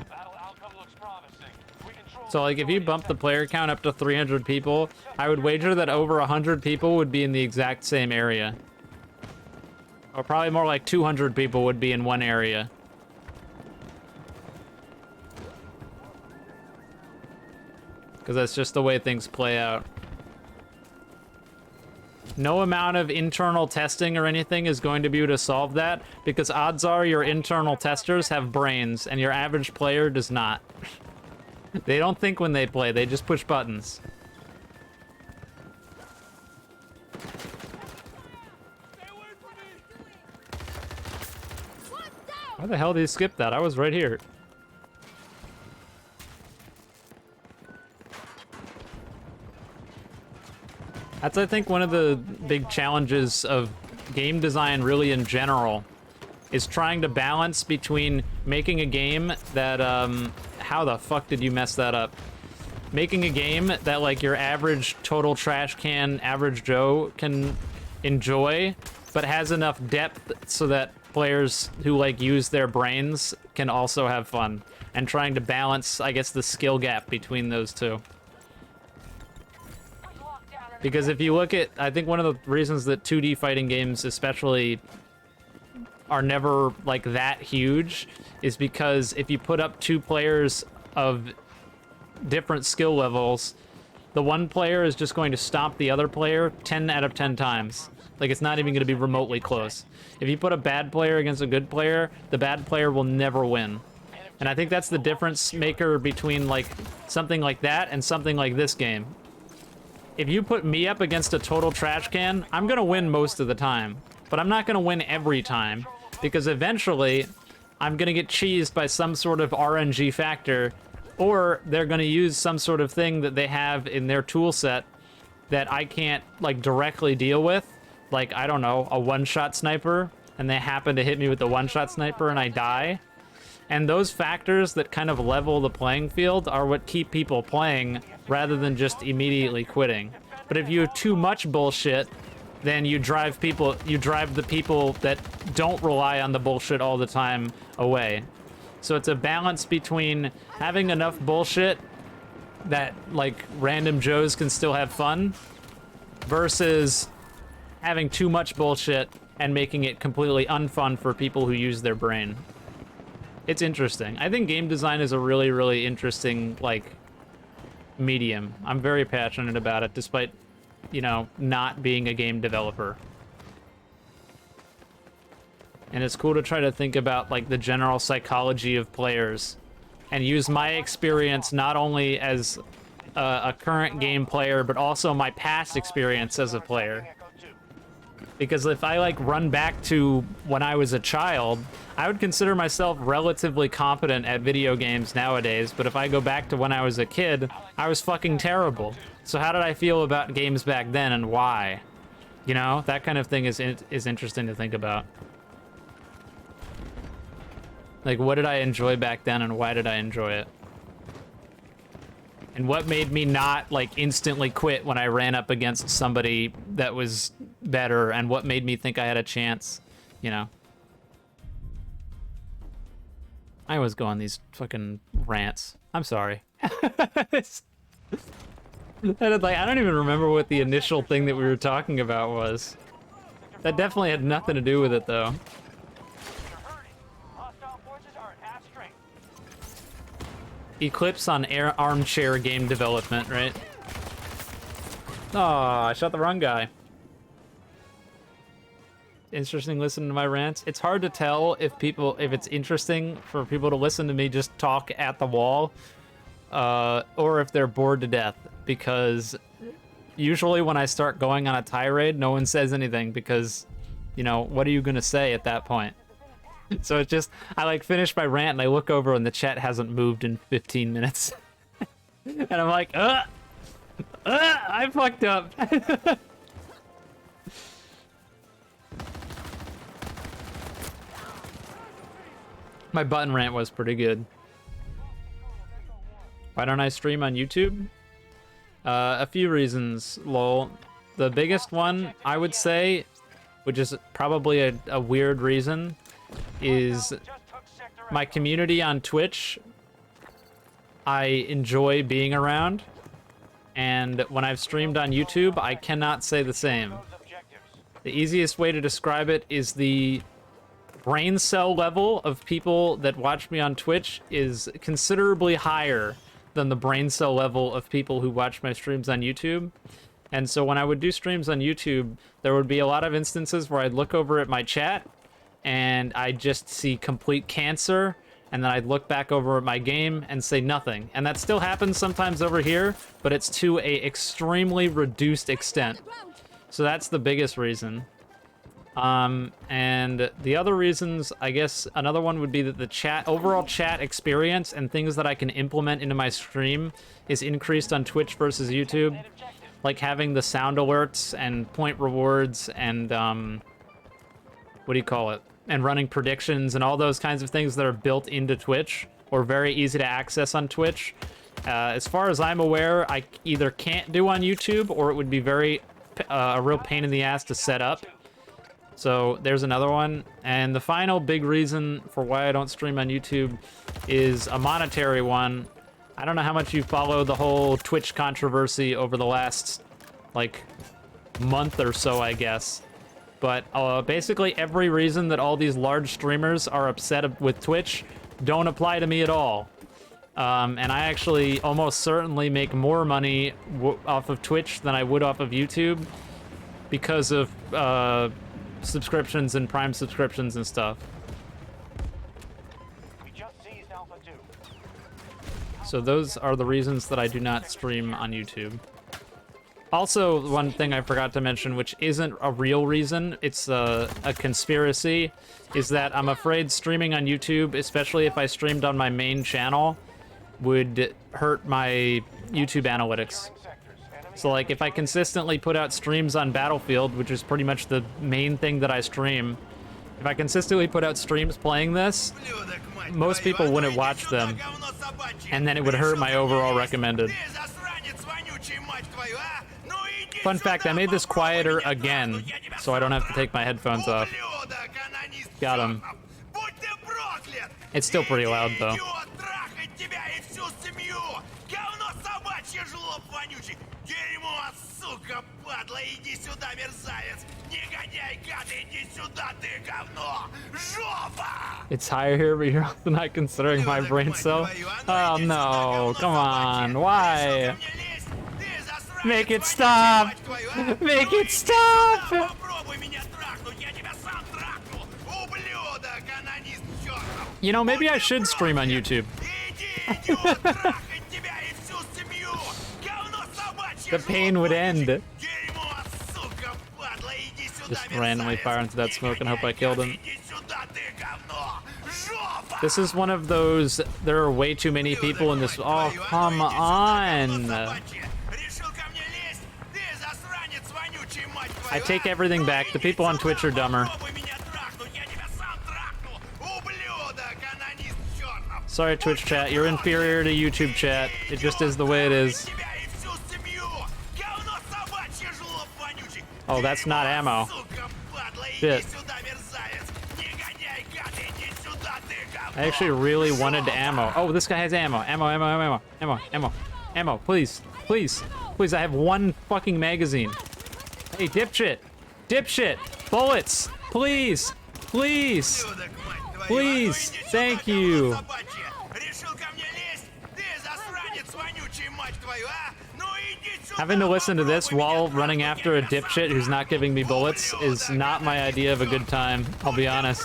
Battle outcome looks promising. We control So like if you bump the player count up to 300 people, I would wager that over 100 people would be in the exact same area. Or probably more like 200 people would be in one area. Because that's just the way things play out. No amount of internal testing or anything is going to be able to solve that, because odds are your internal testers have brains and your average player does not. They don't think when they play, they just push buttons. Why the hell did he skip that? I was right here. That's, I think, one of the big challenges of game design really in general, is trying to balance between making a game that, how the fuck did you mess that up? making a game that like your average total trash can average Joe can enjoy, but has enough depth so that players who like use their brains can also have fun, and trying to balance, I guess, the skill gap between those two. Because if you look at, I think one of the reasons that 2D fighting games especially are never like that huge is because if you put up two players of different skill levels, the one player is just going to stomp the other player 10 out of 10 times. Like, it's not even going to be remotely close. If you put a bad player against a good player, the bad player will never win. And I think that's the difference maker between like something like that and something like this game. If you put me up against a total trash can, I'm gonna win most of the time, but I'm not gonna win every time, because eventually I'm gonna get cheesed by some sort of RNG factor, or they're gonna use some sort of thing that they have in their tool set that I can't like directly deal with. Like, I don't know, a one-shot sniper, and they happen to hit me with the one-shot sniper and I die. And those factors that kind of level the playing field are what keep people playing rather than just immediately quitting. But if you have too much bullshit, then you drive the people that don't rely on the bullshit all the time away. So it's a balance between having enough bullshit that like random Joes can still have fun versus having too much bullshit and making it completely unfun for people who use their brain. It's interesting. I think game design is a really, really interesting, like, medium. I'm very passionate about it, despite, you know, not being a game developer. And it's cool to try to think about, like, the general psychology of players and use my experience not only as a current game player, but also my past experience as a player. Because if I, like, run back to when I was a child, I would consider myself relatively competent at video games nowadays, but if I go back to when I was a kid, I was fucking terrible. So how did I feel about games back then, and why? You know, that kind of thing is interesting to think about. Like, what did I enjoy back then, and why did I enjoy it? And what made me not, like, instantly quit when I ran up against somebody that was better, and what made me think I had a chance, you know? I always go on these fucking rants. I'm sorry. Like, I don't even remember what the initial thing that we were talking about was. That definitely had nothing to do with it, though. Eclipse on armchair game development, right? Oh, I shot the wrong guy. Interesting listening to my rants. It's hard to tell if it's interesting for people to listen to me just talk at the wall, or if they're bored to death, because usually when I start going on a tirade, no one says anything because, you know, what are you gonna say at that point? So it's just, I like finish my rant and I look over and the chat hasn't moved in 15 minutes. And I'm like, I fucked up. My button rant was pretty good. Why don't I stream on YouTube? A few reasons, lol. The biggest one, I would say, which is probably a weird reason, is my community on Twitch. I enjoy being around, and when I've streamed on YouTube, I cannot say the same. The easiest way to describe it is the brain cell level of people that watch me on Twitch is considerably higher than the brain cell level of people who watch my streams on YouTube. And so when I would do streams on YouTube, there would be a lot of instances where I'd look over at my chat and I'd just see complete cancer, and then I'd look back over at my game and say nothing. And that still happens sometimes over here, but it's to a extremely reduced extent. So that's the biggest reason. And the other reasons, I guess another one would be that the overall chat experience and things that I can implement into my stream is increased on Twitch versus YouTube. Like having the sound alerts and point rewards and, what do you call it? And running predictions and all those kinds of things that are built into Twitch or very easy to access on Twitch As far as I'm aware, I either can't do on YouTube or it would be a real pain in the ass to set up. So there's another one. And the final big reason for why I don't stream on YouTube is a monetary one. I don't know how much you follow the whole Twitch controversy over the last, like, month or so, I guess. But basically every reason that all these large streamers are upset with Twitch don't apply to me at all. And I actually almost certainly make more money off of Twitch than I would off of YouTube because of subscriptions and Prime subscriptions and stuff. We just seized Alpha 2. So those are the reasons that I do not stream on YouTube. Also, one thing I forgot to mention, which isn't a real reason, it's a conspiracy, is that I'm afraid streaming on YouTube, especially if I streamed on my main channel, would hurt my YouTube analytics. So like if I consistently put out streams on Battlefield, which is pretty much the main thing that I stream, if I consistently put out streams playing this, most people wouldn't watch them, and then it would hurt my overall recommended. Fun fact, I made this quieter again, so I don't have to take my headphones off. Got him. It's still pretty loud though. It's higher here, but you're also not considering my brain cell? Oh no, come on, why? Make it stop! Make it stop! You know, maybe I should stream on YouTube. The pain would end. Just randomly fire into that smoke and hope I killed him. This is one of those, there are way too many people in this. Oh, come on. I take everything back. The people on Twitch are dumber. Sorry, Twitch chat. You're inferior to YouTube chat. It just is the way it is. Oh, that's not ammo. Shit. I actually really wanted ammo. Oh, this guy has ammo. Ammo. Please. I have one fucking magazine. Hey, dipshit. Bullets. Please. Thank you. Having to listen to this while running after a dipshit who's not giving me bullets is not my idea of a good time, I'll be honest.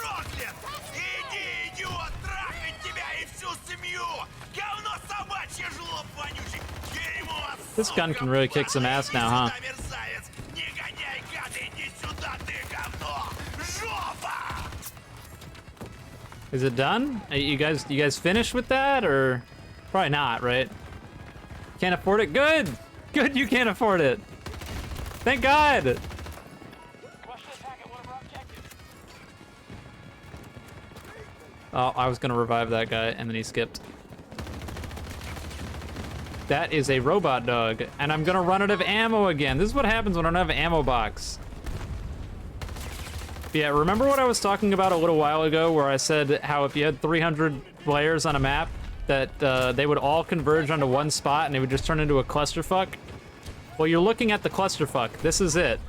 This gun can really kick some ass now, huh? Is it done? Are you guys finished with that, or probably not, right? Can't afford it? Good, you can't afford it. Thank God. Oh, I was gonna revive that guy, and then he skipped. That is a robot dog, and I'm gonna run out of ammo again. This is what happens when I don't have an ammo box. Yeah, remember what I was talking about a little while ago where I said how if you had 300 players on a map that they would all converge onto one spot and it would just turn into a clusterfuck? Well, you're looking at the clusterfuck. This is it.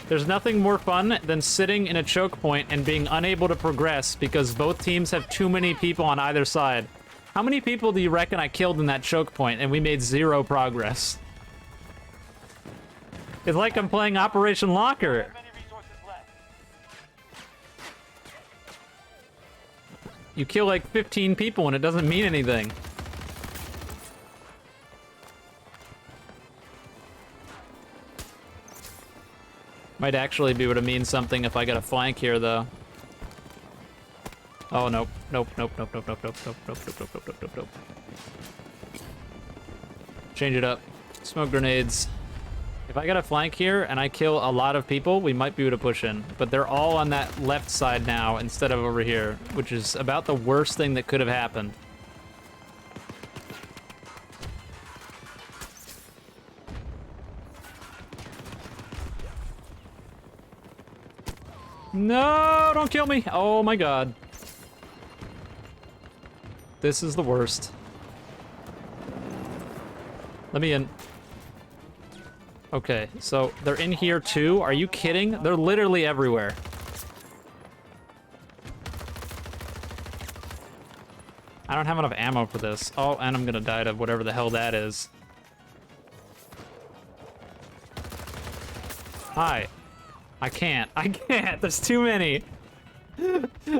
There's nothing more fun than sitting in a choke point and being unable to progress because both teams have too many people on either side. How many people do you reckon I killed in that choke point and we made 0 progress? It's like I'm playing Operation Locker. You kill like 15 people and it doesn't mean anything. Might actually be able to mean something if I get a flank here, though. Oh, nope. Nope. Change it up. Smoke grenades. If I get a flank here and I kill a lot of people, we might be able to push in. But they're all on that left side now instead of over here, which is about the worst thing that could have happened. No, don't kill me. Oh my god. This is the worst. Let me in. Okay, so they're in here too. Are you kidding? They're literally everywhere. I don't have enough ammo for this. Oh, and I'm gonna die to whatever the hell that is. Hi. I can't. I can't. There's too many.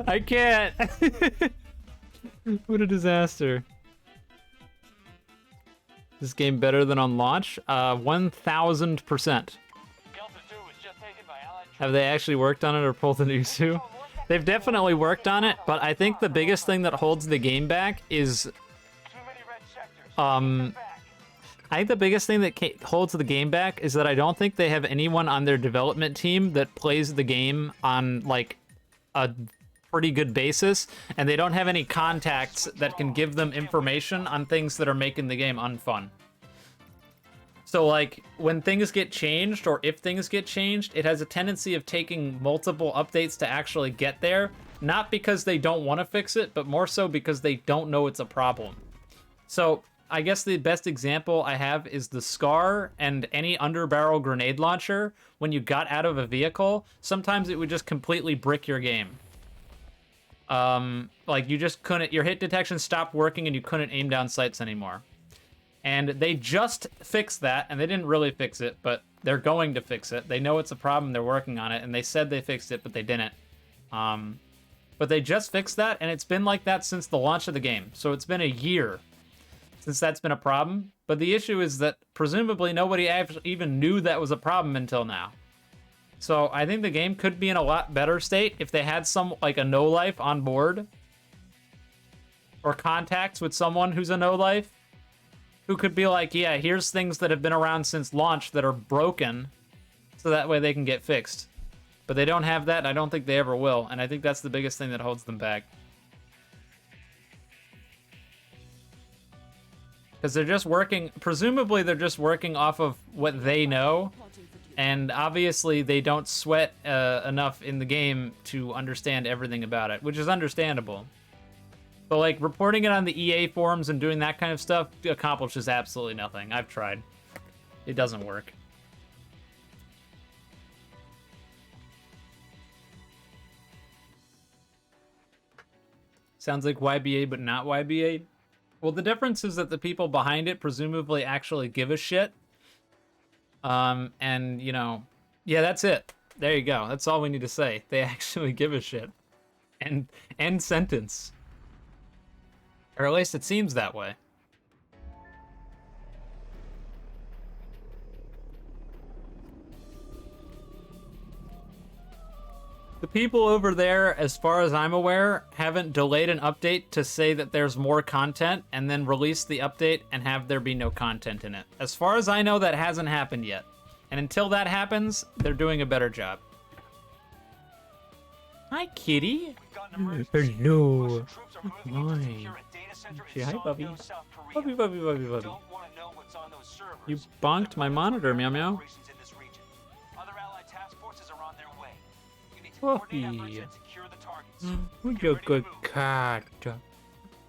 I can't. What a disaster. This game better than on launch? 1000%. Delta 2 was just taken by Allied troops. Have they actually worked on it or pulled an Usu? They've definitely worked on it, but I think the biggest thing that holds the game back is Too many red sectors. Back. I think the biggest thing that holds the game back is that I don't think they have anyone on their development team that plays the game on, like, a pretty good basis, and they don't have any contacts that can give them information on things that are making the game unfun. So, like, when things get changed, or if things get changed, it has a tendency of taking multiple updates to actually get there, not because they don't want to fix it, but more so because they don't know it's a problem. So, I guess the best example I have is the SCAR and any underbarrel grenade launcher. When you got out of a vehicle, sometimes it would just completely brick your game. Like you just couldn't, your hit detection stopped working and you couldn't aim down sights anymore. And they just fixed that, and they didn't really fix it, but they're going to fix it. They know it's a problem, they're working on it, and they said they fixed it, but they didn't. But they just fixed that, and it's been like that since the launch of the game. So it's been a year since that's been a problem. But the issue is that presumably nobody even knew that was a problem until now. So I think the game could be in a lot better state if they had some, like, a no-life on board. Or contacts with someone who's a no-life. Who could be like, yeah, here's things that have been around since launch that are broken. So that way they can get fixed. But they don't have that, and I don't think they ever will. And I think that's the biggest thing that holds them back. Because they're just working, presumably they're just working off of what they know. And obviously they don't sweat enough in the game to understand everything about it, which is understandable. But like reporting it on the EA forums and doing that kind of stuff accomplishes absolutely nothing. I've tried. It doesn't work. Sounds like YBA, but not YBA. Well, the difference is that the people behind it presumably actually give a shit. And, you know, yeah, that's it. There you go. That's all we need to say. They actually give a shit. And end sentence. Or at least it seems that way. The people over there, as far as I'm aware, haven't delayed an update to say that there's more content and then release the update and have there be no content in it. As far as I know, that hasn't happened yet. And until that happens, they're doing a better job. Hi, kitty. Hello. Hi. Say hi, Bubby. Bubby, Bubby, Bubby, Bubby. You bonked my monitor, meow meow. Puppy. Who's a good cat?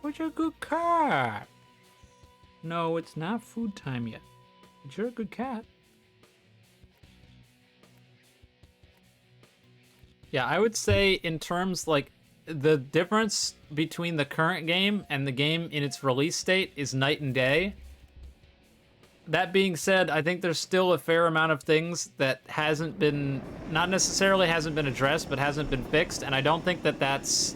Who's a good cat? No, it's not food time yet. But you're a good cat. Yeah, I would say in terms like the difference between the current game and the game in its release state is night and day. That being said, I think there's still a fair amount of things that hasn't been, not necessarily hasn't been addressed, but hasn't been fixed, and I don't think that that's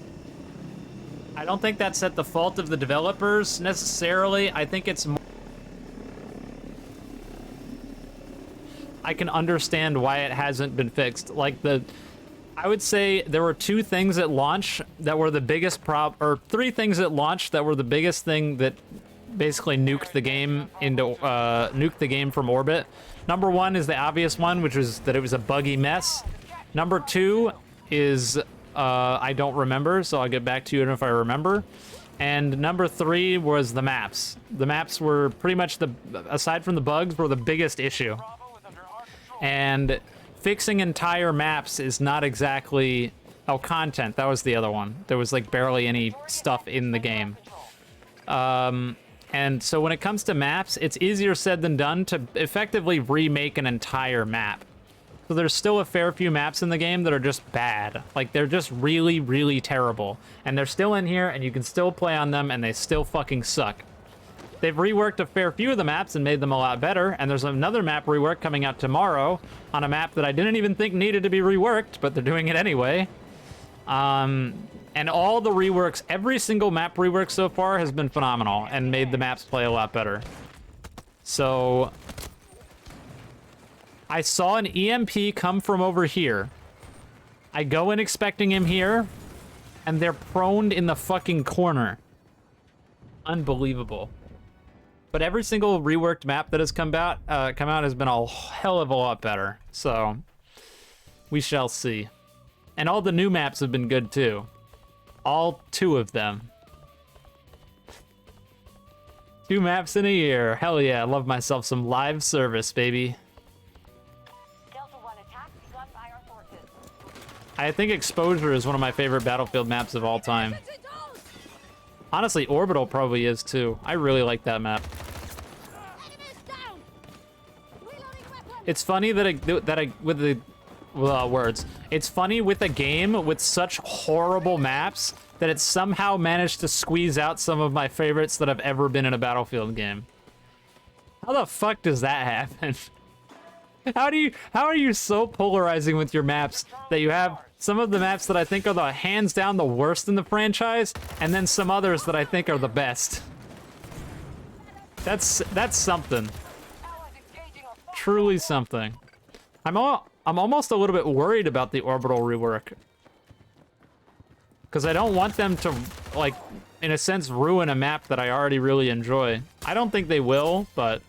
at the fault of the developers necessarily. I think it's more, I can understand why it hasn't been fixed. Like I would say there were two things at launch that were the biggest or three things at launch that were the biggest thing that basically nuked the game from orbit. Number one is the obvious one, which was that it was a buggy mess. Number two is I don't remember, so I'll get back to you if I remember. And number three was the maps. The maps were pretty much aside from the bugs, were the biggest issue. And fixing entire maps is not exactly... Oh, content, that was the other one. There was like barely any stuff in the game. And so when it comes to maps, it's easier said than done to effectively remake an entire map. So there's still a fair few maps in the game that are just bad. Like, they're just really, really terrible. And they're still in here, and you can still play on them, and they still fucking suck. They've reworked a fair few of the maps and made them a lot better, and there's another map rework coming out tomorrow on a map that I didn't even think needed to be reworked, but they're doing it anyway. And all the reworks, every single map rework so far has been phenomenal and made the maps play a lot better. So I saw an EMP come from over here. I go in expecting him here, and they're proned in the fucking corner. Unbelievable. But every single reworked map that has come out has been a hell of a lot better. So we shall see. And all the new maps have been good too. All 2 of them. 2 maps in a year. Hell yeah, I love myself some live service, baby. Delta 1 attack begun by our forces. I think Exposure is one of my favorite Battlefield maps of all time. Honestly, Orbital probably is too. I really like that map. It's funny It's funny with a game with such horrible maps that it somehow managed to squeeze out some of my favorites that have ever been in a Battlefield game. How the fuck does that happen? How are you so polarizing with your maps that you have some of the maps that I think are the hands down the worst in the franchise, and then some others that I think are the best? That's something. Truly something. I'm almost a little bit worried about the Orbital rework. Because I don't want them to, like, in a sense, ruin a map that I already really enjoy. I don't think they will, but...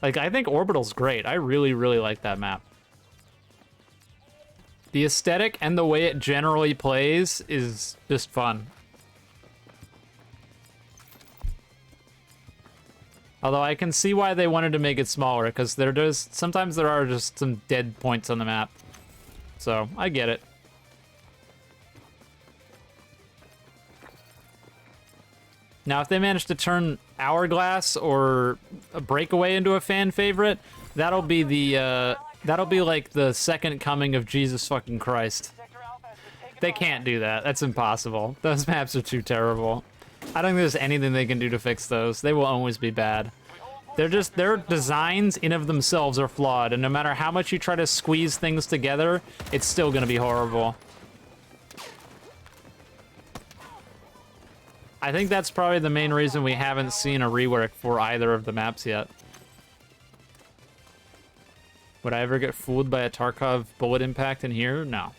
Like, I think Orbital's great. I really, really like that map. The aesthetic and the way it generally plays is just fun. Although I can see why they wanted to make it smaller, because sometimes there are just some dead points on the map. So, I get it. Now, if they manage to turn Hourglass or a Breakaway into a fan favorite, that'll be like the second coming of Jesus fucking Christ. They can't do that. That's impossible. Those maps are too terrible. I don't think there's anything they can do to fix those. They will always be bad. Their designs in of themselves are flawed, and no matter how much you try to squeeze things together, it's still gonna be horrible. I think that's probably the main reason we haven't seen a rework for either of the maps yet. Would I ever get fooled by a Tarkov bullet impact in here? No.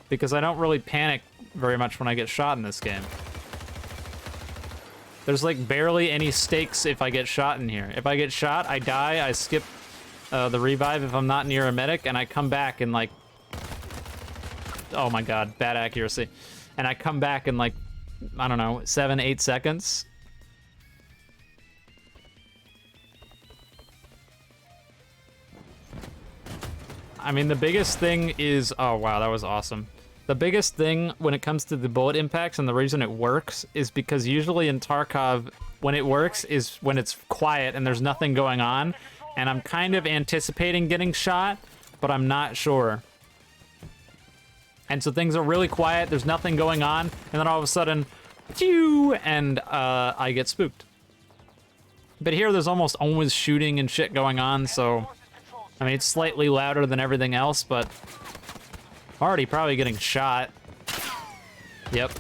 Because I don't really panic very much when I get shot in this game. There's like barely any stakes if I get shot in here. If I get shot, I die, I skip the revive if I'm not near a medic, and I come back in like... Oh my god, bad accuracy. And I come back in like, I don't know, 7-8 seconds. I mean, the biggest thing is... Oh, wow, that was awesome. The biggest thing when it comes to the bullet impacts and the reason it works is because usually in Tarkov, when it works is when it's quiet and there's nothing going on. And I'm kind of anticipating getting shot, but I'm not sure. And so things are really quiet, there's nothing going on, and then all of a sudden, phew, and I get spooked. But here there's almost always shooting and shit going on, so... I mean, it's slightly louder than everything else, but... Already probably getting shot. Yep.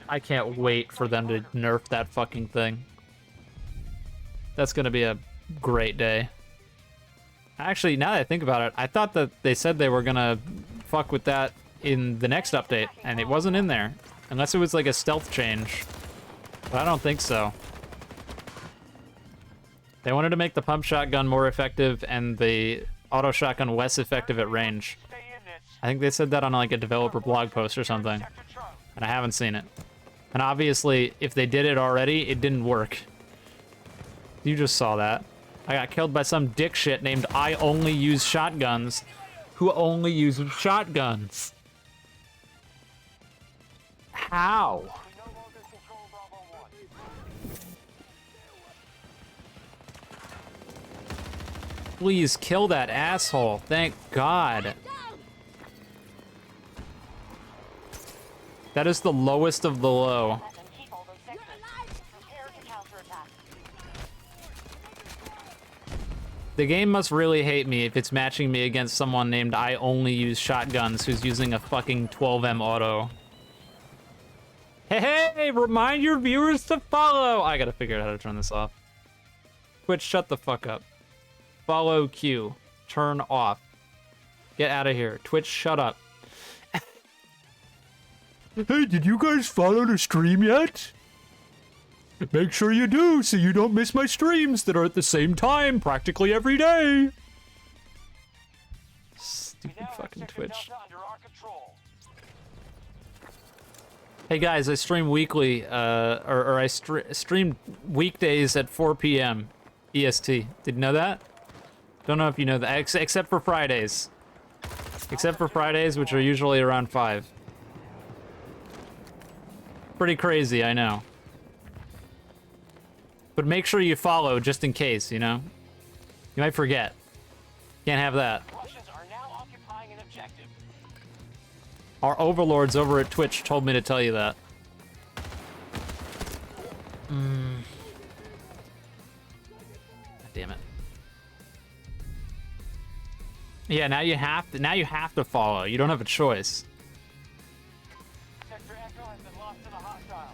I can't wait for them to nerf that fucking thing. That's gonna be a great day. Actually, now that I think about it, I thought that they said they were gonna fuck with that in the next update, and it wasn't in there. Unless it was like a stealth change. But I don't think so. They wanted to make the pump shotgun more effective and the auto shotgun less effective at range. Stay in this. I think they said that on like a developer blog post or something, Sector Charlie. and I haven't seen it. And obviously, if they did it already, it didn't work. You just saw that. I got killed by some dick shit named I only use shotguns, who only uses shotguns. How? We no longer control Bravo 1. Please kill that asshole. Thank God. That is the lowest of the low. Let them keep all those sectors. Prepare to counterattack. The game must really hate me if it's matching me against someone named I only use shotguns who's using a fucking 12M auto. Hey, remind your viewers to follow. I gotta figure out how to turn this off. Twitch, shut the fuck up. Follow Q. Turn off. Get out of here. Twitch, shut up. Hey, did you guys follow the stream yet? Make sure you do so you don't miss my streams that are at the same time practically every day. We Stupid now have fucking Sector Twitch. Delta under our control. Hey guys, I stream weekly, or I stream weekdays at 4 p.m. EST. Did you know that? Don't know if you know that, except for Fridays. Except for Fridays, which are usually around 5. Pretty crazy, I know. But make sure you follow just in case, you know? You might forget. Can't have that. Russians are now occupying an objective. Our overlords over at Twitch told me to tell you that. God damn it. Yeah, now you have to follow. You don't have a choice. Sector Echo has been lost to the hostile.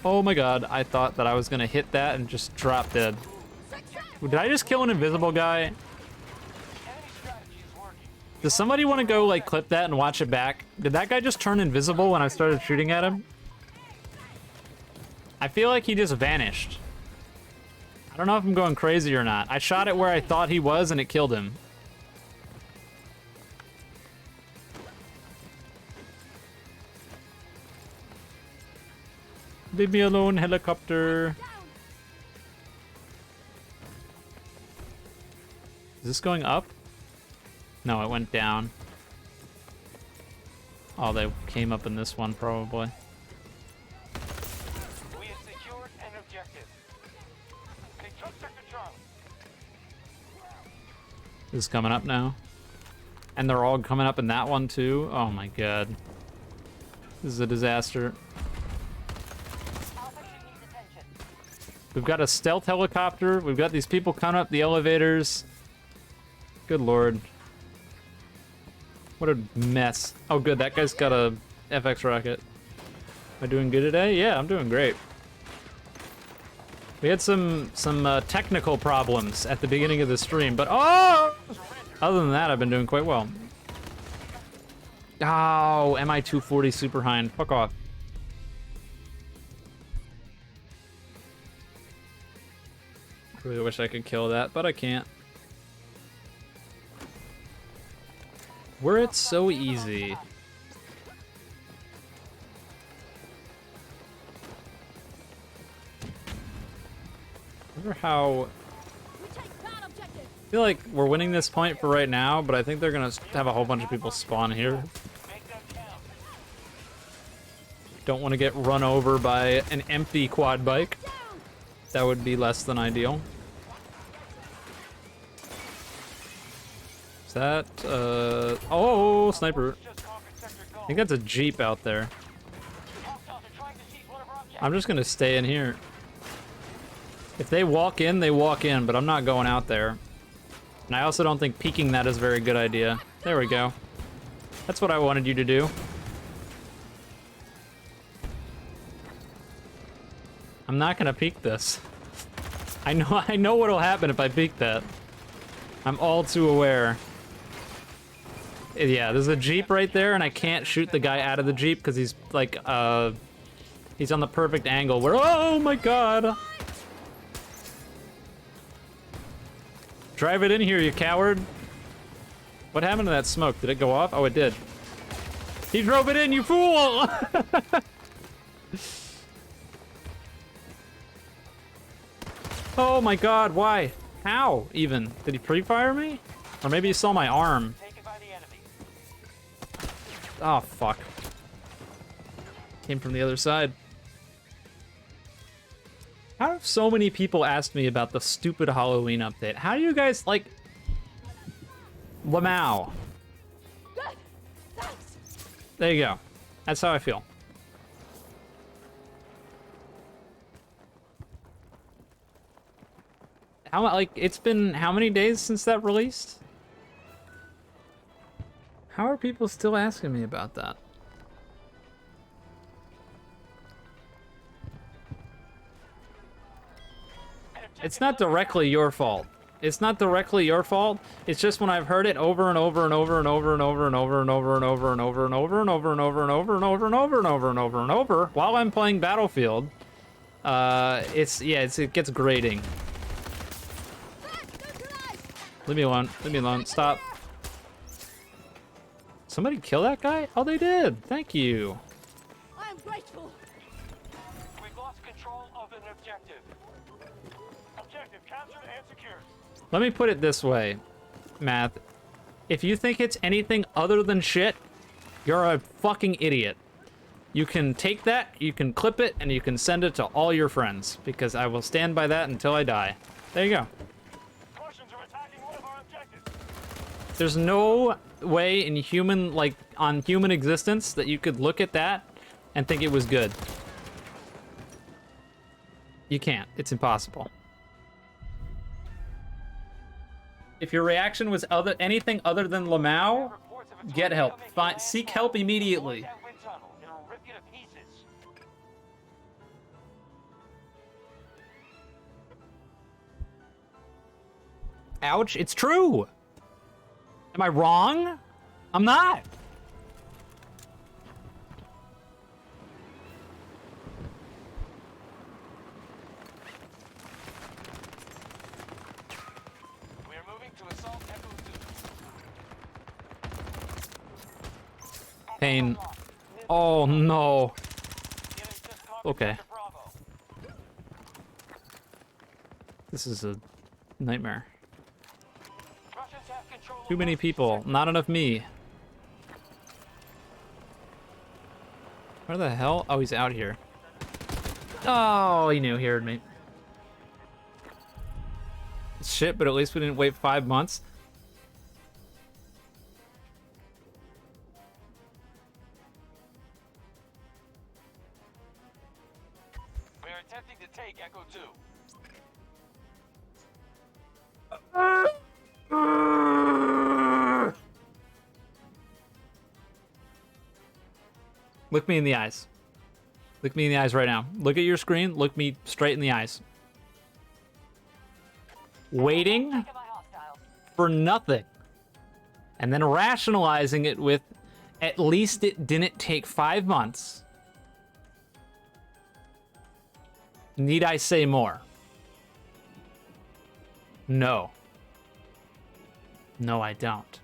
Oh my god, I thought that I was gonna hit that and just drop dead. Did I just kill an invisible guy? Enemy strategy is working. Does somebody want to go like clip that and watch it back? Did that guy just turn invisible when I started shooting at him? I feel like he just vanished. I don't know if I'm going crazy or not. I shot it where I thought he was and it killed him. Leave me alone, helicopter. Is this going up? No, it went down. Oh, they came up in this one, probably. We have secured an objective. They took Sector Charlie. This is coming up now. And they're all coming up in that one, too. Oh my god. This is a disaster. Alpha should need attention. We've got a stealth helicopter. We've got these people coming up the elevators. Good lord. What a mess. Oh good, that guy's got a FX rocket. Am I doing good today? Yeah, I'm doing great. We had some technical problems at the beginning of the stream, but oh! Other than that, I've been doing quite well. Oh, MI-240 Super Hind. Fuck off. I really wish I could kill that, but I can't. Were it so easy. I wonder how... I feel like we're winning this point for right now, but I think they're gonna have a whole bunch of people spawn here. Make them count. Don't want to get run over by an empty quad bike. That would be less than ideal. Is that, oh, sniper. Just conquered Sector I Gold. think that's a Jeep out there. Hostiles are trying to seize one of our objectives. I'm just gonna stay in here. If they walk in, they walk in, but I'm not going out there. And I also don't think peeking that is a very good idea. There we go. That's what I wanted you to do. I'm not gonna peek this. I know what'll happen if I peek that. I'm all too aware. Yeah, there's a Jeep right there, and I can't shoot the guy out of the Jeep because he's like He's on the perfect angle where, oh my god! Drive it in here, you coward. What happened to that smoke? Did it go off? Oh, it did. He drove it in, you fool! Oh my god, why? How, even? Did he pre-fire me? Or maybe he saw my arm. Taken by the enemy. Oh, fuck. Came from the other side. How have so many people asked me about the stupid Halloween update? How do you guys, like... Lamau. There you go. That's how I feel. How, like, it's been how many days since that released? How are people still asking me about that? It's not directly your fault. It's not directly your fault. It's just when I've heard it over and over and over and over and over and over and over and over and over and over and over and over and over and over and over and over and over and over while I'm playing Battlefield. It gets grating. Leave me alone. Leave me alone. Stop. Somebody kill that guy? Oh, they did. Thank you. I am grateful. We've lost control of an objective. Objective captured and secured. Let me put it this way, Matt. If you think it's anything other than shit, you're a fucking idiot. You can take that, you can clip it, and you can send it to all your friends, because I will stand by that until I die. There you go. Russians are attacking one of our objectives. There's no way in human, like, on human existence that you could look at that and think it was good. You can't. It's impossible. If your reaction was anything other than Lamau, Reports of a get tornado help. making Seek landfall help immediately. towards that wind tunnel. It'll rip you to pieces. Ouch, it's true. Am I wrong? I'm not. We are moving to assault Echo 2. Pain. Oh no. Enemy just conquered Okay. Sector Bravo. This is a nightmare. Russians have control of Too many most people, sectors. not enough me. Where the hell? Oh, he's out here. Oh, he knew he heard me. Shit, but at least we didn't wait 5 months. We are attempting to take Echo 2. Look me in the eyes. Look me in the eyes right now. Look at your screen. Look me straight in the eyes. Waiting Taken by hostiles. for nothing. And then rationalizing it with, at least it didn't take 5 months. Need I say more? No. No, I don't.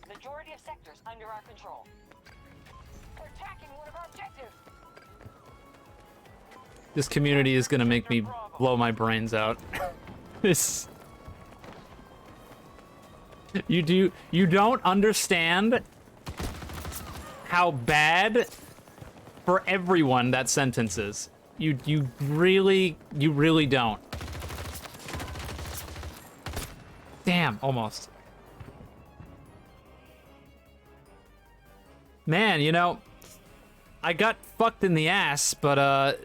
Majority of sectors under our control. We're attacking one of our objectives. This community is gonna make me blow my brains out. This... You don't understand how bad for everyone that sentence is. You really don't. Damn, almost. Man, you know, I got fucked in the ass, but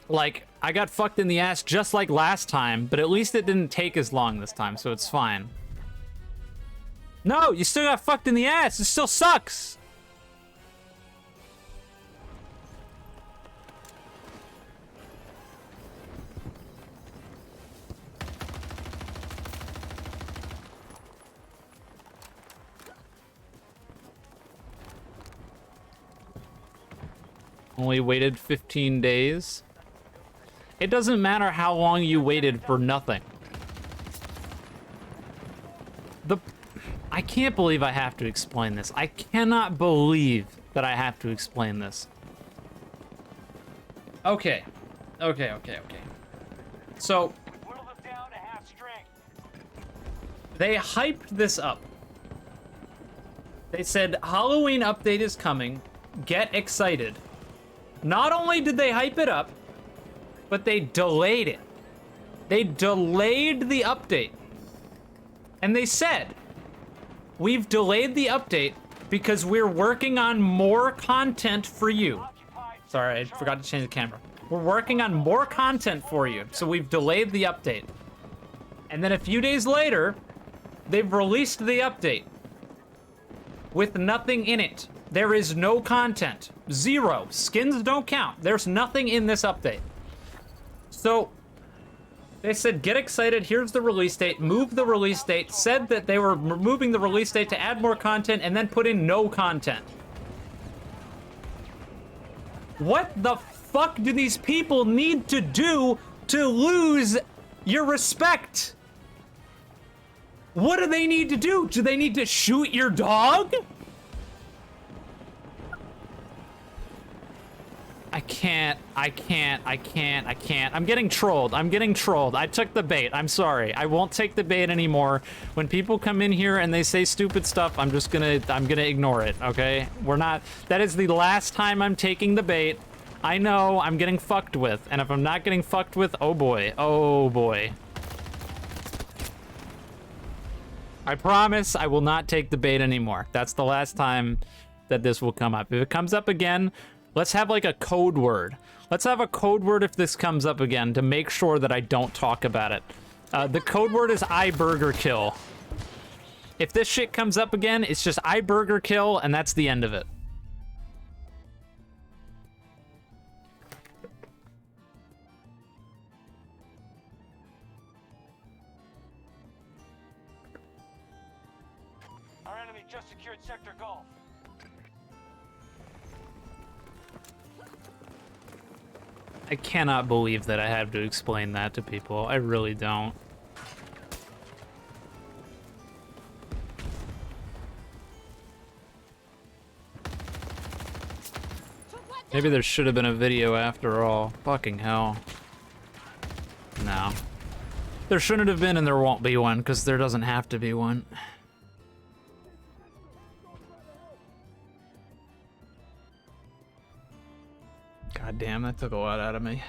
like, I got fucked in the ass just like last time, but at least it didn't take as long this time, so it's fine. No, you still got fucked in the ass. It still sucks. Only waited 15 days. It doesn't matter how long you waited for nothing. I can't believe I have to explain this. I cannot believe that I have to explain this. Okay. So, Whittle them down to half strength. they hyped this up. They said, Halloween update is coming. Get excited. Not only did they hype it up, but they delayed it. They delayed the update. And they said, we've delayed the update because we're working on more content for you. Sorry, I forgot to change the camera. We're working on more content for you, so we've delayed the update. And then a few days later, they've released the update with nothing in it. There is no content. Zero. Skins don't count. There's nothing in this update. So, they said, get excited, here's the release date, move the release date, said that they were moving the release date to add more content, and then put in no content. What the fuck do these people need to do to lose your respect? What do they need to do? Do they need to shoot your dog? I can't. I'm getting trolled. I took the bait. I'm sorry. I won't take the bait anymore. When people come in here and they say stupid stuff, I'm gonna ignore it, okay? That is the last time I'm taking the bait. I know I'm getting fucked with, and if I'm not getting fucked with, oh boy. I promise I will not take the bait anymore. That's the last time that this will come up. If it comes up again, let's have like a code word. Let's have a code word if this comes up again to make sure that I don't talk about it. The code word is I burger kill. If this shit comes up again, it's just I burger kill and that's the end of it. Our enemy just secured Sector Golf. I cannot believe that I have to explain that to people. I really don't. Maybe there should have been a video after all. Fucking hell. No. There shouldn't have been and there won't be one, because there doesn't have to be one. God damn, that took a lot out of me.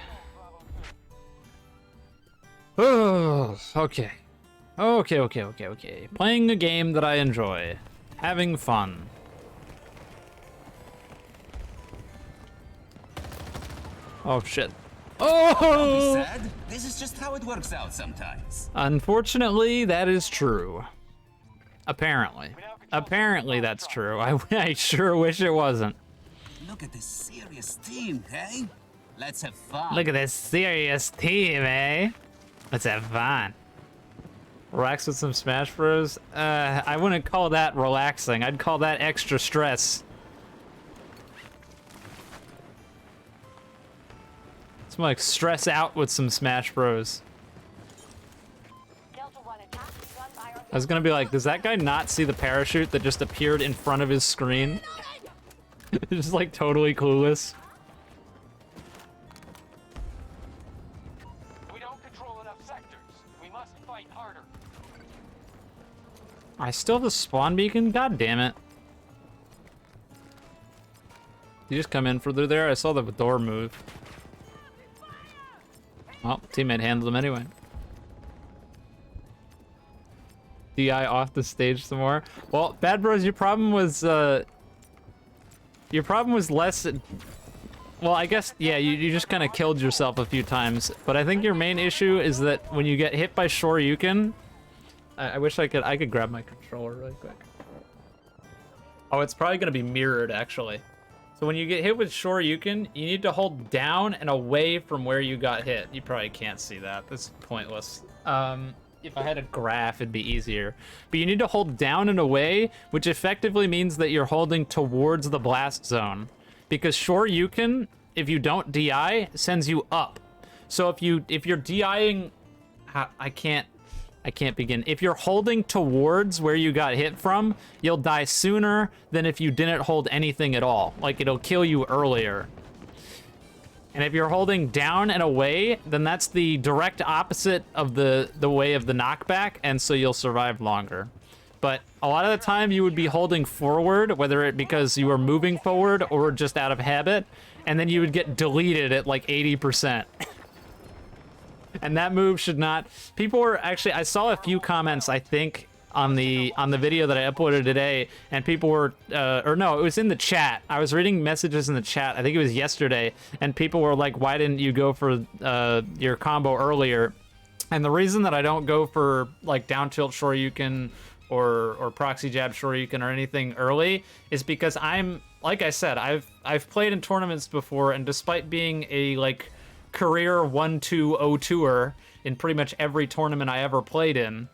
Oh, okay. Okay. Playing a game that I enjoy. Having fun. Oh, shit. Don't Oh! be sad. This is just how it works out sometimes. Unfortunately, that is true. Apparently. Apparently that's true. I sure wish it wasn't. Look at this serious team, hey? Let's have fun. Look at this serious team, eh? Let's have fun. Relax with some Smash Bros? I wouldn't call that relaxing. I'd call that extra stress. It's more like stress out with some Smash Bros. Delta 1 attack, run by our I was gonna be like, does that guy not see the parachute that just appeared in front of his screen? Just like totally clueless. We don't control enough sectors. We must fight harder. I still have the spawn beacon? God damn it. You just come in through there? I saw the door move. Well, teammate handled him anyway. DI off the stage some more. Well, Bad Bros, your problem was less. Well, I guess, yeah, you just kind of killed yourself a few times. But I think your main issue is that when you get hit by Shoryuken, I wish I could grab my controller really quick. Oh, it's probably gonna be mirrored actually. So when you get hit with Shoryuken, you need to hold down and away from where you got hit. You probably can't see that. That's pointless. If I had a graph, it'd be easier. But you need to hold down and away, which effectively means that you're holding towards the blast zone. Because Shoryuken don't DI, sends you up. So if you're DIing, I can't begin. If you're holding towards where you got hit from, you'll die sooner than if you didn't hold anything at all. Like, it'll kill you earlier. And if you're holding down and away, then that's the direct opposite of the way of the knockback, and so you'll survive longer. But a lot of the time you would be holding forward, whether it because you were moving forward or just out of habit, and then you would get deleted at like 80%. And that move should not... People were actually... I saw a few comments, I think, on the video that I uploaded today, and people were... or no, it was in the chat. I was reading messages in the chat, I think it was yesterday, and people were like, why didn't you go for your combo earlier? And the reason that I don't go for, like, down tilt Shoryuken or proxy jab Shoryuken or anything early is because I'm... Like I said, I've played in tournaments before, and despite being a, like... career 1-2-0-2er in pretty much every tournament I ever played in.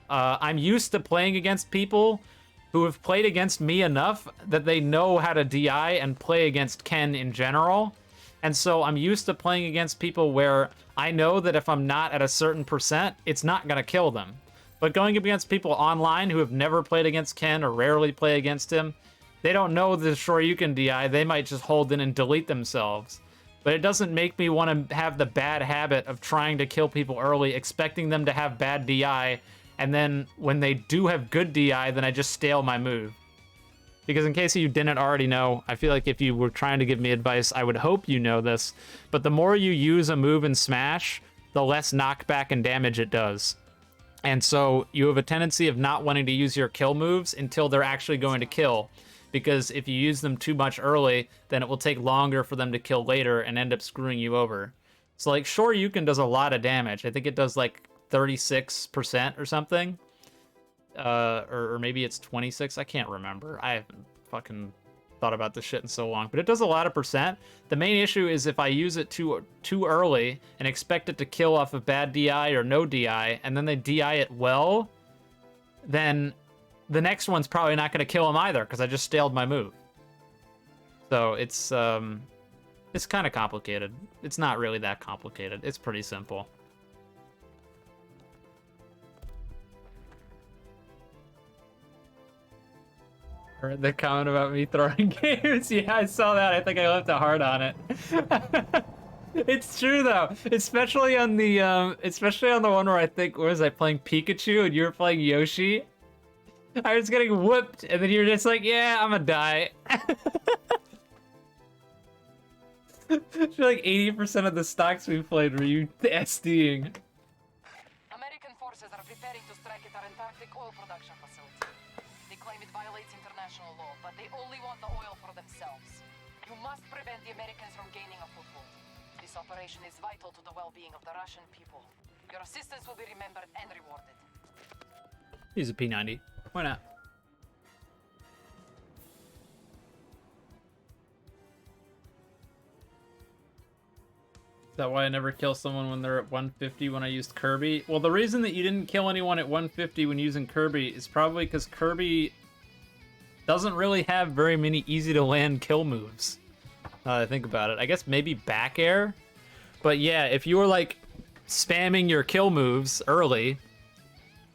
I'm used to playing against people who have played against me enough that they know how to DI and play against Ken in general. And so I'm used to playing against people where I know that if I'm not at a certain percent, it's not going to kill them. But going up against people online who have never played against Ken or rarely play against him, they don't know the Shoryuken DI, they might just hold in and delete themselves. But it doesn't make me want to have the bad habit of trying to kill people early, expecting them to have bad DI, and then when they do have good DI, then I just stale my move. Because in case you didn't already know, I feel like if you were trying to give me advice, I would hope you know this, but the more you use a move in Smash, the less knockback and damage it does. And so you have a tendency of not wanting to use your kill moves until they're actually going to kill. Because if you use them too much early, then it will take longer for them to kill later and end up screwing you over. So like Shoryuken does a lot of damage. I think it does like 36% or something. Or maybe it's 26. I can't remember. I haven't fucking thought about this shit in so long. But it does a lot of percent. The main issue is if I use it too early and expect it to kill off of bad DI or no DI, and then they DI it well, then... the next one's probably not going to kill him either, because I just staled my move. So it's kind of complicated. It's not really that complicated. It's pretty simple. Heard the comment about me throwing games? Yeah, I saw that. I think I left a heart on it. It's true though, especially on the one where I think, where was I playing Pikachu and you were playing Yoshi? I was getting whooped, and then you're just like, yeah, I'm gonna die. I feel like 80% of the stocks we played were you SDing. American forces are preparing to strike at our Antarctic oil production facility. They claim it violates international law, but they only want the oil for themselves. You must prevent the Americans from gaining a foothold. This operation is vital to the well-being of the Russian people. Your assistance will be remembered and rewarded. Use a P90. Why not? Is that why I never kill someone when they're at 150 when I used Kirby? Well, the reason that you didn't kill anyone at 150 when using Kirby is probably because Kirby doesn't really have very many easy-to-land kill moves. Now that I think about it. I guess maybe back air? But yeah, if you were, like, spamming your kill moves early...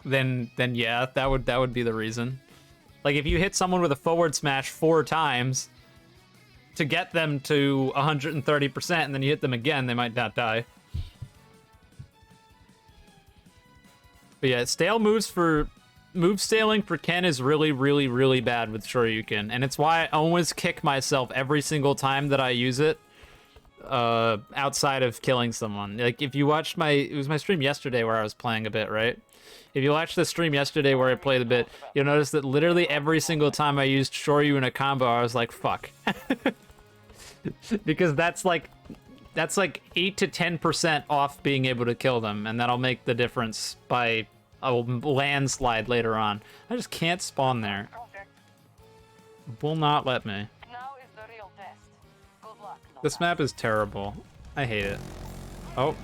then yeah, that would be the reason. Like if you hit someone with a forward smash 4 times to get them to 130% and then you hit them again, they might not die. But yeah, move staling for Ken is really, really, really bad with Shoryuken, and it's why I always kick myself every single time that I use it. Outside of killing someone. Like if you watched it was my stream yesterday where I was playing a bit, right? If you watched the stream yesterday where I played a bit, you'll notice that literally every single time I used Shoryu in a combo, I was like, fuck. Because that's like 8 to 10% off being able to kill them, and that'll make the difference by a landslide later on. I just can't spawn there. Will not let me. Now is the real test. Good luck. This map is terrible. I hate it. Oh,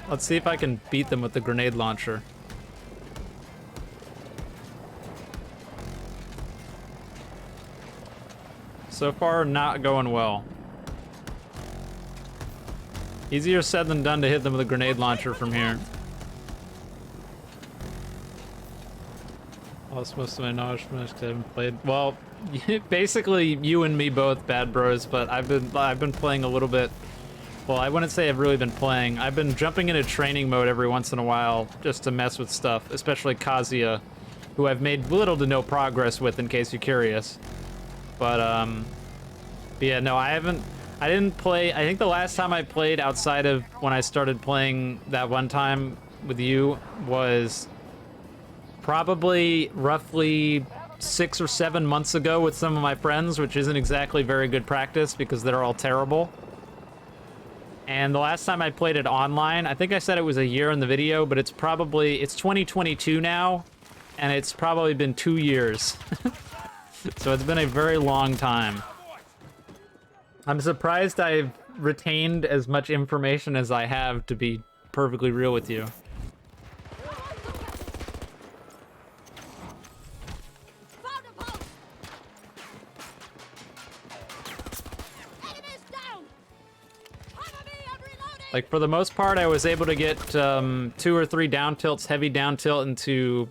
let's see if I can beat them with the grenade launcher. So far, not going well. Easier said than done to hit them with a grenade launcher from here. Lost most of my knowledge from this 'cause I haven't played. Well, basically you and me both, Bad Bros. But I've been playing a little bit. Well, I wouldn't say I've really been playing. I've been jumping into training mode every once in a while just to mess with stuff, especially Kazuya, who I've made little to no progress with, in case you're curious. But yeah, no, I didn't play. I think the last time I played outside of when I started playing that one time with you was probably roughly 6 or 7 months ago with some of my friends, which isn't exactly very good practice because they're all terrible. And the last time I played it online, I think I said it was a year in the video, but it's 2022 now, and it's probably been 2 years. So it's been a very long time. I'm surprised I've retained as much information as I have, to be perfectly real with you. Found a post! Enemies down! Cover me, I'm reloading! Like, for the most part, I was able to get 2 or 3 down tilts, heavy down tilt into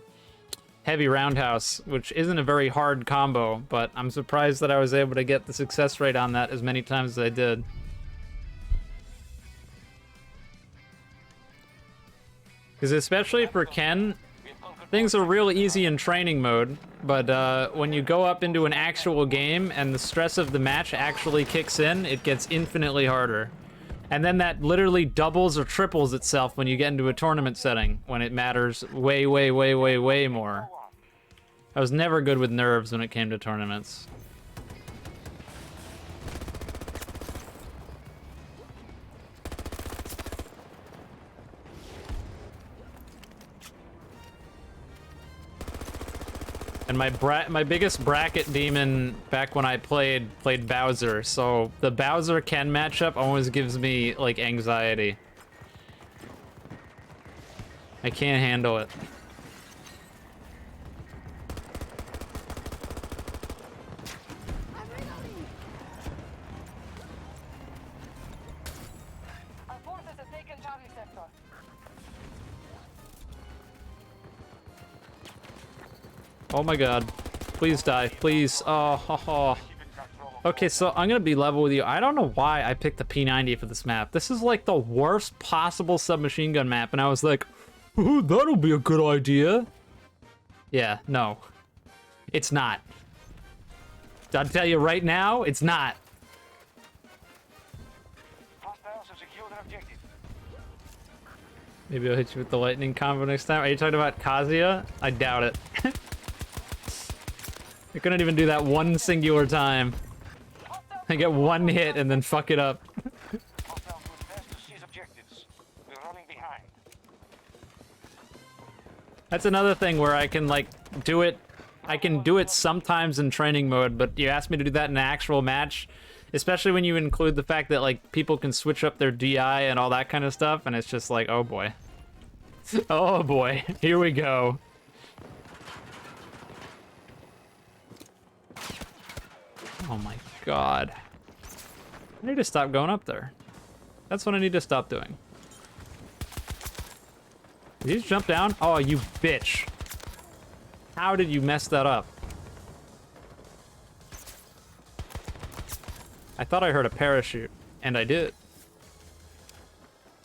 heavy roundhouse, which isn't a very hard combo, but I'm surprised that I was able to get the success rate on that as many times as I did. Because especially for Ken, things are real easy in training mode, but when you go up into an actual game and the stress of the match actually kicks in, it gets infinitely harder. And then that literally doubles or triples itself when you get into a tournament setting, when it matters way, way, way, way, way more. I was never good with nerves when it came to tournaments. And my biggest bracket demon back when I played Bowser, so the Bowser Ken matchup always gives me like anxiety. I can't handle it. I'm reloading! Our forces have taken Charlie sector. Oh my god. Please die, please. Oh. Okay, so I'm gonna be level with you. I don't know why I picked the P90 for this map. This is like the worst possible submachine gun map, and I was like, ooh, that'll be a good idea. Yeah, no. It's not. I'll tell you right now, it's not. Hostiles have secured an objective. Maybe I'll hit you with the lightning combo next time. Are you talking about Kazuya? I doubt it. I couldn't even do that one singular time. I get one hit and then fuck it up. Hostiles will advance to seize objectives. We're running behind. That's another thing where I can like do it. I can do it sometimes in training mode, but you asked me to do that in an actual match, especially when you include the fact that like people can switch up their DI and all that kind of stuff, and it's just like, oh boy. Oh boy, here we go. Oh my god. I need to stop going up there. That's what I need to stop doing. Did you just jump down? Oh, you bitch. How did you mess that up? I thought I heard a parachute, and I did.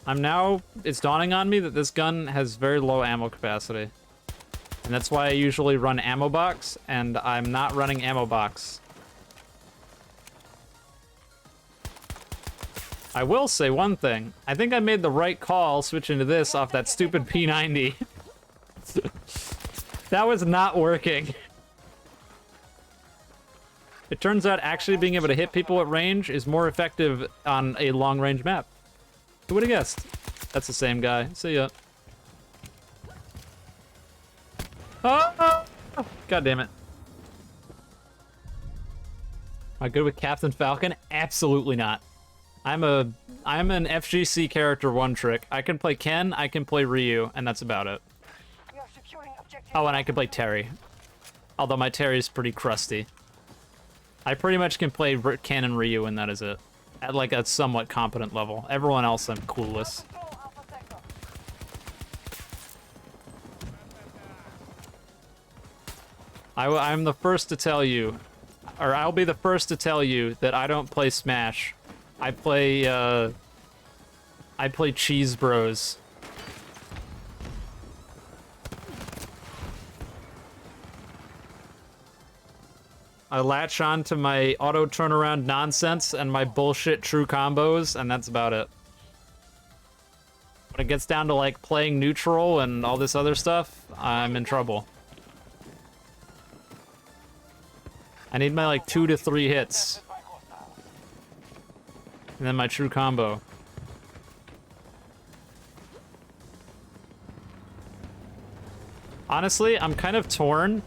It's dawning on me that this gun has very low ammo capacity. And that's why I usually run ammo box, and I'm not running ammo box. I will say one thing. I think I made the right call switching to this off that stupid P90. That was not working. It turns out actually being able to hit people at range is more effective on a long-range map. Who would have guessed? That's the same guy. See ya. Oh! God damn it. Am I good with Captain Falcon? Absolutely not. I'm an FGC character one trick. I can play Ken, I can play Ryu, and that's about it. We are securing objective. Oh, and I can play Terry. Although my Terry's pretty crusty. I pretty much can play Ken and Ryu, and that is it. at like a somewhat competent level. Everyone else I'm clueless. Control Alpha Sector. I'm the first to tell you, or I'll be the first to tell you that I don't play Smash. I play Cheese Bros. I latch on to my auto turnaround nonsense and my bullshit true combos, and that's about it. When it gets down to like playing neutral and all this other stuff, I'm in trouble. I need my like 2 to 3 hits. And then my true combo. Honestly, I'm kind of torn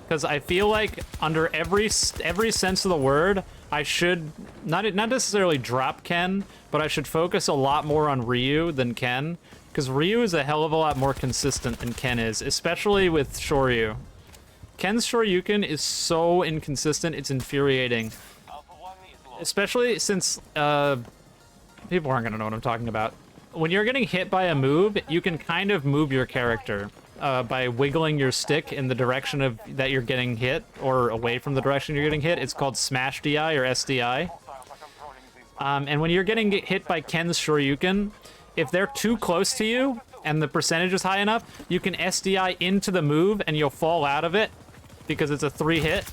because I feel like under every sense of the word, I should not necessarily drop Ken, but I should focus a lot more on Ryu than Ken, because Ryu is a hell of a lot more consistent than Ken is, especially with Shoryu. Ken's Shoryuken is so inconsistent, it's infuriating. Alpha 1 is low. Especially since, people aren't gonna know what I'm talking about. When you're getting hit by a move, you can kind of move your character by wiggling your stick in the direction of that you're getting hit, or away from the direction you're getting hit. It's called Smash DI or SDI. Hostiles are controlling these And when you're getting hit by Ken's Shoryuken, if they're too close to you and the percentage is high enough, you can SDI into the move and you'll fall out of it because it's a 3 hit.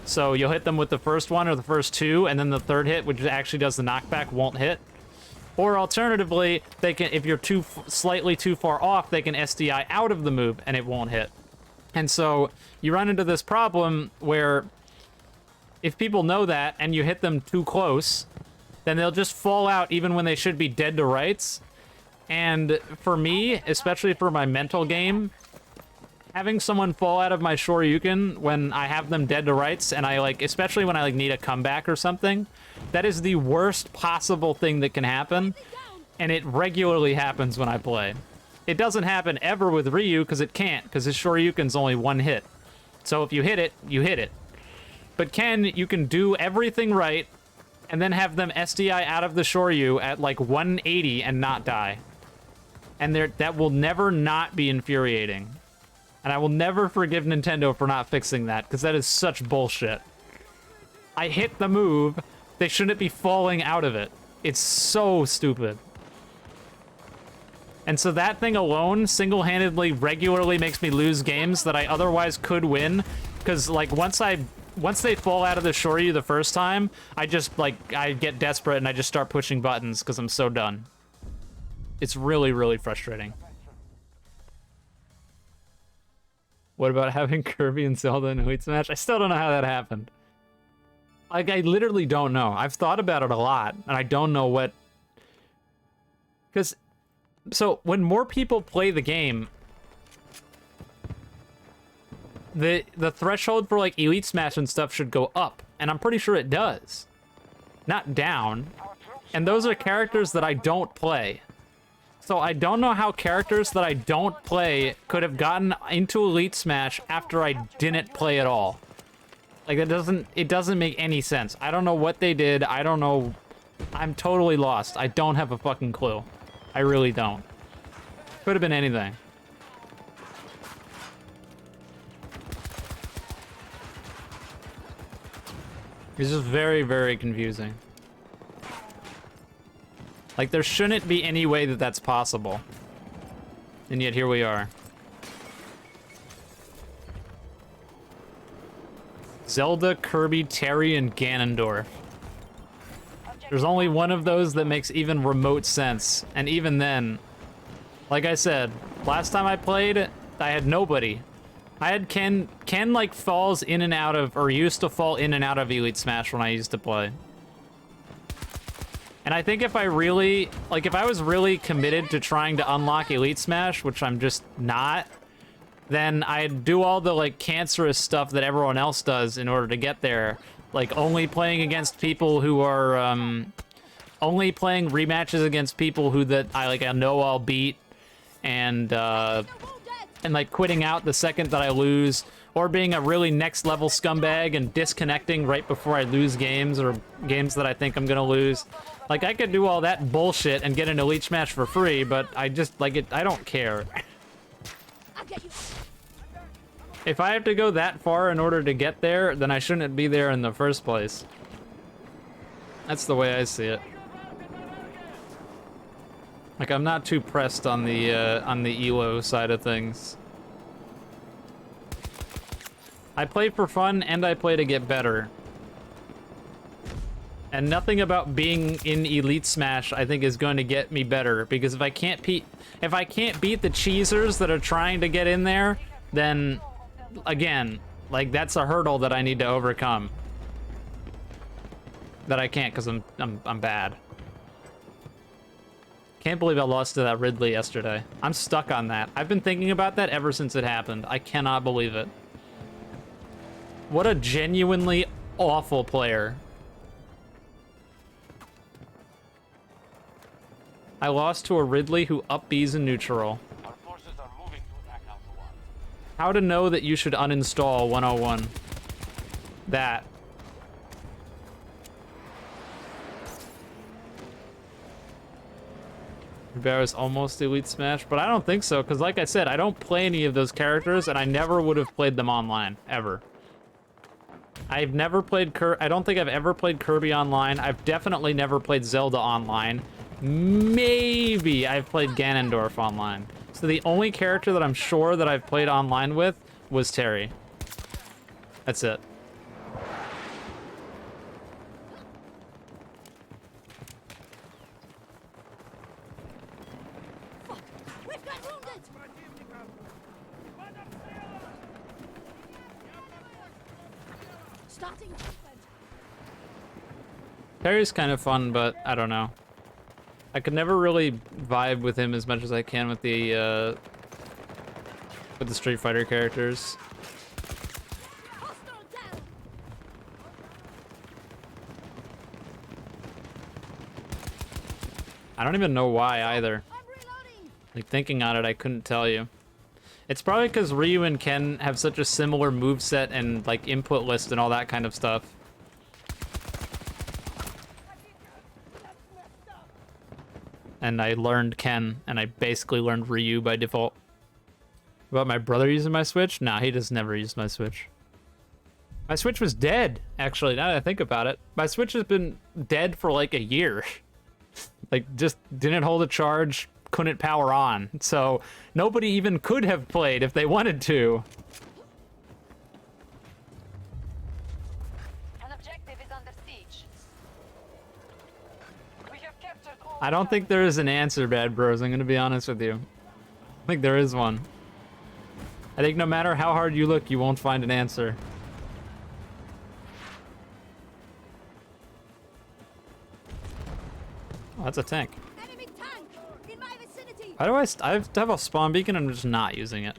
So you'll hit them with the first one or the first 2, and then the third hit, which actually does the knockback, won't hit. Or alternatively, they can, if you're slightly too far off, they can SDI out of the move and it won't hit. And so you run into this problem where if people know that and you hit them too close, then they'll just fall out even when they should be dead to rights. And for me, especially for my mental game, having someone fall out of my Shoryuken when I have them dead to rights, and I like, especially when I like need a comeback or something, that is the worst possible thing that can happen, and it regularly happens when I play. It doesn't happen ever with Ryu, because it can't, because his Shoryuken's only 1 hit. So if you hit it, you hit it. But Ken, you can do everything right, and then have them SDI out of the Shoryu at like 180 and not die. And that will never not be infuriating. And I will never forgive Nintendo for not fixing that, because that is such bullshit. I hit the move, they shouldn't be falling out of it. It's so stupid. And so that thing alone single-handedly regularly makes me lose games that I otherwise could win, because like once they fall out of the Shoryu the first time, I just like, I get desperate and I just start pushing buttons because I'm so done. It's really, really frustrating. What about having Kirby and Zelda in Elite Smash? I still don't know how that happened. Like, I literally don't know. I've thought about it a lot, and I don't know what... Because, so, when more people play the game, the threshold for, like, Elite Smash and stuff should go up, and I'm pretty sure it does. Not down. And those are characters that I don't play. So I don't know how characters that I don't play could have gotten into Elite Smash after I didn't play at all. Like, it doesn't make any sense. I don't know what they did. I don't know. I'm totally lost. I don't have a fucking clue. I really don't. Could have been anything. It's just very, very confusing. Like, there shouldn't be any way that that's possible. And yet, here we are. Zelda, Kirby, Terry, and Ganondorf. There's only one of those that makes even remote sense. And even then, like I said, last time I played, I had nobody. I had Ken, like, falls in and out of, or used to fall in and out of Elite Smash when I used to play. And I think if I really, like, if I was really committed to trying to unlock Elite Smash, which I'm just not, then I'd do all the, like, cancerous stuff that everyone else does in order to get there. Like, only playing against people who are, only playing rematches against people who I know I'll beat, and like, quitting out the second that I lose, or being a really next-level scumbag and disconnecting right before I lose games, or games that I think I'm gonna lose. Like, I could do all that bullshit and get an Elite Smash for free, but I just, like, I don't care. I'll get you. If I have to go that far in order to get there, then I shouldn't be there in the first place. That's the way I see it. Like, I'm not too pressed on the ELO side of things. I play for fun and I play to get better. And nothing about being in Elite Smash I think is going to get me better, because if I can't beat the cheesers that are trying to get in there, then again, like, that's a hurdle that I need to overcome. That I can't, because I'm bad. Can't believe I lost to that Ridley yesterday. I'm stuck on that. I've been thinking about that ever since it happened. I cannot believe it. What a genuinely awful player. I lost to a Ridley who up B's in neutral. Our forces are moving to attack Alpha 1. How to know that you should uninstall 101. That. Barrow's almost Elite Smash, but I don't think so, because like I said, I don't play any of those characters, and I never would have played them online, ever. I've never played I don't think I've ever played Kirby online. I've definitely never played Zelda online. Maybe I've played Ganondorf online. So the only character that I'm sure that I've played online with was Terry. That's it. We've got wounded. Starting treatment. Terry's kind of fun, but I don't know. I could never really vibe with him as much as I can with the Street Fighter characters. Hostile down. I don't even know why either. I'm reloading. Like, thinking on it, I couldn't tell you. It's probably because Ryu and Ken have such a similar moveset and, like, input list and all that kind of stuff. And I learned Ken, and I basically learned Ryu by default. About my brother using my Switch? Nah, he just never used my Switch. My Switch was dead, actually, now that I think about it. My Switch has been dead for like a year. Like, just didn't hold a charge, couldn't power on. So, nobody even could have played if they wanted to. An objective is under siege. We have captured all. I don't think there is an answer, Bad Bros, I'm gonna be honest with you. I think there is one. I think no matter how hard you look, you won't find an answer. Oh, that's a tank. Enemy tank in my vicinity. Why do I have a spawn beacon and I'm just not using it?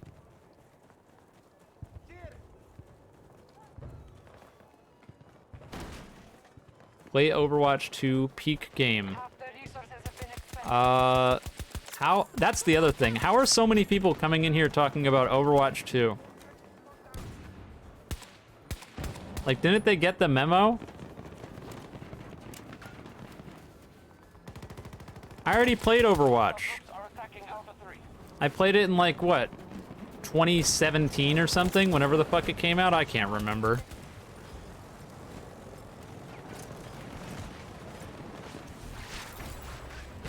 Play Overwatch 2 peak game. Half the resources have been expended. How? That's the other thing. How are so many people coming in here talking about Overwatch 2? Like, didn't they get the memo? I already played Overwatch. Troops are attacking Alpha 3. I played it in, like, what? 2017 or something? Whenever the fuck it came out? I can't remember.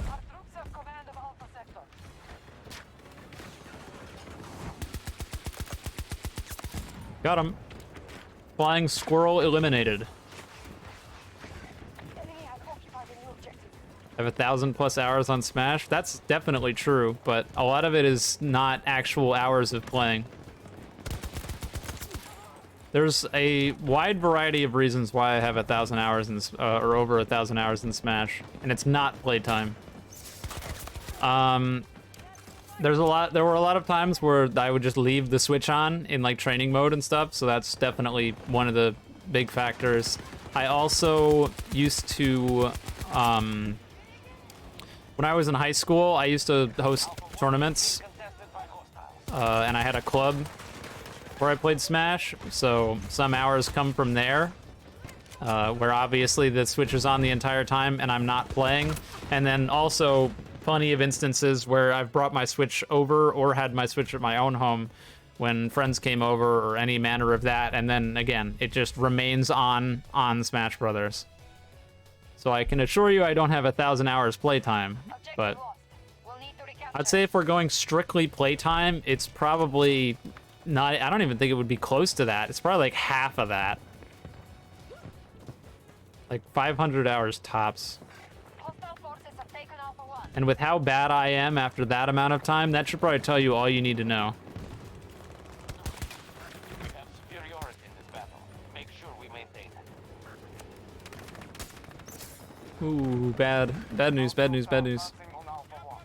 Our troops have command of Alpha Sector. Got him. Flying squirrel eliminated. Enemy has occupied a new objective. I have 1,000+ hours on Smash. That's definitely true, but a lot of it is not actual hours of playing. There's a wide variety of reasons why I have 1,000 hours in, or over 1,000 hours in Smash, and it's not playtime. There were a lot of times where I would just leave the Switch on in like training mode and stuff, so that's definitely one of the big factors. I also used to, when I was in high school, I used to host tournaments, Contested by hostiles. and I had a club where I played Smash, so some hours come from there. where obviously the Switch is on the entire time and I'm not playing. And then also plenty of instances where I've brought my Switch over or had my Switch at my own home when friends came over or any manner of that. And then again, it just remains on Smash Brothers. So I can assure you I don't have 1,000 hours playtime, but We'll need to recapture. I'd say if we're going strictly playtime, it's probably not, I don't even think it would be close to that. It's probably like half of that. Like 500 hours tops. Hostile forces have taken Alpha 1. And with how bad I am after that amount of time, that should probably tell you all you need to know. We have superiority in this battle. Make sure we maintain it. Ooh, bad. Bad news, bad news, bad news. Advancing on Alpha 1.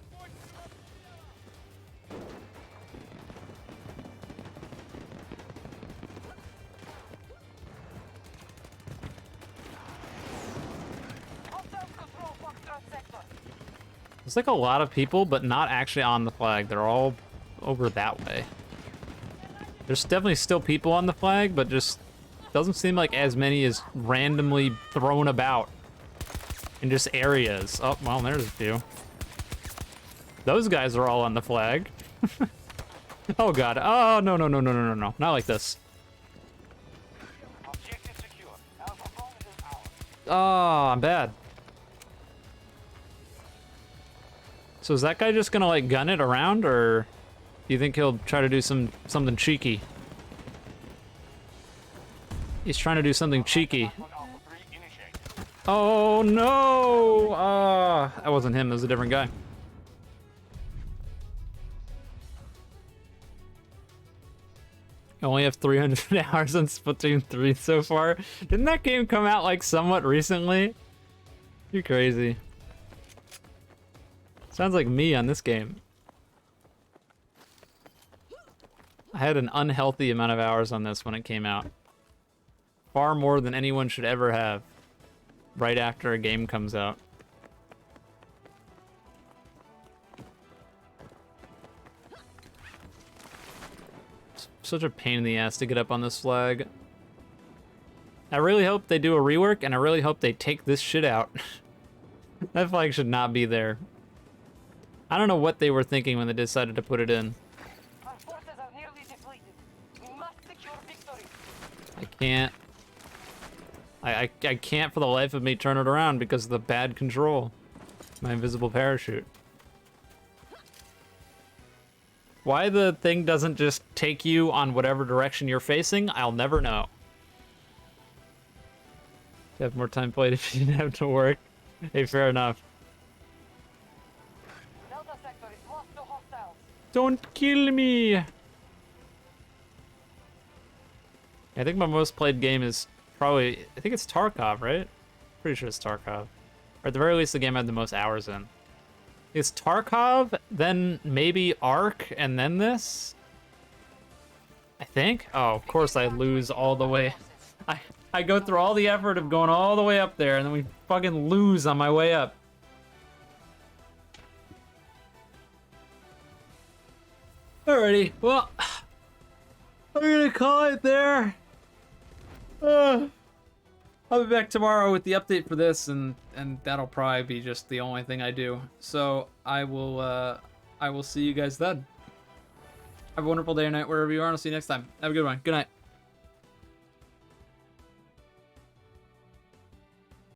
Hostiles control Foxtrot sector. There's like a lot of people, but not actually on the flag. They're all over that way. There's definitely still people on the flag, but just doesn't seem like as many as randomly thrown about in just areas. Oh, well, there's a few. Those guys are all on the flag. Oh, God. Oh, no, no, no, no, no, no, no. Not like this. Objective secure. Alpha phone is ours. Oh, I'm bad. So is that guy just gonna like gun it around, or do you think he'll try to do something cheeky? He's trying to do something cheeky. On Alpha 3 initiate. Oh no! That wasn't him. That was a different guy. I only have 300 hours on Splatoon 3 so far. Didn't that game come out like somewhat recently? You're crazy. Sounds like me on this game. I had an unhealthy amount of hours on this when it came out. Far more than anyone should ever have right after a game comes out. It's such a pain in the ass to get up on this flag. I really hope they do a rework, and I really hope they take this shit out. That flag should not be there. I don't know what they were thinking when they decided to put it in. Our forces are nearly depleted. We must secure victory. I can't. I can't for the life of me turn it around because of the bad control. My invisible parachute. Why the thing doesn't just take you on whatever direction you're facing, I'll never know. You have more time played if you didn't have to work. Hey, fair enough. Delta sector is lost to hostiles. Don't kill me! I think my most played game is probably, I think it's Tarkov, right? Pretty sure it's Tarkov. Or at the very least, the game I had the most hours in. It's Tarkov, then maybe Ark, and then this? I think? Oh, of course I lose all the way. I go through all the effort of going all the way up there, and then we fucking lose on my way up. Alrighty, well, I'm gonna call it there. I'll be back tomorrow with the update for this, and that'll probably be just the only thing I do. So I will see you guys then. Have a wonderful day or night wherever you are, and I'll see you next time. Have a good one. Good night.